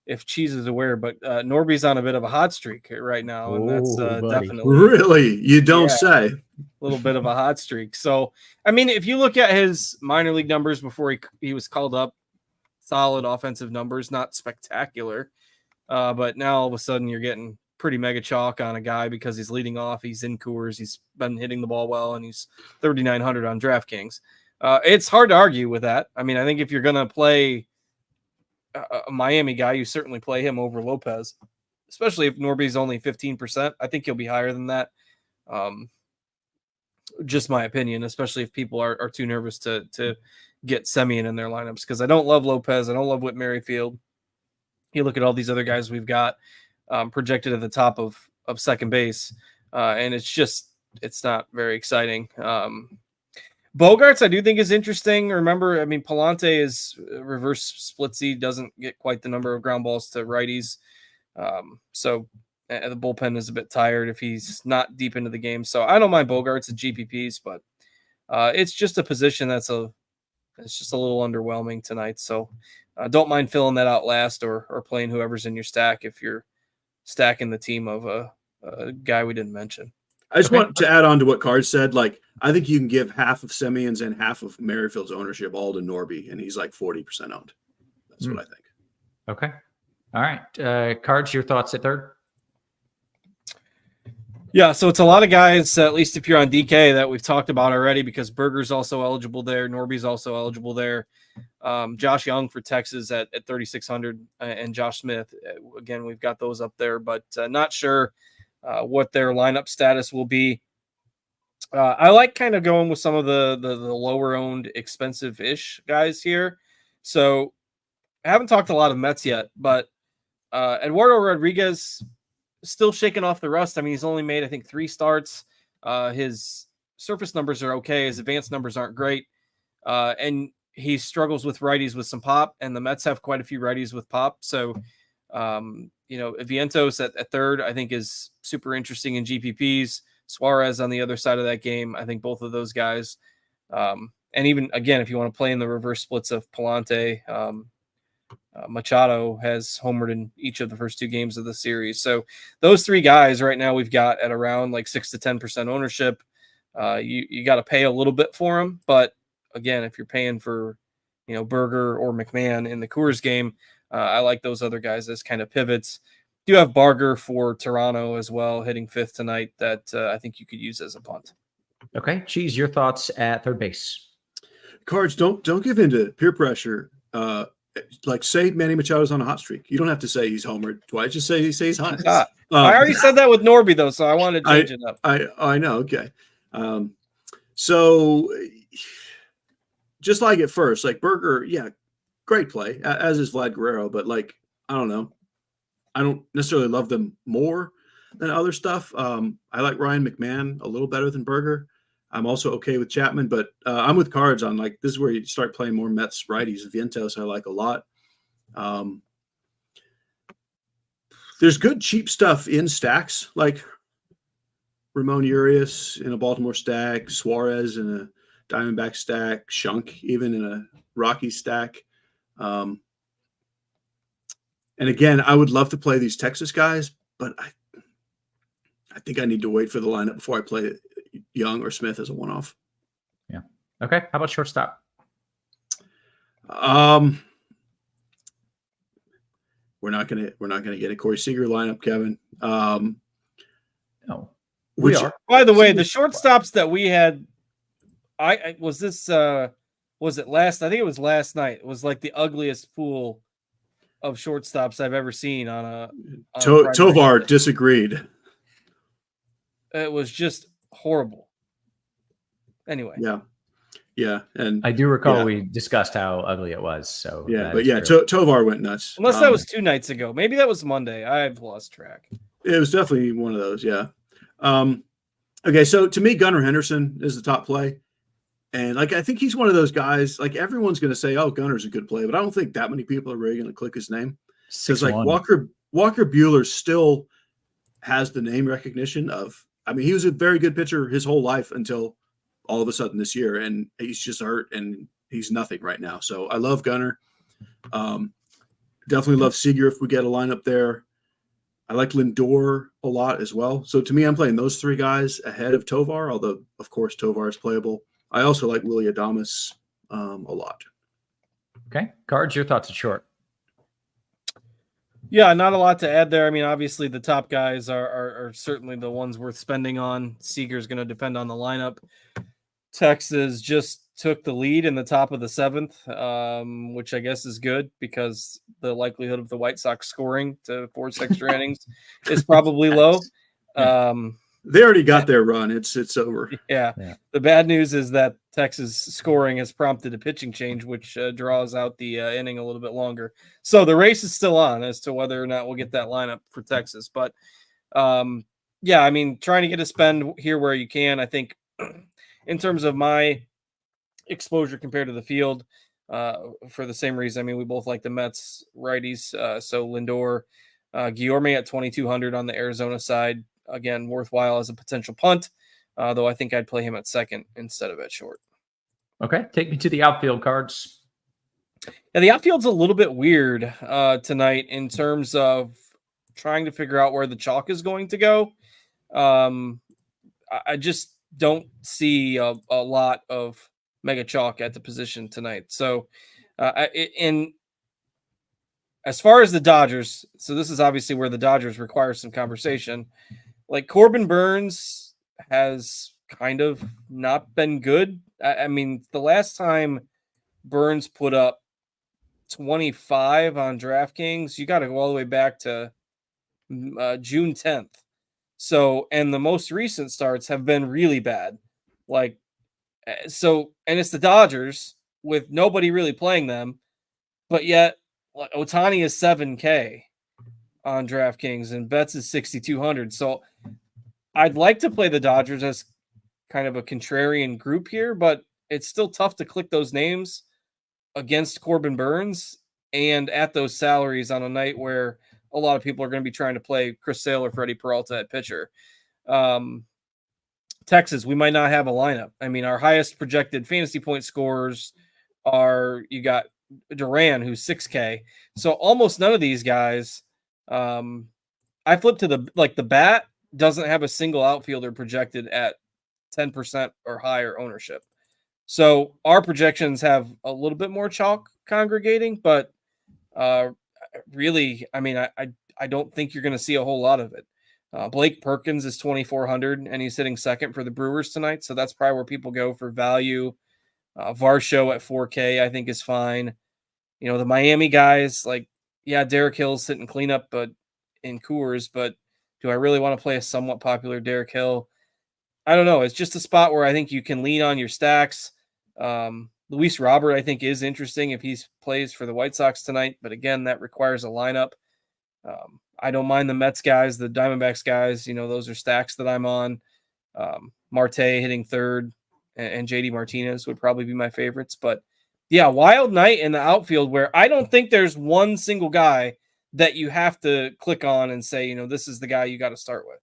if Cheese is aware, but Norby's on a bit of a hot streak right now, and that's definitely really, you don't say. A little bit of a hot streak. So, I mean, if you look at his minor league numbers before he was called up, solid offensive numbers, not spectacular, but now all of a sudden you're getting pretty mega chalk on a guy because he's leading off. He's in Coors. He's been hitting the ball well, and he's 3,900 on DraftKings. It's hard to argue with that. I mean, I think if you're going to play a Miami guy, you certainly play him over Lopez, especially if Norby's only 15%. I think he'll be higher than that. Just my opinion, especially if people are too nervous to get Semien in their lineups, because I don't love Lopez. I don't love Whit Merrifield. You look at all these other guys we've got projected at the top of second base, and it's not very exciting. Bogarts, I do think, is interesting. Remember, I mean, Palante is reverse splitsy, doesn't get quite the number of ground balls to righties. So the bullpen is a bit tired if he's not deep into the game. So I don't mind Bogarts at GPPs, but it's just a position it's just a little underwhelming tonight. So don't mind filling that out last or playing whoever's in your stack if you're stacking the team of a guy we didn't mention. I just want to add on to what Card said. Like, I think you can give half of Semien's and half of Merrifield's ownership all to Norby, and he's like 40% owned. That's what I think. Okay. All right. Cards, your thoughts at third? Yeah, so it's a lot of guys, at least if you're on DK, that we've talked about already, because Berger's also eligible there. Norby's also eligible there. Josh Young for Texas at 3,600 and Josh Smith. Again, we've got those up there, but not sure what their lineup status will be. I like kind of going with some of the lower owned expensive-ish guys here. So I haven't talked a lot of Mets yet, but Eduardo Rodriguez still shaking off the rust. I mean, he's only made, I think, 3 starts. His surface numbers are okay. His advanced numbers aren't great. And he struggles with righties with some pop, and the Mets have quite a few righties with pop. So, Vientos at third, I think, is super interesting in GPPs. Suarez on the other side of that game. I think both of those guys. And even, again, if you want to play in the reverse splits of Palante, Machado has homered in each of the first 2 games of the series. So those 3 guys right now we've got at around like 6 to 10% ownership. You got to pay a little bit for them, but again, if you're paying for, Berger or McMahon in the Coors game, I like those other guys as kind of pivots. Do have Barger for Toronto as well, hitting 5th tonight, that I think you could use as a punt. Okay, Cheese, your thoughts at third base? Cards, don't give in to peer pressure. Like, say Manny Machado's on a hot streak. You don't have to say he's homered twice. Just say he's hot. I already said that with Norby though, so I wanted to change it up. I know. Okay. So just like at first, like Berger, yeah, great play, as is Vlad Guerrero, but like, I don't know. I don't necessarily love them more than other stuff. I like Ryan McMahon a little better than Berger. I'm also okay with Chapman, but I'm with Cards on, like, this is where you start playing more Mets righties. Vientos I like a lot. There's good cheap stuff in stacks, like Ramon Urias in a Baltimore stack, Suarez in a Diamondback stack, Shunk even in a Rocky stack. And again, I would love to play these Texas guys, but I think I need to wait for the lineup before I play Young or Smith as a one-off. Yeah. Okay. How about shortstop? We're not gonna get a Corey Seager lineup, Kevin. No, we are. By the way, the shortstops that we had, I was this. Was it last? I think it was last night. It was like the ugliest pool of shortstops I've ever seen on a. Tovar disagreed. It was just horrible. Anyway. Yeah, and I do recall we discussed how ugly it was. So Tovar went nuts. Unless that was 2 nights ago. Maybe that was Monday. I've lost track. It was definitely one of those. Yeah. Okay, so to me, Gunnar Henderson is the top play, and like, I think he's one of those guys. Like, everyone's going to say, "Oh, Gunnar's a good play," but I don't think that many people are really going to click his name, because like Walker Buehler still has the name recognition of. I mean, he was a very good pitcher his whole life until all of a sudden this year, and he's just hurt and he's nothing right now. So I love Gunnar. Definitely love Seager if we get a lineup there. I like Lindor a lot as well. So to me, I'm playing those 3 guys ahead of Tovar, although of course Tovar is playable. I also like Willy Adames a lot. Okay. Cards, your thoughts at short? Yeah, not a lot to add there. I mean, obviously the top guys are certainly the ones worth spending on. Seager's going to depend on the lineup. Texas just took the lead in the top of the 7th, which I guess is good, because the likelihood of the White Sox scoring to force extra innings is probably low. They already got their run. It's over. Yeah. The bad news is that Texas scoring has prompted a pitching change, which draws out the inning a little bit longer. So the race is still on as to whether or not we'll get that lineup for Texas. But yeah, I mean, trying to get a spend here where you can. I think in terms of my exposure compared to the field, for the same reason, I mean, we both like the Mets righties. So Lindor, Guillorme at 2,200 on the Arizona side. Again, worthwhile as a potential punt, though I think I'd play him at second instead of at short. Okay, take me to the outfield, Cards. Yeah, the outfield's a little bit weird tonight in terms of trying to figure out where the chalk is going to go. I just don't see a lot of mega chalk at the position tonight. So, as far as the Dodgers, so this is obviously where the Dodgers require some conversation. Like, Corbin Burns has kind of not been good. I mean, the last time Burns put up 25 on DraftKings, you got to go all the way back to June 10th. So, and the most recent starts have been really bad. Like, so, and it's the Dodgers with nobody really playing them, but yet Ohtani is 7K on DraftKings and Betts is 6,200. So I'd like to play the Dodgers as kind of a contrarian group here, but it's still tough to click those names against Corbin Burns and at those salaries on a night where a lot of people are going to be trying to play Chris Sale or Freddie Peralta at pitcher. Texas, we might not have a lineup. I mean, our highest projected fantasy point scorers are, you got Duran, who's 6K. So almost none of these guys. I flipped to the bat doesn't have a single outfielder projected at 10% or higher ownership. So our projections have a little bit more chalk congregating, but really, I mean, I don't think you're going to see a whole lot of it. Blake Perkins is 2,400 and he's sitting second for the Brewers tonight. So that's probably where people go for value. Varsho at 4K, I think is fine. You know, the Miami guys, like, yeah, Derek Hill's sitting cleanup, but in Coors, but do I really want to play a somewhat popular Derek Hill? I don't know. It's just a spot where I think you can lean on your stacks. Luis Robert, I think, is interesting if he plays for the White Sox tonight, but again, that requires a lineup. I don't mind the Mets guys, the Diamondbacks guys. You know, those are stacks that I'm on. Marte hitting third and JD Martinez would probably be my favorites. But yeah, wild night in the outfield where I don't think there's one single guy that you have to click on and say, you know, this is the guy you got to start with.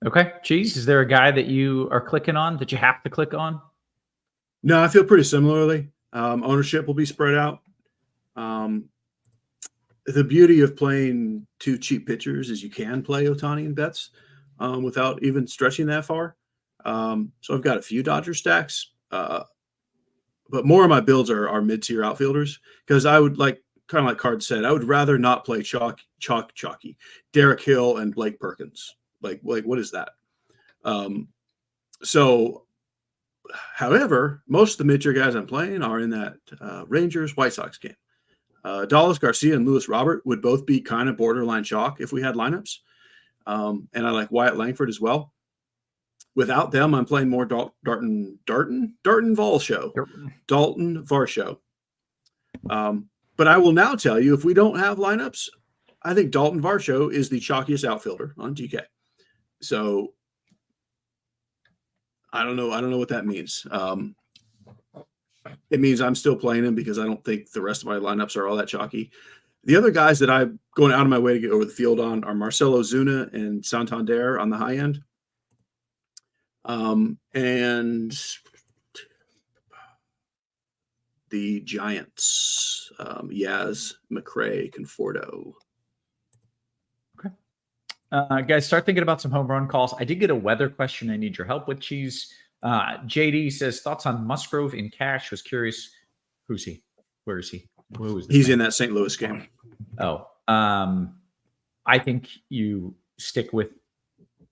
Okay. Cheese, is there a guy that you are clicking on that you have to click on? No, I feel pretty similarly. Ownership will be spread out. The beauty of playing two cheap pitchers is you can play Ohtani and Betts without even stretching that far. So I've got a few Dodger stacks, but more of my builds are mid-tier outfielders because I would kind of like Card said, I would rather not play chalky Derek Hill and Blake Perkins. Like what is that? So, however, most of the mid-tier guys I'm playing are in that Rangers White Sox game. Dallas Garcia and Luis Robert would both be kind of borderline chalk if we had lineups. And I like Wyatt Langford as well. Without them, I'm playing more Dalton Varsho. But I will now tell you, if we don't have lineups, I think Dalton Varsho is the chalkiest outfielder on DK. So I don't know what that means. It means I'm still playing him because I don't think the rest of my lineups are all that chalky. The other guys that I'm going out of my way to get over the field on are Marcelo Zuna and Santander on the high end. And the Giants, Yaz, McRae, Conforto. Okay. Guys, start thinking about some home run calls. I did get a weather question I need your help with, Cheese. JD says, thoughts on Musgrove in cash. Was curious. Who's he? Where is he? Who is this He's man? in that St. Louis game. Oh, I think you stick with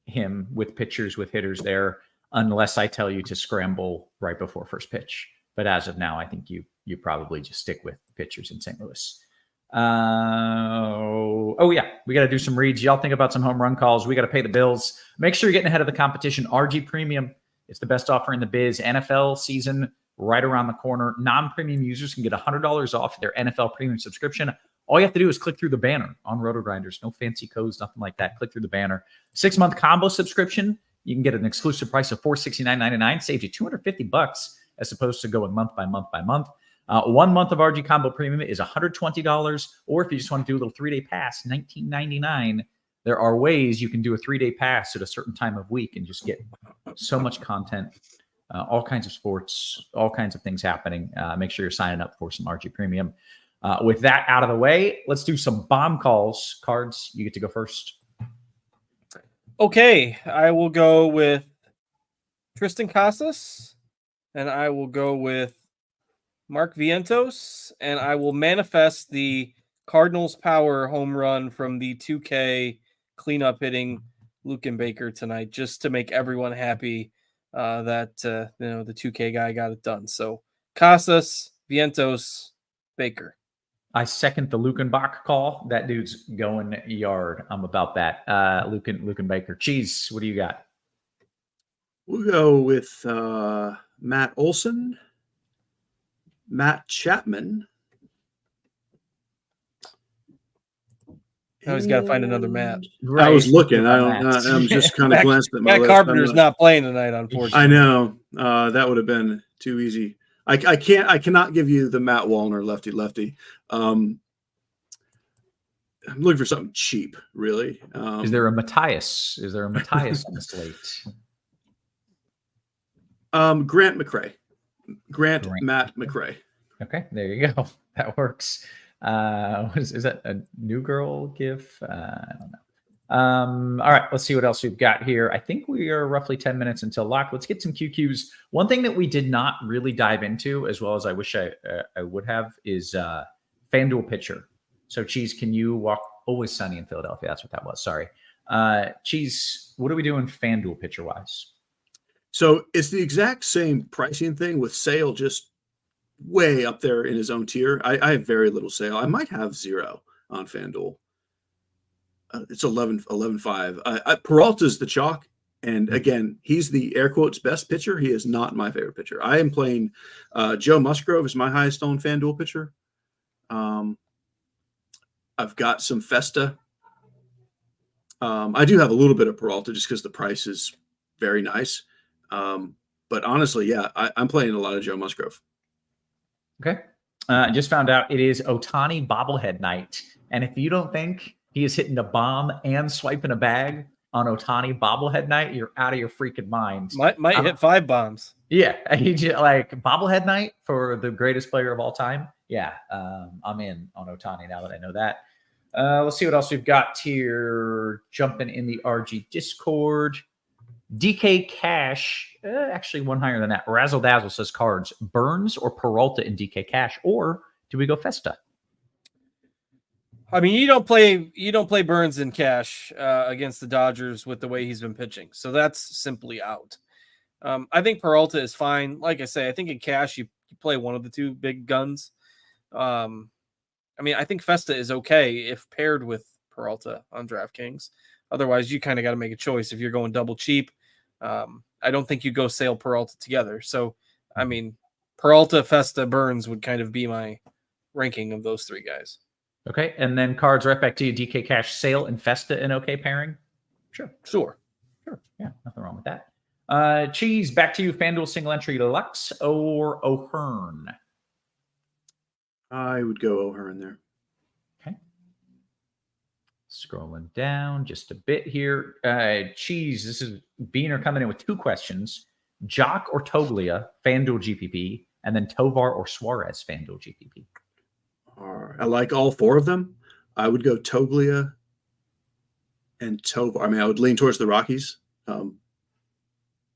him with pitchers, with hitters there, unless I tell you to scramble right before first pitch. But as of now, I think you probably just stick with pitchers in St. Louis. Oh yeah, we got to do some reads. Y'all think about some home run calls. We got to pay the bills. Make sure you're getting ahead of the competition. RG Premium, it's the best offer in the biz. NFL season right around the corner. Non-premium users can get $100 off their NFL premium subscription. All you have to do is click through the banner on RotoGrinders. No fancy codes, nothing like that. Click through the banner. 6-month combo subscription. You can get an exclusive price of $469.99. Saves you $250 as opposed to going month by month by month. 1 month of RG Combo Premium is $120, or if you just want to do a little 3-day pass, $19.99. There are ways you can do a 3-day pass at a certain time of week and just get so much content, all kinds of sports, all kinds of things happening. Make sure you're signing up for some RG Premium. With that out of the way, let's do some bomb calls. Cards, you get to go first. Okay, I will go with Tristan Casas, and I will go with Mark Vientos, and I will manifest the Cardinals power home run from the 2K cleanup hitting Luken Baker tonight, just to make everyone happy that the 2K guy got it done. So Casas, Vientos, Baker. I second the Lukenbach call. That dude's going yard. I'm about that. Luken Baker. Cheese, what do you got? We'll go with Matt Olson, Matt Chapman. I always got to find another Matt. Right. I was looking. I'm just kind of glancing at my list. Matt Carpenter's not playing tonight, unfortunately. I know. That would have been too easy. I cannot give you the Matt Wallner lefty. I'm looking for something cheap, really. Is there a Matthias? Is there a Matthias on the slate? Grant McCrae. Grant Matt McCrae. Okay, there you go. That works. Is that a new girl gif? I don't know. All right, let's see what else we've got here. I think we are roughly 10 minutes until lock. Let's get some QQs. One thing that we did not really dive into, as well as I wish I would have, is FanDuel pitcher. So, Cheese, can you walk? Always Sunny in Philadelphia. That's what that was. Sorry. Cheese, what are we doing FanDuel pitcher wise? So it's the exact same pricing thing with Sale, just way up there in his own tier. I have very little Sale. I might have 0 on FanDuel. It's 11.5. Peralta's the chalk. And again, he's the air quotes best pitcher. He is not my favorite pitcher. I am playing Joe Musgrove is my highest owned FanDuel pitcher. I've got some Festa. I do have a little bit of Peralta just because the price is very nice. But honestly, yeah, I'm playing a lot of Joe Musgrove. Okay. I just found out it is Ohtani bobblehead night. And if you don't think he is hitting a bomb and swiping a bag on Ohtani bobblehead night, you're out of your freaking mind. Might hit 5 bombs. Yeah. Like bobblehead night for the greatest player of all time. Yeah. I'm in on Ohtani now that I know that. Let's see what else we've got here. Jumping in the RG Discord. DK Cash, actually one higher than that. Razzle Dazzle says Cards, Burns or Peralta in DK Cash, or do we go Festa? I mean, you don't play Burns in Cash against the Dodgers with the way he's been pitching, so that's simply out. I think Peralta is fine. Like I say, I think in Cash you play one of the two big guns. I mean, I think Festa is okay if paired with Peralta on DraftKings. Otherwise, you kind of got to make a choice if you're going double cheap. I don't think you go Sale Peralta together. So, I mean, Peralta, Festa, Burns would kind of be my ranking of those 3 guys. Okay, and then Cards right back to you. DK Cash, Sale, and Festa an okay pairing? Sure. Yeah, nothing wrong with that. Cheese, back to you. FanDuel single entry Lux or O'Hearn? I would go O'Hearn there. Scrolling down just a bit here. Cheese, this is Beaner coming in with 2 questions. Jock or Toglia, FanDuel GPP, and then Tovar or Suarez, FanDuel GPP. I like all 4 of them. I would go Toglia and Tovar. I mean, I would lean towards the Rockies on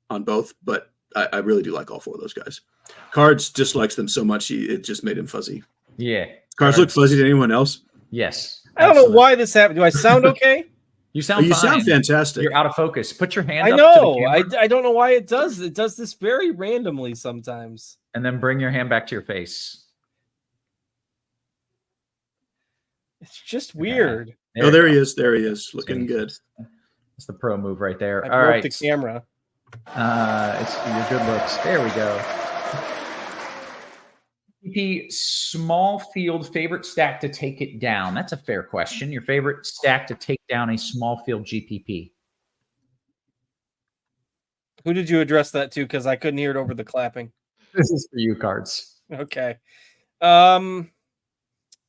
both, but I really do like all 4 of those guys. Cards dislikes them so much, it just made him fuzzy. Yeah. Cards look fuzzy to anyone else? Yes. I don't know why this happened. Do I sound okay? You sound You fine. sound fantastic. You're out of focus. Put your hand I up know. to the camera. I don't know why it does. It does this very randomly sometimes. And then bring your hand back to your face. It's just weird. There he is. There he is. Looking good. It's the pro move right there. I All broke right. the camera. It's your good looks. There we go. GPP small field favorite stack to take it down. That's a fair question. Your favorite stack to take down a small field GPP. Who did you address that to? Because I couldn't hear it over the clapping. This is for you, Cards. Okay. I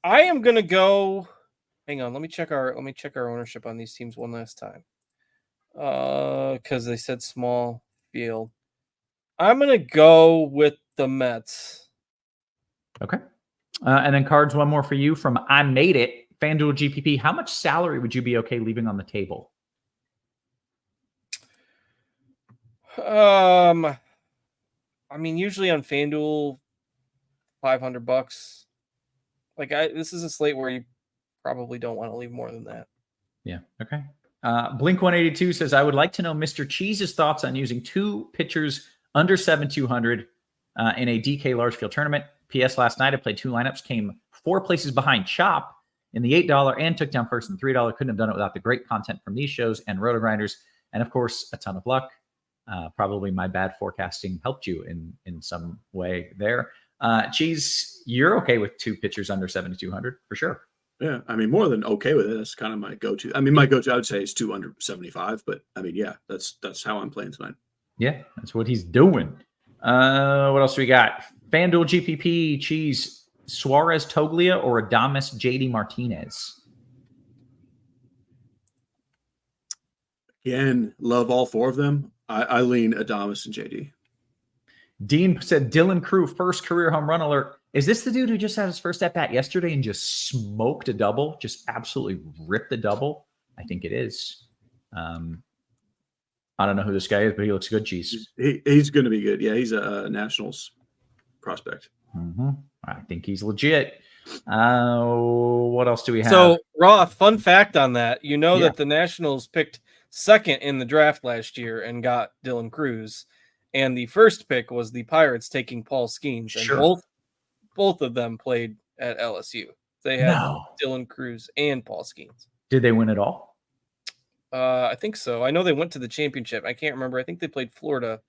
am gonna go. Hang on. Let me check our ownership on these teams one last time. Because they said small field. I'm gonna go with the Mets. Okay. And then Cards, one more for you from I Made It, FanDuel GPP. How much salary would you be okay leaving on the table? I mean, usually on FanDuel, $500. This is a slate where you probably don't want to leave more than that. Yeah. Okay. Blink 182 says, I would like to know Mr. Cheese's thoughts on using 2 pitchers under 7,200 in a DK large field tournament. P.S. Last night I played 2 lineups, came 4 places behind Chop in the $8 and took down first in the $3. Couldn't have done it without the great content from these shows and RotoGrinders. And of course, a ton of luck. Probably my bad forecasting helped you in some way there. Cheese, you're okay with 2 pitchers under 7,200 for sure. Yeah, I mean, more than okay with it. That's kind of my go-to. I mean, my go-to, I would say, is 2 under 75. But I mean, yeah, that's how I'm playing tonight. Yeah, that's what he's doing. What else we got? FanDuel GPP, Cheese, Suarez Toglia or Adames JD Martinez? Again, love all 4 of them. I lean Adames and JD. Dean said Dylan Crew, first career home run alert. Is this the dude who just had his first at bat yesterday and just smoked a double? Just absolutely ripped a double? I think it is. I don't know who this guy is, but he looks good, Cheese. He's going to be good. Yeah, he's a Nationals prospect. Mm-hmm. I think he's legit. What else do we have? So, Roth, fun fact on that. You know that the Nationals picked second in the draft last year and got Dylan Cruz. And the first pick was the Pirates taking Paul Skeens. And both of them played at LSU. They had Dylan Cruz and Paul Skeens. Did they win it all? I think so. I know they went to the championship. I can't remember. I think they played Florida.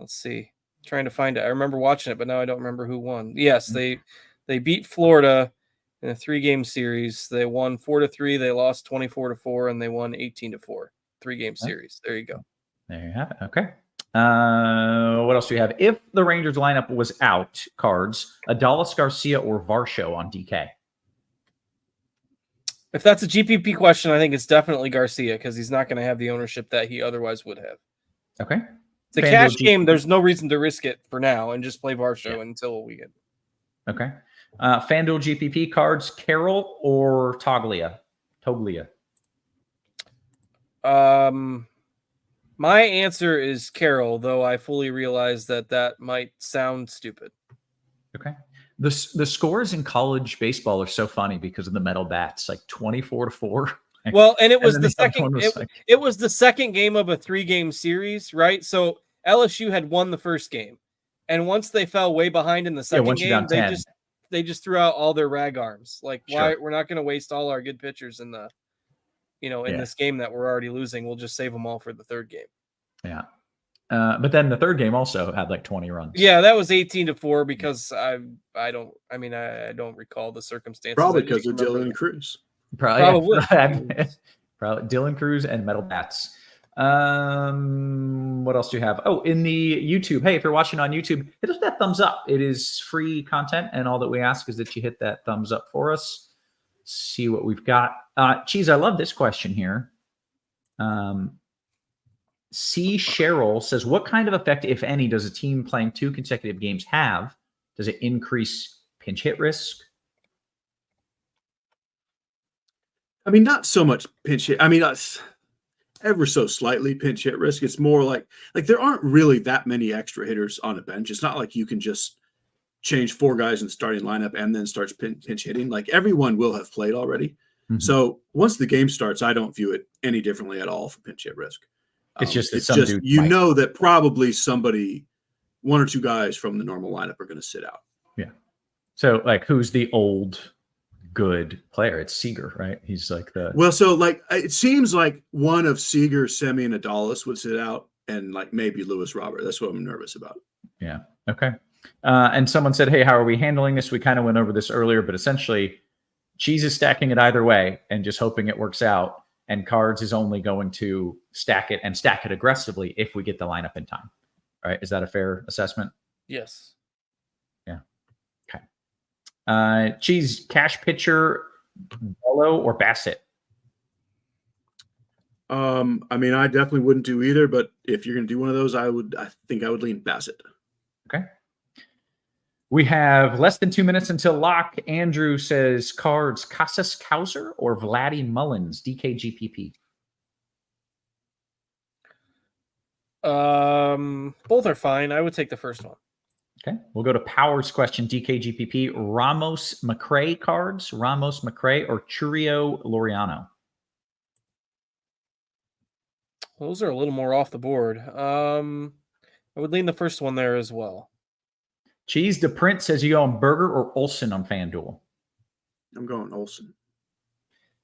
Let's see. I'm trying to find it. I remember watching it, but now I don't remember who won. Yes, they beat Florida in a 3-game series. They won 4-3. They lost 24-4, and they won 18-4. 3-game series. There you go. There you have it. Okay. What else do we have? If the Rangers lineup was out, Cards, Adolis Garcia or Varsho on DK? If that's a GPP question, I think it's definitely Garcia because he's not going to have the ownership that he otherwise would have. Okay. It's a cash game. There's no reason to risk it for now and just play Varsho until we get. Okay. FanDuel GPP Cards, Carroll or Toglia? My answer is Carroll, though I fully realize that might sound stupid. Okay. The scores in college baseball are so funny because of the metal bats, like 24-4. Well, and it was the second. It was the second game of a 3-game series, right? So LSU had won the first game, and once they fell way behind in the second game, they just threw out all their rag arms. Like, why we're not going to waste all our good pitchers in the, in this game that we're already losing. We'll just save them all for the third game. Yeah. But then the third game also had like 20 runs. Yeah, that was 18-4 because I don't recall the circumstances. Probably because of Dylan Cruz. Probably Dylan Cruz and metal bats. What else do you have? Oh, in the YouTube. Hey, if you're watching on YouTube, hit us that thumbs up. It is free content, and all that we ask is that you hit that thumbs up for us. See what we've got. Cheese, I love this question here. C. Cheryl says, what kind of effect, if any, does a team playing 2 consecutive games have? Does it increase pinch hit risk? I mean, not so much pinch hit. I mean, ever so slightly pinch hit risk. It's more like there aren't really that many extra hitters on a bench. It's not like you can just change 4 guys in the starting lineup and then starts pinch hitting. Like, everyone will have played already. Mm-hmm. So once the game starts, I don't view it any differently at all for pinch hit risk. It's just that some dude know that probably somebody, 1 or 2 guys from the normal lineup are going to sit out. Yeah. So, like, who's the old good player? It's Seager, right? He's like it seems like one of Seager, Semi, and Adolis would sit out, and like maybe Lewis Robert. That's what I'm nervous about. Yeah. Okay. And someone said, hey, how are we handling this? We kind of went over this earlier, but essentially Cheese is stacking it either way and just hoping it works out. And Cards is only going to stack it aggressively if we get the lineup in time. All right. Is that a fair assessment? Yes. Yeah. Okay. Cheese, cash pitcher, Bello or Bassett? I mean, I definitely wouldn't do either, but if you're going to do one of those, I think I would lean Bassett. Okay. We have less than 2 minutes until lock. Andrew says Cards, Casas Kauser or Vladdy Mullins, DKGPP? Both are fine. I would take the first one. Okay. We'll go to Powers question, DKGPP. Ramos McRae Cards, Ramos McRae or Churio Laureano? Those are a little more off the board. I would lean the first one there as well. Cheese to Print says you go on Berger or Olsen on FanDuel? I'm going Olsen.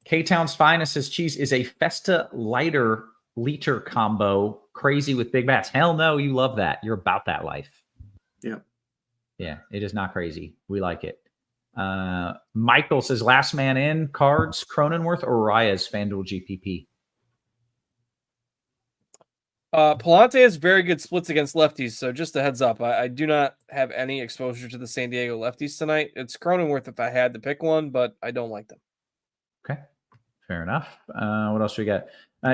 K-Town's Finest says Cheese is a Festa lighter liter combo. Crazy with big bats. Hell no, you love that. You're about that life. Yeah. Yeah, it is not crazy. We like it. Michael says last man in cards, Cronenworth or Raya's FanDuel GPP. Palante has very good splits against lefties, so just a heads up. I do not have any exposure to the San Diego lefties tonight. It's Cronenworth if I had to pick one, but I don't like them. Okay, fair enough. What else we got?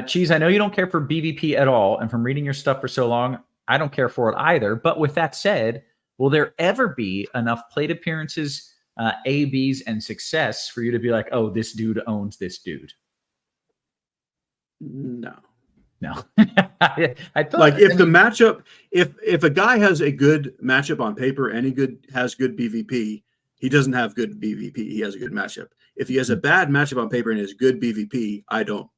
Cheese, I know you don't care for BVP at all, and from reading your stuff for so long, I don't care for it either. But with that said, will there ever be enough plate appearances, ABs, and success for you to be like, oh, this dude owns this dude? No. I thought, like if the matchup, if a guy has a good matchup on paper and has good BVP, he doesn't have good BVP. He has a good matchup. If he has a bad matchup on paper and has good BVP, I don't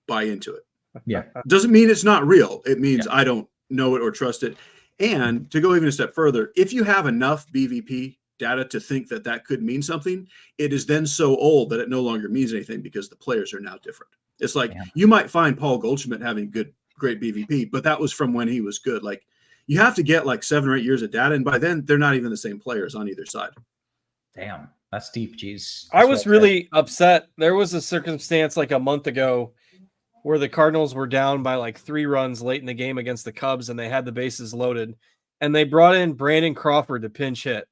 buy into it. Yeah. Doesn't mean it's not real. It means I don't know it or trust it. And to go even a step further, if you have enough BVP data to think that that could mean something, it is then so old that it no longer means anything because the players are now different. It's like you might find Paul Goldschmidt having great BVP, but that was from when he was good. Like you have to get like 7 or 8 years of data, and by then they're not even the same players on either side. Damn, that's deep, geez. I was really upset. There was a circumstance like a month ago where the Cardinals were down by like 3 runs late in the game against the Cubs, and they had the bases loaded, and they brought in Brandon Crawford to pinch hit.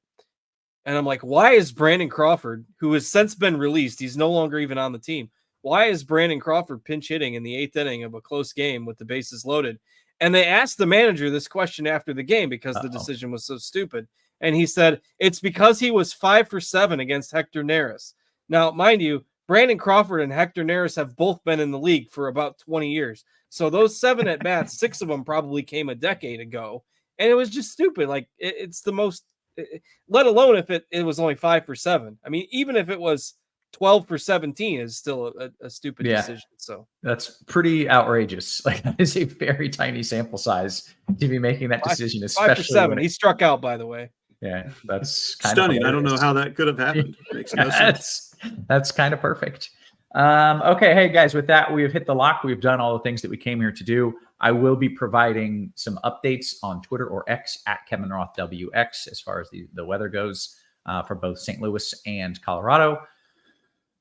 And I'm like, why is Brandon Crawford, who has since been released, he's no longer even on the team, why is Brandon Crawford pinch hitting in the 8th inning of a close game with the bases loaded? And they asked the manager this question after the game because the decision was so stupid. And he said, it's because he was 5 for 7 against Hector Neris. Now, mind you, Brandon Crawford and Hector Neris have both been in the league for about 20 years. So those 7 at bats, 6 of them probably came a decade ago. And it was just stupid. Like it's the most, let alone if it was only 5 for 7. I mean, even if it was 12 for 17 is still a stupid decision. So that's pretty outrageous. Like that is a very tiny sample size to be making that decision, especially 5 for 7. He struck out, by the way. Yeah, that's kind stunning. Of I don't know how that could have happened. Makes no sense. That's kind of perfect. Okay, hey guys, with that, we have hit the lock. We've done all the things that we came here to do. I will be providing some updates on Twitter or X at KevinRothWx as far as the weather goes for both St. Louis and Colorado.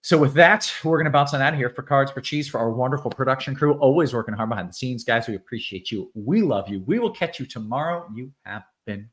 So with that, we're going to bounce on out of here for Cards for Cheese, for our wonderful production crew, always working hard behind the scenes. Guys, we appreciate you. We love you. We will catch you tomorrow. You have been